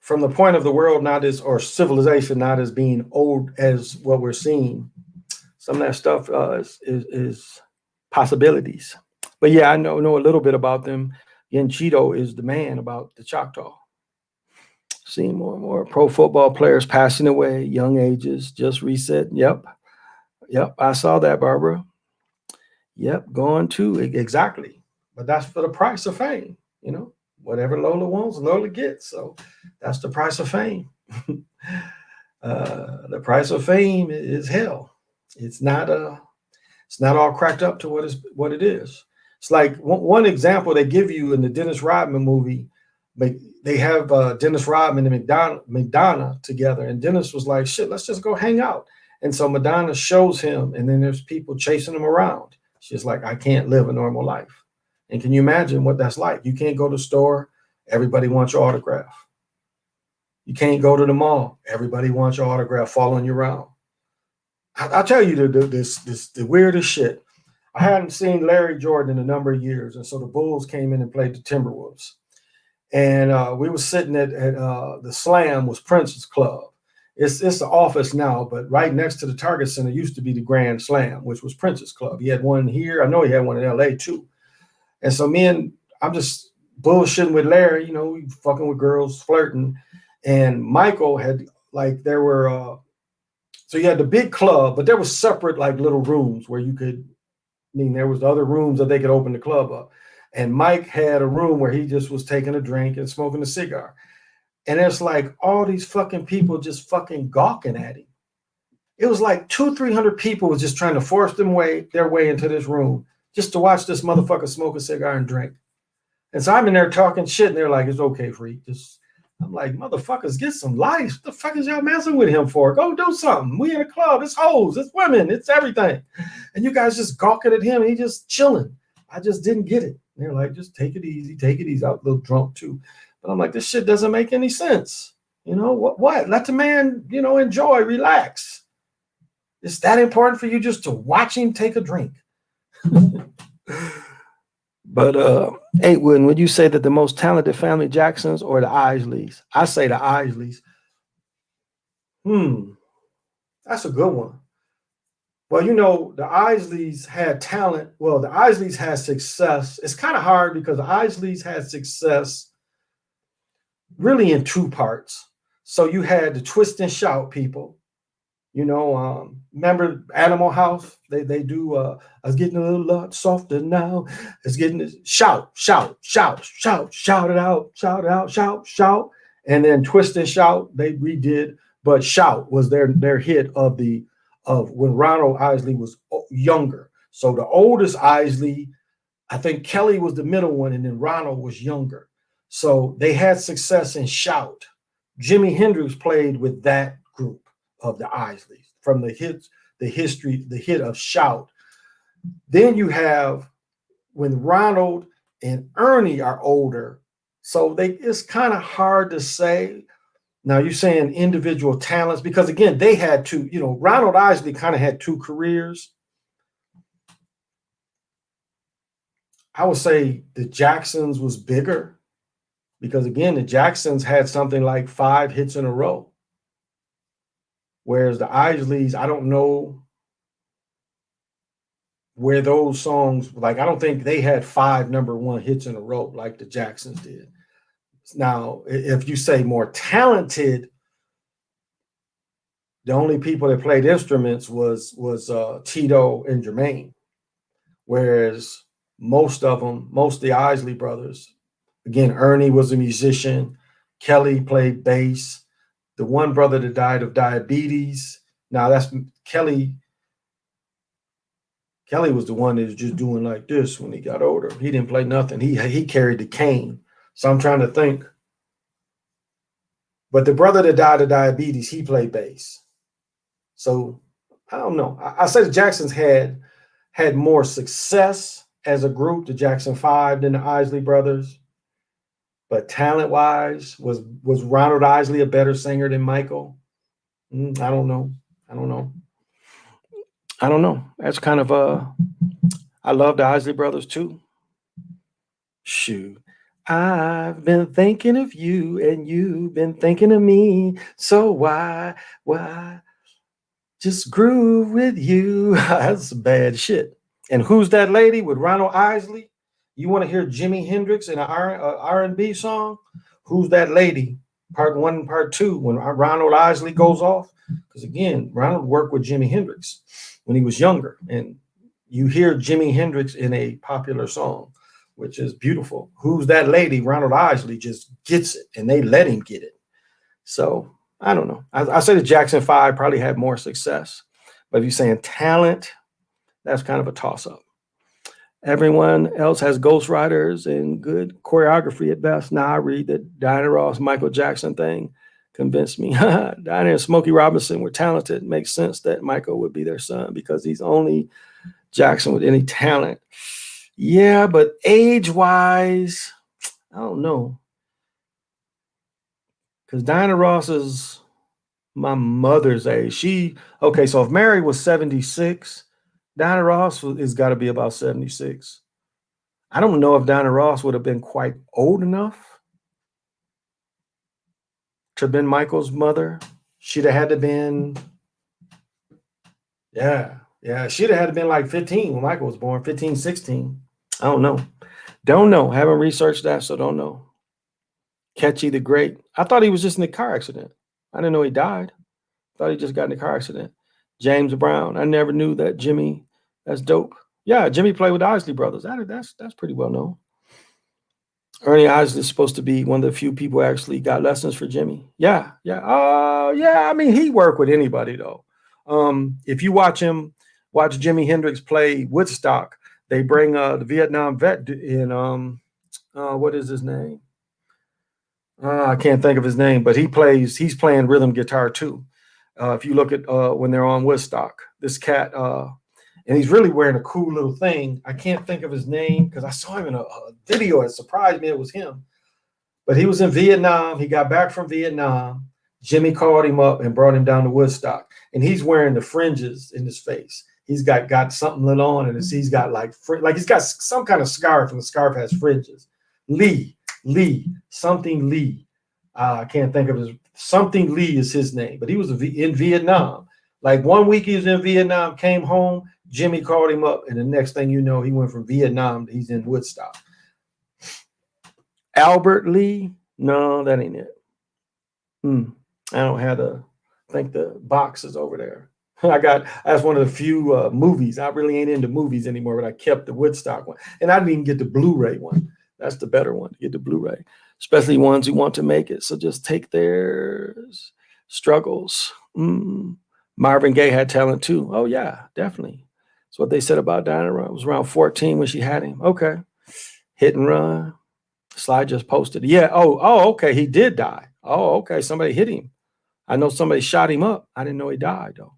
from the point of the world not as or civilization not as being old as what we're seeing, some of that stuff is possibilities. But yeah, I know a little bit about them. And Cheeto is the man about the Choctaw. Seeing more and more pro football players passing away, young ages, just reset. Yep. Yep. I saw that, Barbara. Yep. Going to exactly. But that's for the price of fame. Whatever Lola wants, Lola gets. So that's the price of fame. The price of fame is hell. It's not all cracked up to what it is. It's like one example they give you in the Dennis Rodman movie. They have Dennis Rodman and Madonna together, and Dennis was like, "Shit, let's just go hang out." And so Madonna shows him, and then there's people chasing him around. She's like, "I can't live a normal life." And can you imagine what that's like? You can't go to the store; everybody wants your autograph. You can't go to the mall; everybody wants your autograph, following you around. I'll tell you the weirdest shit. I hadn't seen Larry Jordan in a number of years, and so the Bulls came in and played the Timberwolves. And we were sitting at the Slam was Prince's club. It's the office now, but right next to the Target Center used to be the Grand Slam, which was Prince's club. He had one here. I know he had one in LA too. And so I'm just bullshitting with Larry, fucking with girls, flirting. And Michael had there were so you had the big club, but there was separate little rooms where you could there was other rooms that they could open the club up. And Mike had a room where he just was taking a drink and smoking a cigar. And it's like all these fucking people just fucking gawking at him. It was like 200-300 people was just trying to force their way into this room just to watch this motherfucker smoke a cigar and drink. And so I'm in there talking shit, and they're like, "It's okay, freak." I'm like, "Motherfuckers, get some life. What the fuck is y'all messing with him for? Go do something. We in a club. It's hoes. It's women. It's everything." And you guys just gawking at him, and he just chilling. I just didn't get it. And they're like, "Just take it easy. Take it easy." I was a little drunk too. But I'm like, this shit doesn't make any sense. What? Let the man, enjoy, relax. It's that important for you just to watch him take a drink. But Aitwood, would you say that the most talented family Jacksons or the Isleys? I say the Isleys. That's a good one. Well, the Isleys had talent. Well, the Isleys had success. It's kind of hard because the Isleys had success really in two parts. So you had the twist and shout people. Remember Animal House? They do. I was getting a little lot softer now. It's getting shout, shout, shout, shout, shout it out, shout it out, shout, shout, and then twist and shout they redid. But shout was their hit of when Ronald Isley was younger. So the oldest Isley, I think Kelly was the middle one, and then Ronald was younger. So they had success in shout. Jimi Hendrix played with that group of the Isleys from the hit of shout. Then you have when Ronald and Ernie are older. So it's kind of hard to say. Now you're saying individual talents because again, they had two, Ronald Isley kind of had two careers. I would say the Jacksons was bigger because again, the Jacksons had something like 5 hits in a row. Whereas the Isleys, I don't know where those songs, I don't think they had 5 number 1 hits in a row like the Jacksons did. Now, if you say more talented, the only people that played instruments was Tito and Jermaine. Whereas most of the Isley brothers, again, Ernie was a musician, Kelly played bass. The one brother that died of diabetes. Now that's Kelly. Kelly was the one that was just doing like this when he got older. He didn't play nothing. He carried the cane. So I'm trying to think. But the brother that died of diabetes, he played bass. So I don't know. I say the Jacksons had more success as a group, the Jackson Five, than the Isley Brothers. But talent-wise, was Ronald Isley a better singer than Michael? I don't know. I don't know. I don't know. That's kind of I love the Isley Brothers too. Shoot. I've been thinking of you and you've been thinking of me. So why just groove with you? That's bad shit. And Who's That Lady with Ronald Isley? You want to hear Jimi Hendrix in an R&B song? Who's That Lady? Part 1 and part 2, when Ronald Isley goes off. Because again, Ronald worked with Jimi Hendrix when he was younger. And you hear Jimi Hendrix in a popular song, which is beautiful. Who's That Lady? Ronald Isley just gets it, and they let him get it. So I don't know. I say the Jackson Five probably had more success. But if you're saying talent, that's kind of a toss-up. Everyone else has ghostwriters and good choreography at best. Now I read that Diana Ross, Michael Jackson thing convinced me. Diana and Smokey Robinson were talented. It makes sense that Michael would be their son because he's only Jackson with any talent. Yeah, but age-wise, I don't know. Because Diana Ross is my mother's age. Okay, so if Mary was 76, Diana Ross has got to be about 76. I don't know if Diana Ross would have been quite old enough to have been Michael's mother. She'd have had to been, she'd have had to been like 15 when Michael was born, 15, 16. I don't know. Don't know. Haven't researched that, so don't know. Catchy the Great. I thought he was just in a car accident. I didn't know he died. I thought he just got in a car accident. James Brown. I never knew that. Jimmy. That's dope. Yeah, Jimmy played with the Isley Brothers. That's pretty well known. Ernie Isley is supposed to be one of the few people who actually got lessons for Jimmy. Yeah. I mean, he worked with anybody though. If you watch Jimi Hendrix play Woodstock, they bring the Vietnam vet in. What is his name? I can't think of his name, but he's playing rhythm guitar too. If you look at when they're on Woodstock, this cat, and he's really wearing a cool little thing. I can't think of his name because I saw him in a video. It surprised me it was him. But he was in Vietnam. He got back from Vietnam. Jimmy called him up and brought him down to Woodstock. And he's wearing the fringes in his face. He's got something lit on, and he's got like he's got some kind of scarf, and the scarf has fringes. Lee, something Lee. I can't think of his something Lee is his name, but he was in Vietnam. Like 1 week he was in Vietnam, came home, Jimmy called him up, and the next thing you know, he went from Vietnam to he's in Woodstock. Albert Lee? No, that ain't it. I don't have I think the box is over there. That's one of the few movies. I really ain't into movies anymore, but I kept the Woodstock one. And I didn't even get the Blu-ray one. That's the better one, to get the Blu-ray, especially ones who want to make it. So just take their struggles. Marvin Gaye had talent too. Oh yeah, definitely. That's what they said about Diana Ross. It was around 14 when she had him. Okay. Hit and Run. Slide just posted. Yeah. Oh, okay. He did die. Oh, okay. Somebody hit him. I know somebody shot him up. I didn't know he died though.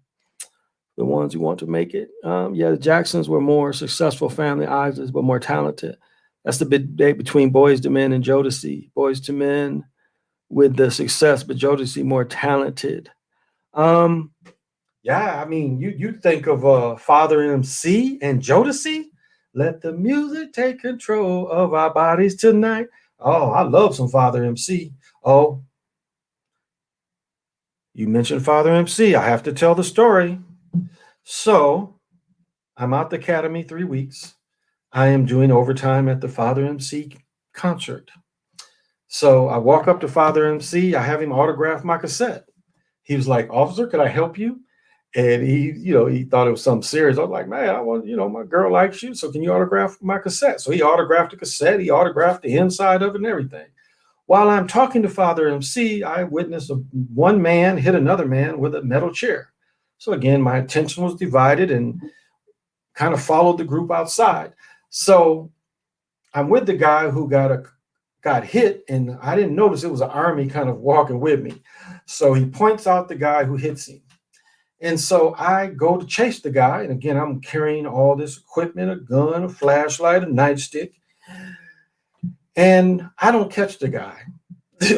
The ones who want to make it. The Jacksons were more successful family, Isleys, but more talented. That's the big debate between Boyz II Men and Jodeci. Boyz II Men with the success, but Jodeci more talented. I mean, you think of Father MC and Jodeci. Let the music take control of our bodies tonight. Oh, I love some Father MC. Oh, you mentioned Father MC. I have to tell the story. So I'm out the academy 3 weeks. I am doing overtime at the Father MC concert. So I walk up to Father MC. I have him autograph my cassette. He was like, "Officer, could I help you?" And he thought it was something serious. I was like, "Man, I want, my girl likes you, so can you autograph my cassette?" So he autographed the cassette. He autographed the inside of it and everything. While I'm talking to Father MC, I witnessed one man hit another man with a metal chair. So again, my attention was divided and kind of followed the group outside. So I'm with the guy who got a got hit, and I didn't notice it was an army kind of walking with me. So he points out the guy who hits him. And so I go to chase the guy. And again, I'm carrying all this equipment, a gun, a flashlight, a nightstick. And I don't catch the guy.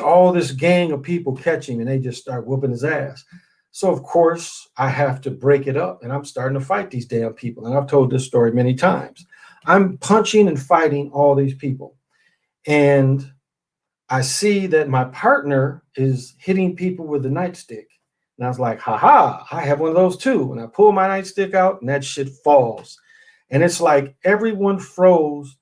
All this gang of people catch him and they just start whooping his ass. So, of course, I have to break it up and I'm starting to fight these damn people. And I've told this story many times. I'm punching and fighting all these people. And I see that my partner is hitting people with the nightstick. And I was like, haha, I have one of those too. And I pull my nightstick out and that shit falls. And it's like everyone froze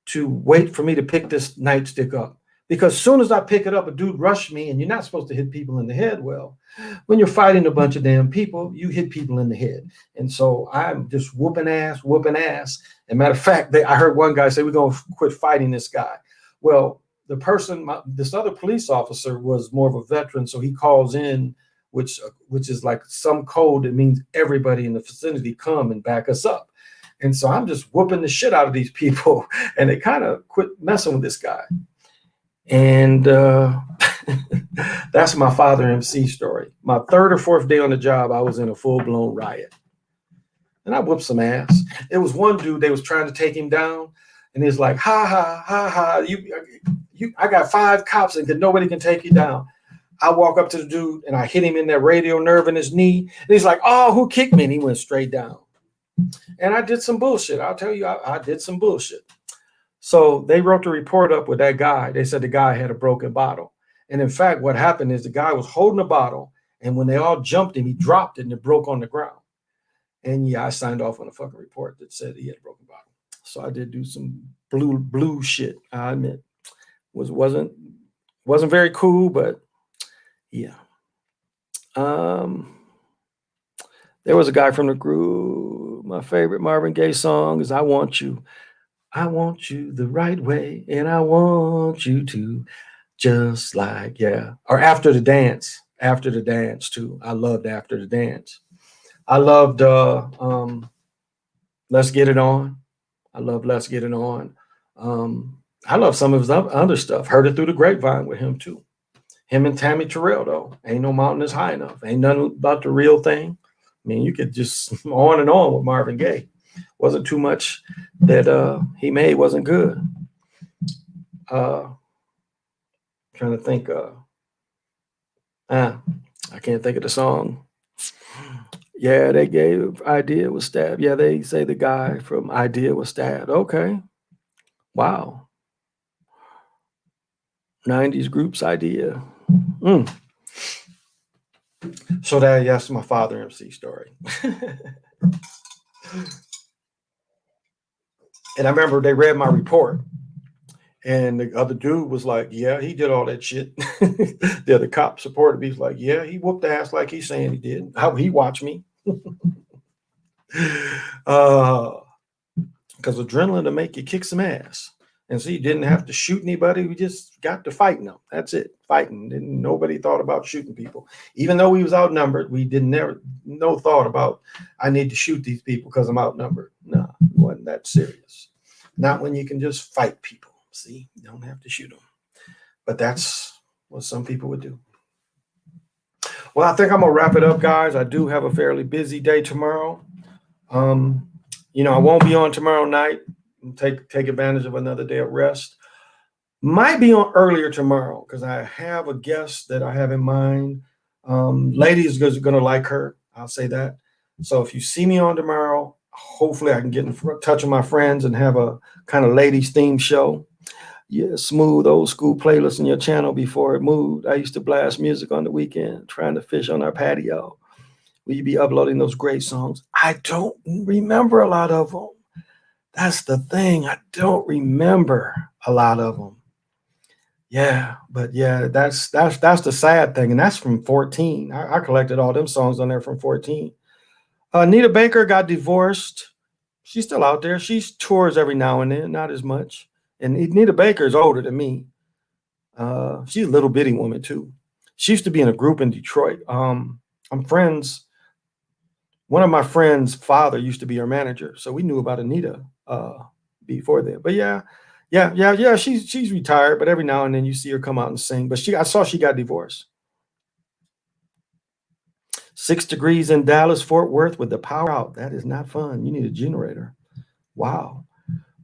to wait for me to pick this nightstick up. Because as soon as I pick it up, a dude rushed me, and you're not supposed to hit people in the head. Well, when you're fighting a bunch of damn people, you hit people in the head. And so I'm just whooping ass. And matter of fact, I heard one guy say, we're going to quit fighting this guy. Well, the person, this other police officer was more of a veteran, so he calls in, which is like some code that means everybody in the vicinity come and back us up. And so I'm just whooping the shit out of these people, and they kind of quit messing with this guy. And that's my father MC story. My third or fourth day on the job, I was in a full-blown riot. And I whooped some ass. It was one dude, they was trying to take him down, and he's like, ha, ha, ha, ha, I got 5 cops and nobody can take you down. I walk up to the dude, and I hit him in that radial nerve in his knee, and he's like, oh, who kicked me? And he went straight down. And I did some bullshit. I'll tell you, I did some bullshit. So they wrote the report up with that guy. They said the guy had a broken bottle. And in fact, what happened is the guy was holding a bottle, and when they all jumped him, he dropped it and it broke on the ground. And yeah, I signed off on a fucking report that said he had a broken bottle. So I did do some blue shit, I admit. Wasn't very cool, but yeah. There was a guy from the group. My favorite Marvin Gaye song is I Want You. I want you the right way, and I want you to just like, yeah. Or After the Dance too. I loved After the Dance. I loved Let's Get It On. I love Let's Get It On. I love some of his other stuff. Heard It Through the Grapevine with him too. Him and Tammy Terrell, though. Ain't No Mountain Is High Enough. Ain't nothing about the real thing. I mean, you could just on and on with Marvin Gaye. Wasn't too much that he made wasn't good. Trying to think. I can't think of the song. Yeah, they gave Idea was stabbed. Yeah, they say the guy from Idea was stabbed. Okay. Wow. 90s groups Idea. So that's my father MC story. And I remember they read my report, and the other dude was like, yeah, he did all that shit. The other cop supported me. He's like, yeah, he whooped ass like he's saying he did. How he watched me. Because adrenaline to make you kick some ass. And so you didn't have to shoot anybody. We just got to fighting them. That's it. Fighting. And nobody thought about shooting people. Even though we was outnumbered, we no thought about, I need to shoot these people because I'm outnumbered. No, it wasn't that serious. Not when you can just fight people. See, you don't have to shoot them. But that's what some people would do. Well, I think I'm going to wrap it up, guys. I do have a fairly busy day tomorrow. I won't be on tomorrow night. Take advantage of another day of rest. Might be on earlier tomorrow because I have a guest that I have in mind. Lady is going to like her. I'll say that. So if you see me on tomorrow, hopefully I can get in touch with my friends and have a kind of ladies theme show. Yeah, smooth old school playlist on your channel before it moved. I used to blast music on the weekend, trying to fish on our patio. Will you be uploading those great songs? I don't remember a lot of them. That's the thing. I don't remember a lot of them. Yeah, but yeah, that's the sad thing. And that's from 14. I collected all them songs on there from 14. Anita Baker got divorced. She's still out there. She tours every now and then, not as much. And Anita Baker is older than me. She's a little bitty woman too. She used to be in a group in Detroit. I'm friends. One of my friends' father used to be her manager. So we knew about Anita before then. But yeah, Yeah. She's retired, but every now and then you see her come out and sing. But I saw she got divorced. 6 degrees in Dallas, Fort Worth with the power out. That is not fun. You need a generator. Wow.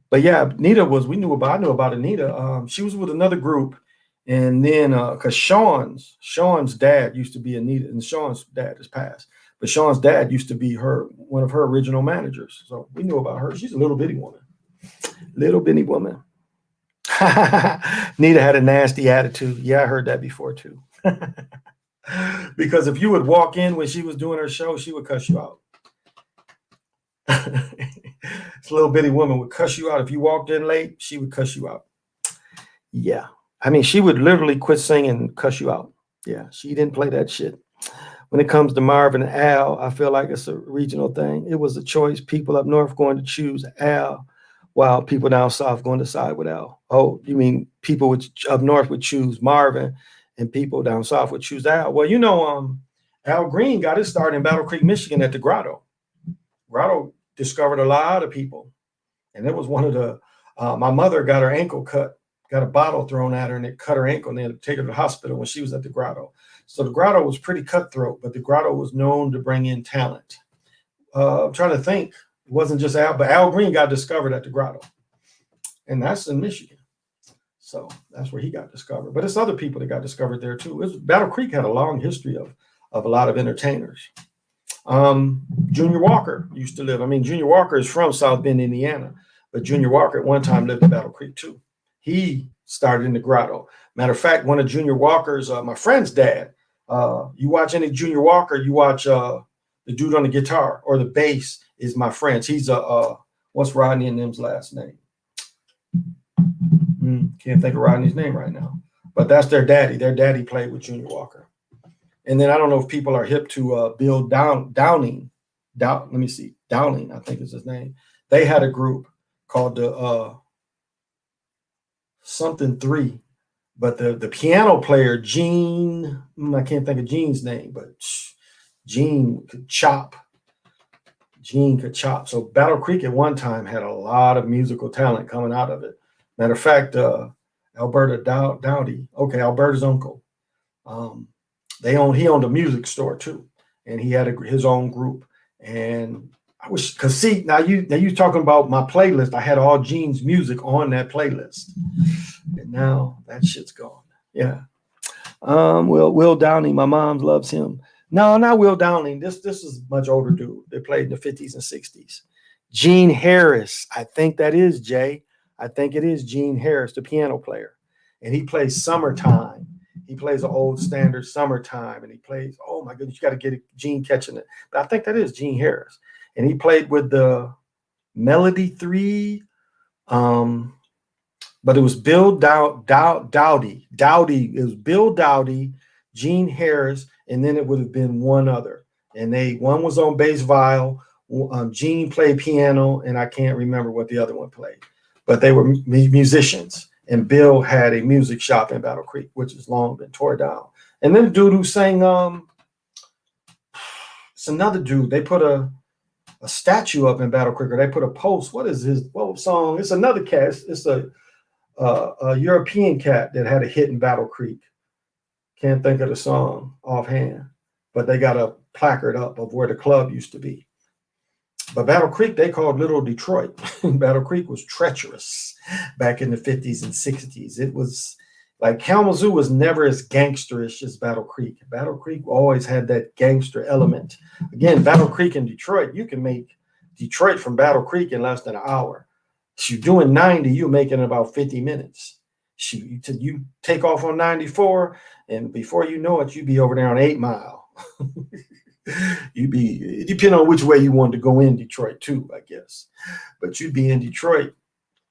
But yeah, I knew about Anita. She was with another group, and then because Sean's dad used to be Anita, and Sean's dad has passed. But Sean's dad used to be one of her original managers. So we knew about her. She's a little bitty woman. Little bitty woman. Nita had a nasty attitude. Yeah, I heard that before too. Because if you would walk in when she was doing her show, she would cuss you out. This little bitty woman would cuss you out. If you walked in late, she would cuss you out. Yeah. I mean, she would literally quit singing and cuss you out. Yeah, she didn't play that shit. When it comes to Marvin and Al, I feel like it's a regional thing. It was a choice. People up north going to choose Al, while people down south going to side with Al. Oh, you mean people up north would choose Marvin, and people down south would choose Al? Well, Al Green got his start in Battle Creek, Michigan at the Grotto. Grotto discovered a lot of people, and it was one of the. My mother got her ankle cut, got a bottle thrown at her, and it cut her ankle, and they had to take her to the hospital when she was at the Grotto. So the Grotto was pretty cutthroat, but the Grotto was known to bring in talent. I'm trying to think. It wasn't just Al, but Al Green got discovered at the Grotto, and that's in Michigan. So that's where he got discovered. But it's other people that got discovered there too. Battle Creek had a long history of a lot of entertainers. Junior Walker used to live. I mean, Junior Walker is from South Bend, Indiana, but Junior Walker at one time lived in Battle Creek too. He started in the Grotto. Matter of fact, one of Junior Walker's, my friend's dad. You watch any Junior Walker, you watch the dude on the guitar or the bass is my friend's. He's what's Rodney and them's last name? Can't think of Rodney's name right now, but that's their daddy. Their daddy played with Junior Walker. And then I don't know if people are hip to Bill Downing. Let me see. Downing, I think is his name. They had a group called the something 3. But the piano player, Gene, I can't think of Gene's name, but Gene could chop. So Battle Creek at one time had a lot of musical talent coming out of it. Matter of fact, Alberta Dowdy, Alberta's uncle, he owned a music store too, and he had his own group. And I wish, cause see, now you talking about my playlist. I had all Gene's music on that playlist, and now that shit's gone. Yeah. Will Downing, my mom loves him. No, not Will Downing. This is much older dude. They played in the 50s and 60s. Gene Harris, I think that is Jay. I think it is Gene Harris, the piano player, and he plays Summertime. He plays an old standard Summertime, and he plays, oh my goodness, you got to get Gene catching it. But I think that is Gene Harris. And he played with the Melody 3, but it was Bill Dowdy. It was Bill Dowdy, Gene Harris, and then it would have been one other. And one was on bass viol, Gene played piano, and I can't remember what the other one played. But they were musicians. And Bill had a music shop in Battle Creek, which has long been tore down. And then the dude who sang, it's another dude. They put a statue up in Battle Creek, or they put a post. What song? It's another cat. It's a European cat that had a hit in Battle Creek. Can't think of the song offhand, but they got a placard up of where the club used to be. But Battle Creek, they called Little Detroit. Battle Creek was treacherous back in the 50s and 60s. It was like Kalamazoo was never as gangsterish as Battle Creek. Battle Creek always had that gangster element. Again, Battle Creek and Detroit, you can make Detroit from Battle Creek in less than an hour. So you're doing 90, you're making about 50 minutes. You take off on 94, and before you know it, you'd be over there on 8 Mile. It depends on which way you want to go in Detroit too, I guess. But you'd be in Detroit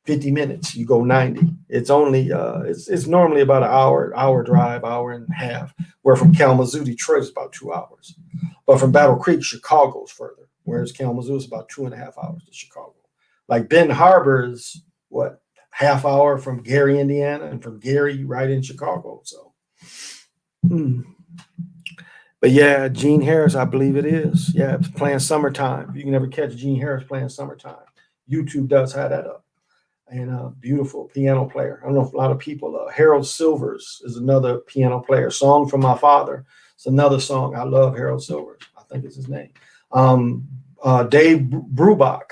50 minutes, you go 90. It's only it's normally about an hour drive, hour and a half. Where from Kalamazoo, Detroit is about 2 hours. But from Battle Creek, Chicago's further, whereas Kalamazoo is about 2.5 hours to Chicago. Like Ben Harbor is half hour from Gary, Indiana, and from Gary right in Chicago. So But yeah, Gene Harris, I believe it is. Yeah, it's playing Summertime. You can never catch Gene Harris playing Summertime. YouTube does have that up. and a beautiful piano player. I don't know if a lot of people, Harold Silvers is another piano player. Song from My Father. It's another song. I love Harold Silvers. I think it's his name. Dave Brubeck.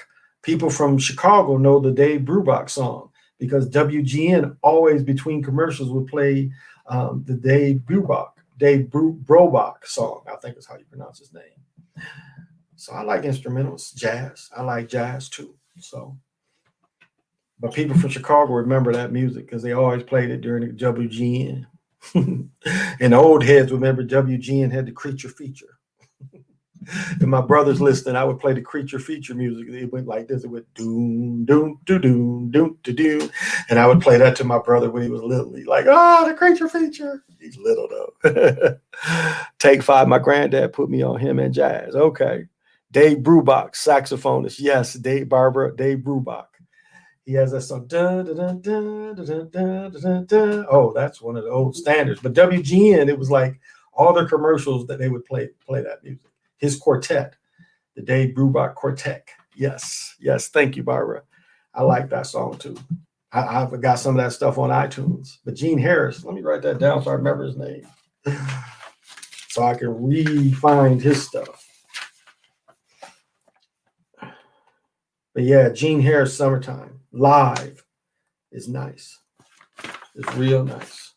People from Chicago know the Dave Brubeck song because WGN always between commercials would play the Dave Brubeck song. I think is how you pronounce his name. So I like instrumentals, jazz. I like jazz too. So, but people from Chicago remember that music because they always played it during the WGN. And the old heads remember WGN had the creature feature. And my brothers listening, I would play the creature feature music. It went like this. It went doom, doom, doom, doom, doom, doom. And I would play that to my brother when he was little. He's like, oh, the creature feature. He's little though. Take 5. My granddad put me on him and jazz. Okay. Dave Brubeck, saxophonist. Yes, Dave Brubeck. He has that song. Da, da, da, da, da, da, da, da. Oh, that's one of the old standards. But WGN, it was like all the commercials that they would play that music. His quartet, the Dave Brubeck Quartet. Yes, yes. Thank you, Barbara. I like that song too. I've got some of that stuff on iTunes. But Gene Harris, let me write that down so I remember his name, so I can re-find his stuff. But yeah, Gene Harris, Summertime live is nice. It's real nice.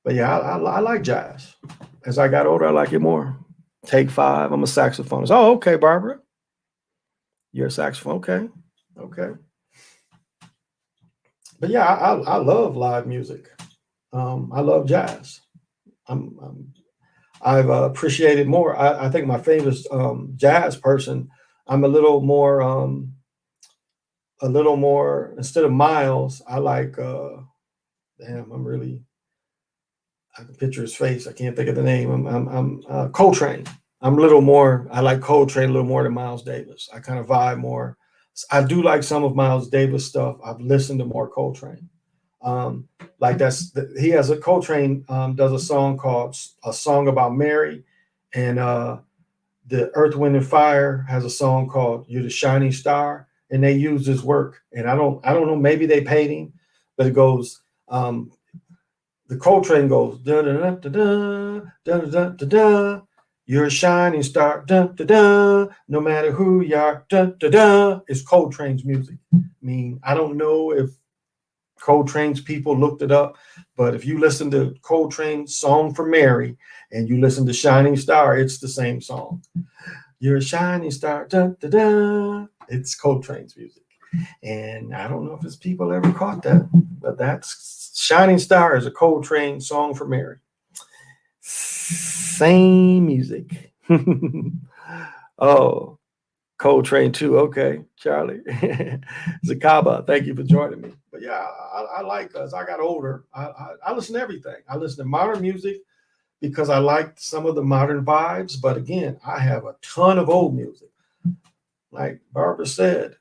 But yeah, I like jazz. As I got older, I like it more. Take 5. I'm a saxophonist. Oh, okay, Barbara. You're a saxophone. Okay. Okay. But yeah, I love live music. I love jazz. I've appreciated more. I think my favorite jazz person, I'm a little more, instead of Miles, I like, I can picture his face. I can't think of the name. I'm Coltrane. I'm a little more, I like Coltrane a little more than Miles Davis. I kind of vibe more. I do like some of Miles Davis stuff. I've listened to more Coltrane. He has a Coltrane does a song called A Song About Mary, and the Earth, Wind and Fire has a song called You're the Shining Star, and they use his work. And I don't know, maybe they paid him, but it goes, the Coltrane goes da da da da da da da da. You're a shining star, da da da. No matter who you are, da da da. It's Coltrane's music. I mean, I don't know if Coltrane's people looked it up, but if you listen to Coltrane's Song for Mary and you listen to Shining Star, it's the same song. You're a shining star, da da da. It's Coltrane's music. And I don't know if his people ever caught that, but that's Shining Star is a Coltrane Song for Mary. Same music. Oh, Coltrane too. Okay, Charlie. Zakaba, thank you for joining me. But yeah, I like, as I got older, I listen to everything. I listen to modern music because I like some of the modern vibes. But again, I have a ton of old music. Like Barbara said,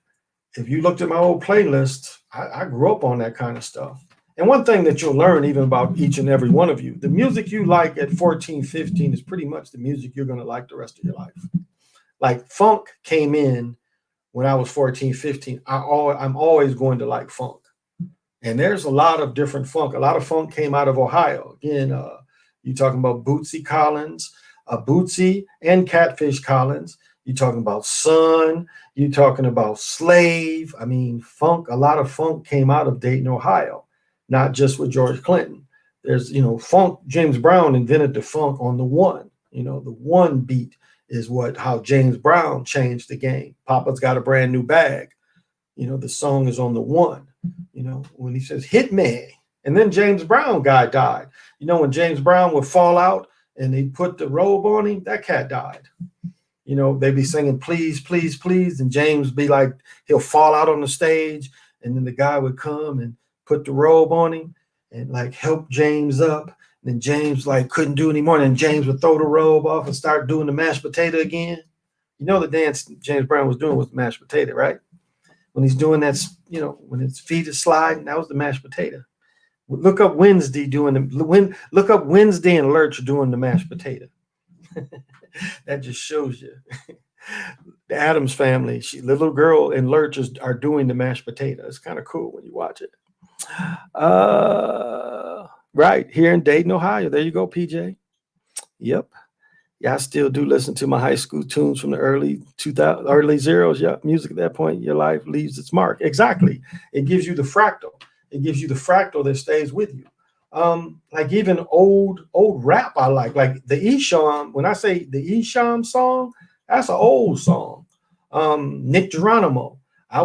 if you looked at my old playlist, I grew up on that kind of stuff. And one thing that you'll learn even about each and every one of you, the music you like at 14, 15 is pretty much the music you're going to like the rest of your life. Like funk came in when I was 14, 15. I'm always going to like funk. And there's a lot of different funk. A lot of funk came out of Ohio. Again, you're talking about Bootsy Collins, Bootsy and Catfish Collins. You're talking about Sun. You're talking about Slave. I mean, funk, a lot of funk came out of Dayton, Ohio, not just with George Clinton. There's, funk, James Brown invented the funk on the one. The one beat is how James Brown changed the game. Papa's Got a Brand New Bag. The song is on the one. When he says, hit me. And then James Brown guy died. When James Brown would fall out and they put the robe on him, that cat died. They'd be singing, please, please, please. And James be like, he'll fall out on the stage. And then the guy would come and put the robe on him and like help James up. And then James like couldn't do anymore. And then James would throw the robe off and start doing the mashed potato again. The dance James Brown was doing was the mashed potato, right? When he's doing that, when his feet are sliding, that was the mashed potato. Look up Wednesday look up Wednesday and Lurch doing the mashed potato. That just shows you. The Adams Family. Little girl and Lurch are doing the mashed potato. It's kind of cool when you watch it. Right here in Dayton, Ohio. There you go, PJ. Yep. Yeah, I still do listen to my high school tunes from the early 2000, early zeros. Yeah, music at that point, your life leaves its mark. Exactly. It gives you the fractal. It gives you the fractal that stays with you. Like even old rap I like the Esham. When I say the Esham song, that's an old song. Nick Geronimo. I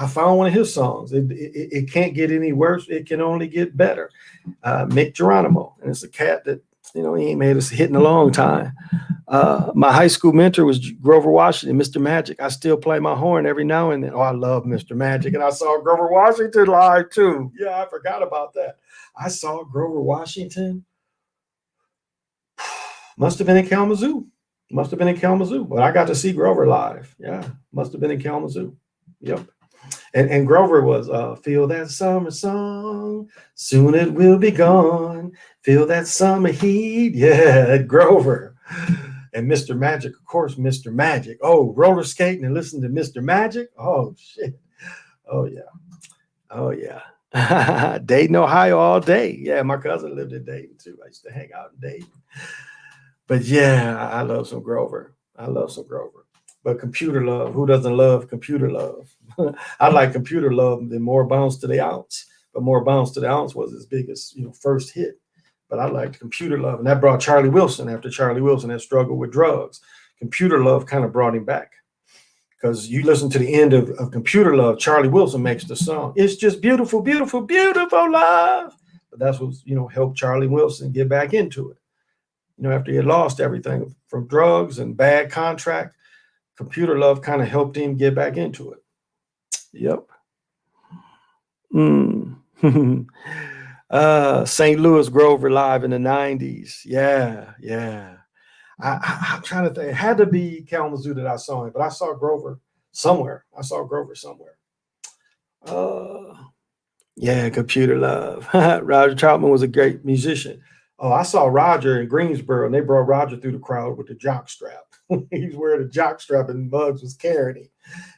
found one of his songs. It can't get any worse. It can only get better. Nick Geronimo, and it's a cat that he ain't made us hit in a long time. My high school mentor was Grover Washington, Mr. Magic. I still play my horn every now and then. Oh, I love Mr. Magic, and I saw Grover Washington live too. Yeah, I forgot about that. I saw Grover Washington. Must have been in Kalamazoo. But I got to see Grover live. Yeah, must have been in Kalamazoo. Yep. And Grover was feel that summer song, soon it will be gone. Feel that summer heat. Yeah, Grover. And Mr. Magic, of course, Mr. Magic. Oh, roller skating and listen to Mr. Magic. Oh, shit. Oh, yeah. Dayton, Ohio all day. Yeah, my cousin lived in Dayton too. I used to hang out in Dayton. But yeah, I love some Grover. But computer love, who doesn't love computer love? I like computer love than More Bounce to the Ounce. But More Bounce to the Ounce was his biggest, first hit. But I liked computer love. And that brought Charlie Wilson after Charlie Wilson had struggled with drugs. Computer love kind of brought him back. Because you listen to the end of Computer Love, Charlie Wilson makes the song. It's just beautiful, beautiful, beautiful love. But that's what, helped Charlie Wilson get back into it. After he had lost everything from drugs and bad contract, Computer Love kind of helped him get back into it. Yep. St. Louis Grover live in the 90s. Yeah. I'm trying to think. It had to be Kalamazoo that I saw him, but I saw Grover somewhere. Yeah, Computer Love. Roger Troutman was a great musician. Oh, I saw Roger in Greensboro, and they brought Roger through the crowd with the jock strap. He was wearing a jock strap, and Muggs was carrying him,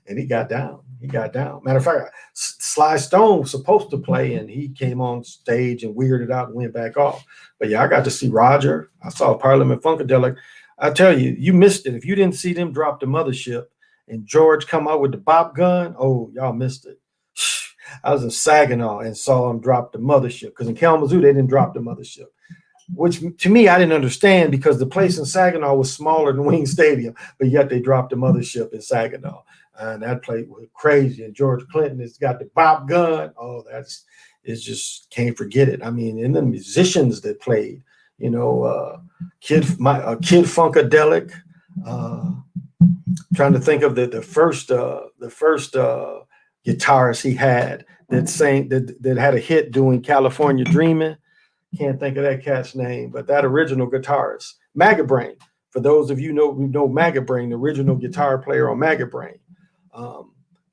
and he got down. Matter of fact, Sly Stone was supposed to play, and he came on stage and weirded out and went back off. But yeah, I got to see Roger. I saw Parliament Funkadelic. I tell you, you missed it. If you didn't see them drop the mothership and George come out with the bop gun, oh, y'all missed it. I was in Saginaw and saw him drop the mothership, because in Kalamazoo, they didn't drop the mothership, which to me, I didn't understand, because the place in Saginaw was smaller than Wayne Stadium, but yet they dropped the mothership in Saginaw. And that place was crazy. And George Clinton has got the bop gun. Oh, it's just can't forget it. I mean, and the musicians that played, Kid Funkadelic. Trying to think of the first guitarist he had that had a hit doing California Dreaming. Can't think of that cat's name, but that original guitarist, Maggot Brain. For those of you who know Maggot Brain, the original guitar player on Maggot Brain,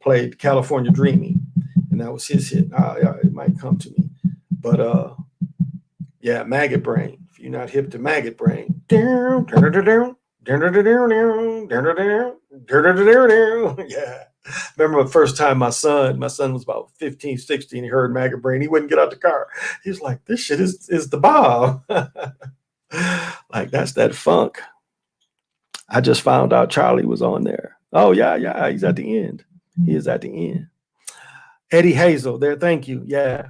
played California Dreaming, and that was his hit. It might come to me, but yeah, Maggot Brain. If you're not hip to Maggot Brain, yeah. Remember the first time my son was about 15, 16, he heard Maggot Brain. He wouldn't get out the car. He was like, this shit is the bomb. Like, that's that funk. I just found out Charlie was on there. Oh, yeah. He's at the end. He is at the end. Eddie Hazel there. Thank you. Yeah.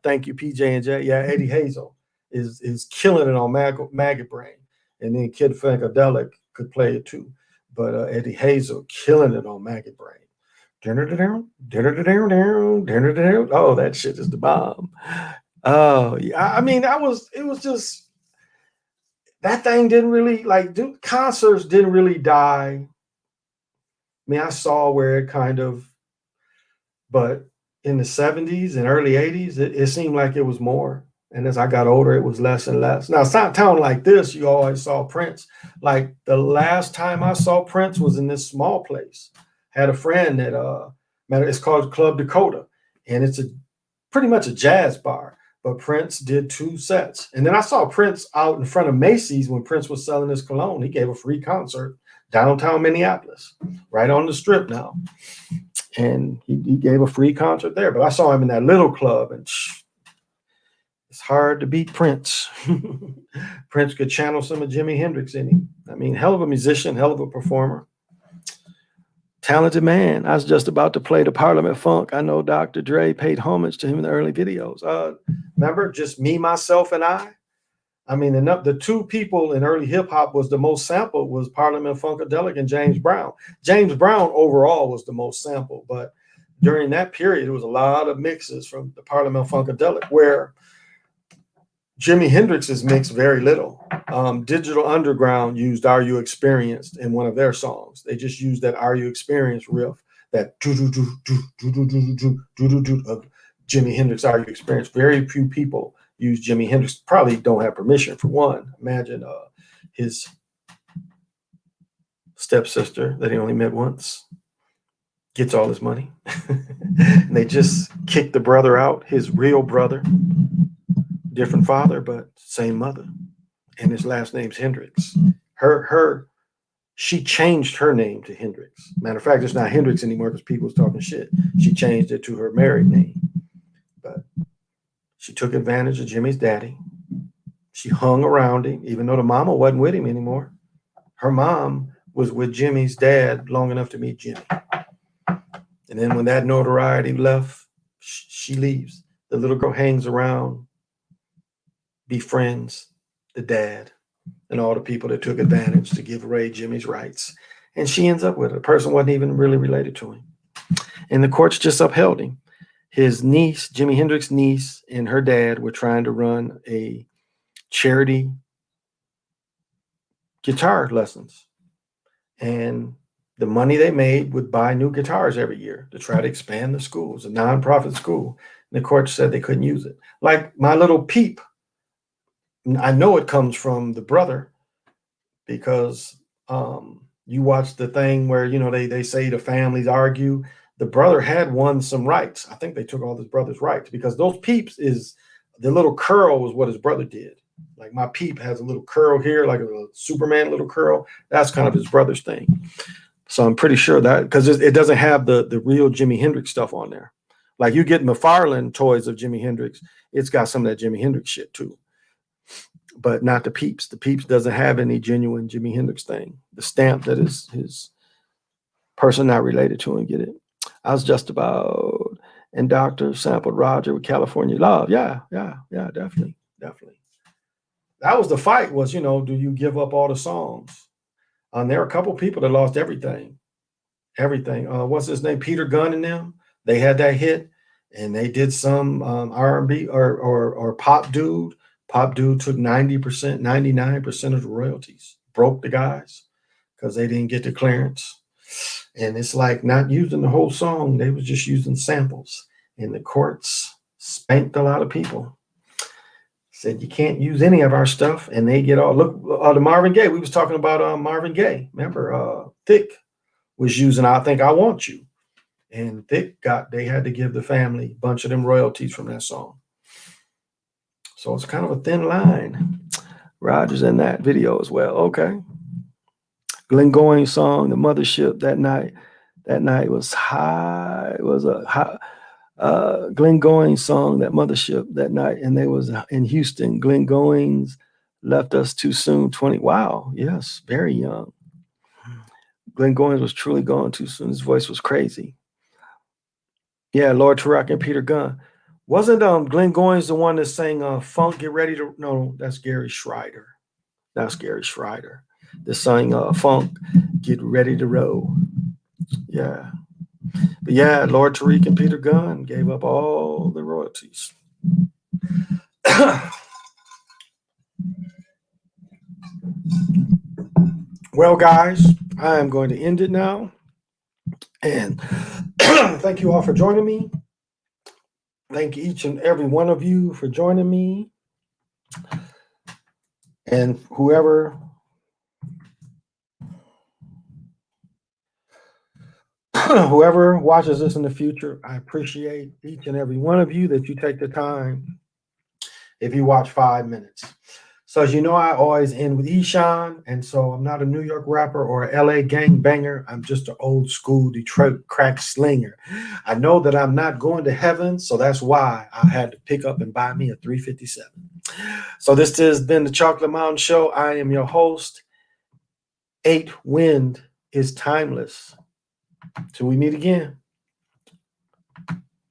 Thank you, PJ and J. Yeah, Eddie Hazel is killing it on Maggot Brain. And then Kid Funkadelic could play it too. But Eddie Hazel killing it on Maggot Brain. Oh, that shit is the bomb. Oh, yeah. I mean, it was just, that thing didn't really, concerts didn't really die. I mean, I saw where it kind of, but in the 70s and early 80s, it seemed like it was more. And as I got older, it was less and less. Now, it's not a town like this, you always saw Prince. Like, the last time I saw Prince was in this small place. Had a friend that, it's called Club Dakota. And it's pretty much a jazz bar. But Prince did 2 sets. And then I saw Prince out in front of Macy's when Prince was selling his cologne. He gave a free concert downtown Minneapolis, right on the strip now. And he gave a free concert there. But I saw him in that little club, and it's hard to beat Prince. Prince could channel some of Jimi Hendrix in him. I mean, hell of a musician, hell of a performer. Talented man. I was just about to play the Parliament Funk. I know Dr. Dre paid homage to him in the early videos. Remember, just me, myself, and I? I mean, the two people in early hip hop was the most sampled was Parliament Funkadelic and James Brown. James Brown overall was the most sampled, but during that period, there was a lot of mixes from the Parliament Funkadelic, where Jimi Hendrix's mix very little. Digital Underground used "Are You Experienced" in one of their songs. They just used that "Are You Experienced" riff, that do do do do do do do do do do of Jimi Hendrix. "Are You Experienced"? Very few people use Jimi Hendrix. Probably don't have permission for one. Imagine his stepsister that he only met once gets all his money, and they just kick the brother out. His real brother. Different father, but same mother, and his last name's Hendrix. She changed her name to Hendrix. Matter of fact, it's not Hendrix anymore because people was talking shit. She changed it to her married name, but she took advantage of Jimmy's daddy. She hung around him, even though the mama wasn't with him anymore. Her mom was with Jimmy's dad long enough to meet Jimmy, and then when that notoriety left, she leaves. The little girl hangs around, befriends the dad and all the people that took advantage to give Ray Jimmy's rights. And she ends up with it. The person wasn't even really related to him. And the courts just upheld him. His niece, Jimi Hendrix's niece, and her dad were trying to run a charity guitar lessons. And the money they made would buy new guitars every year to try to expand the school. It was a nonprofit school. And the courts said they couldn't use it. Like My Little Peep, I know it comes from the brother because you watch the thing where, they say the families argue. The brother had won some rights. I think they took all his brother's rights because those peeps is the little curl was what his brother did. Like my peep has a little curl here, like a Superman little curl. That's kind of his brother's thing. So I'm pretty sure that because it doesn't have the real Jimi Hendrix stuff on there. Like you get McFarlane toys of Jimi Hendrix. It's got some of that Jimi Hendrix shit too. But not the Peeps. The Peeps doesn't have any genuine Jimi Hendrix thing. The stamp that is his person not related to him get it. I was just about, and Doctor sampled Roger with California Love. Yeah, definitely. That was the fight was, do you give up all the songs? There are a couple people that lost everything. What's his name? Peter Gunn and them. They had that hit and they did some R&B or pop dude. Pop dude took 90%, 99% of the royalties, broke the guys because they didn't get the clearance. And it's like not using the whole song. They was just using samples. And the courts spanked a lot of people. Said, you can't use any of our stuff. And they get all, look, the Marvin Gaye. We was talking about Marvin Gaye. Remember, Thick was using I Think I Want You. And Thick they had to give the family a bunch of them royalties from that song. So it's kind of a thin line. Roger's in that video as well. Okay. Glenn Goins' song, The Mothership, that night was high. It was a high. Glenn Goins' song, That Mothership, that night. And they was in Houston. Glenn Goins left us too soon. 20. Wow. Yes. Very young. Glenn Goins was truly gone too soon. His voice was crazy. Yeah. Lord Tarak and Peter Gunn. Wasn't Glenn Goins the one that sang Funk Get Ready to... No, that's Gary Schreider. That sang Funk Get Ready to Roll. Yeah. But yeah, Lord Tariq and Peter Gunn gave up all the royalties. Well, guys, I am going to end it now. And thank you all for joining me. Thank each and every one of you for joining me. And whoever watches this in the future, I appreciate each and every one of you that you take the time if you watch 5 minutes. So as you know, I always end with Eshawn, and so I'm not a New York rapper or a LA gang banger. I'm just an old school Detroit crack slinger. I know that I'm not going to heaven, so that's why I had to pick up and buy me a 357. So this has been the Chocolate Mountain Show. I am your host. 8 Wind is timeless. Till we meet again.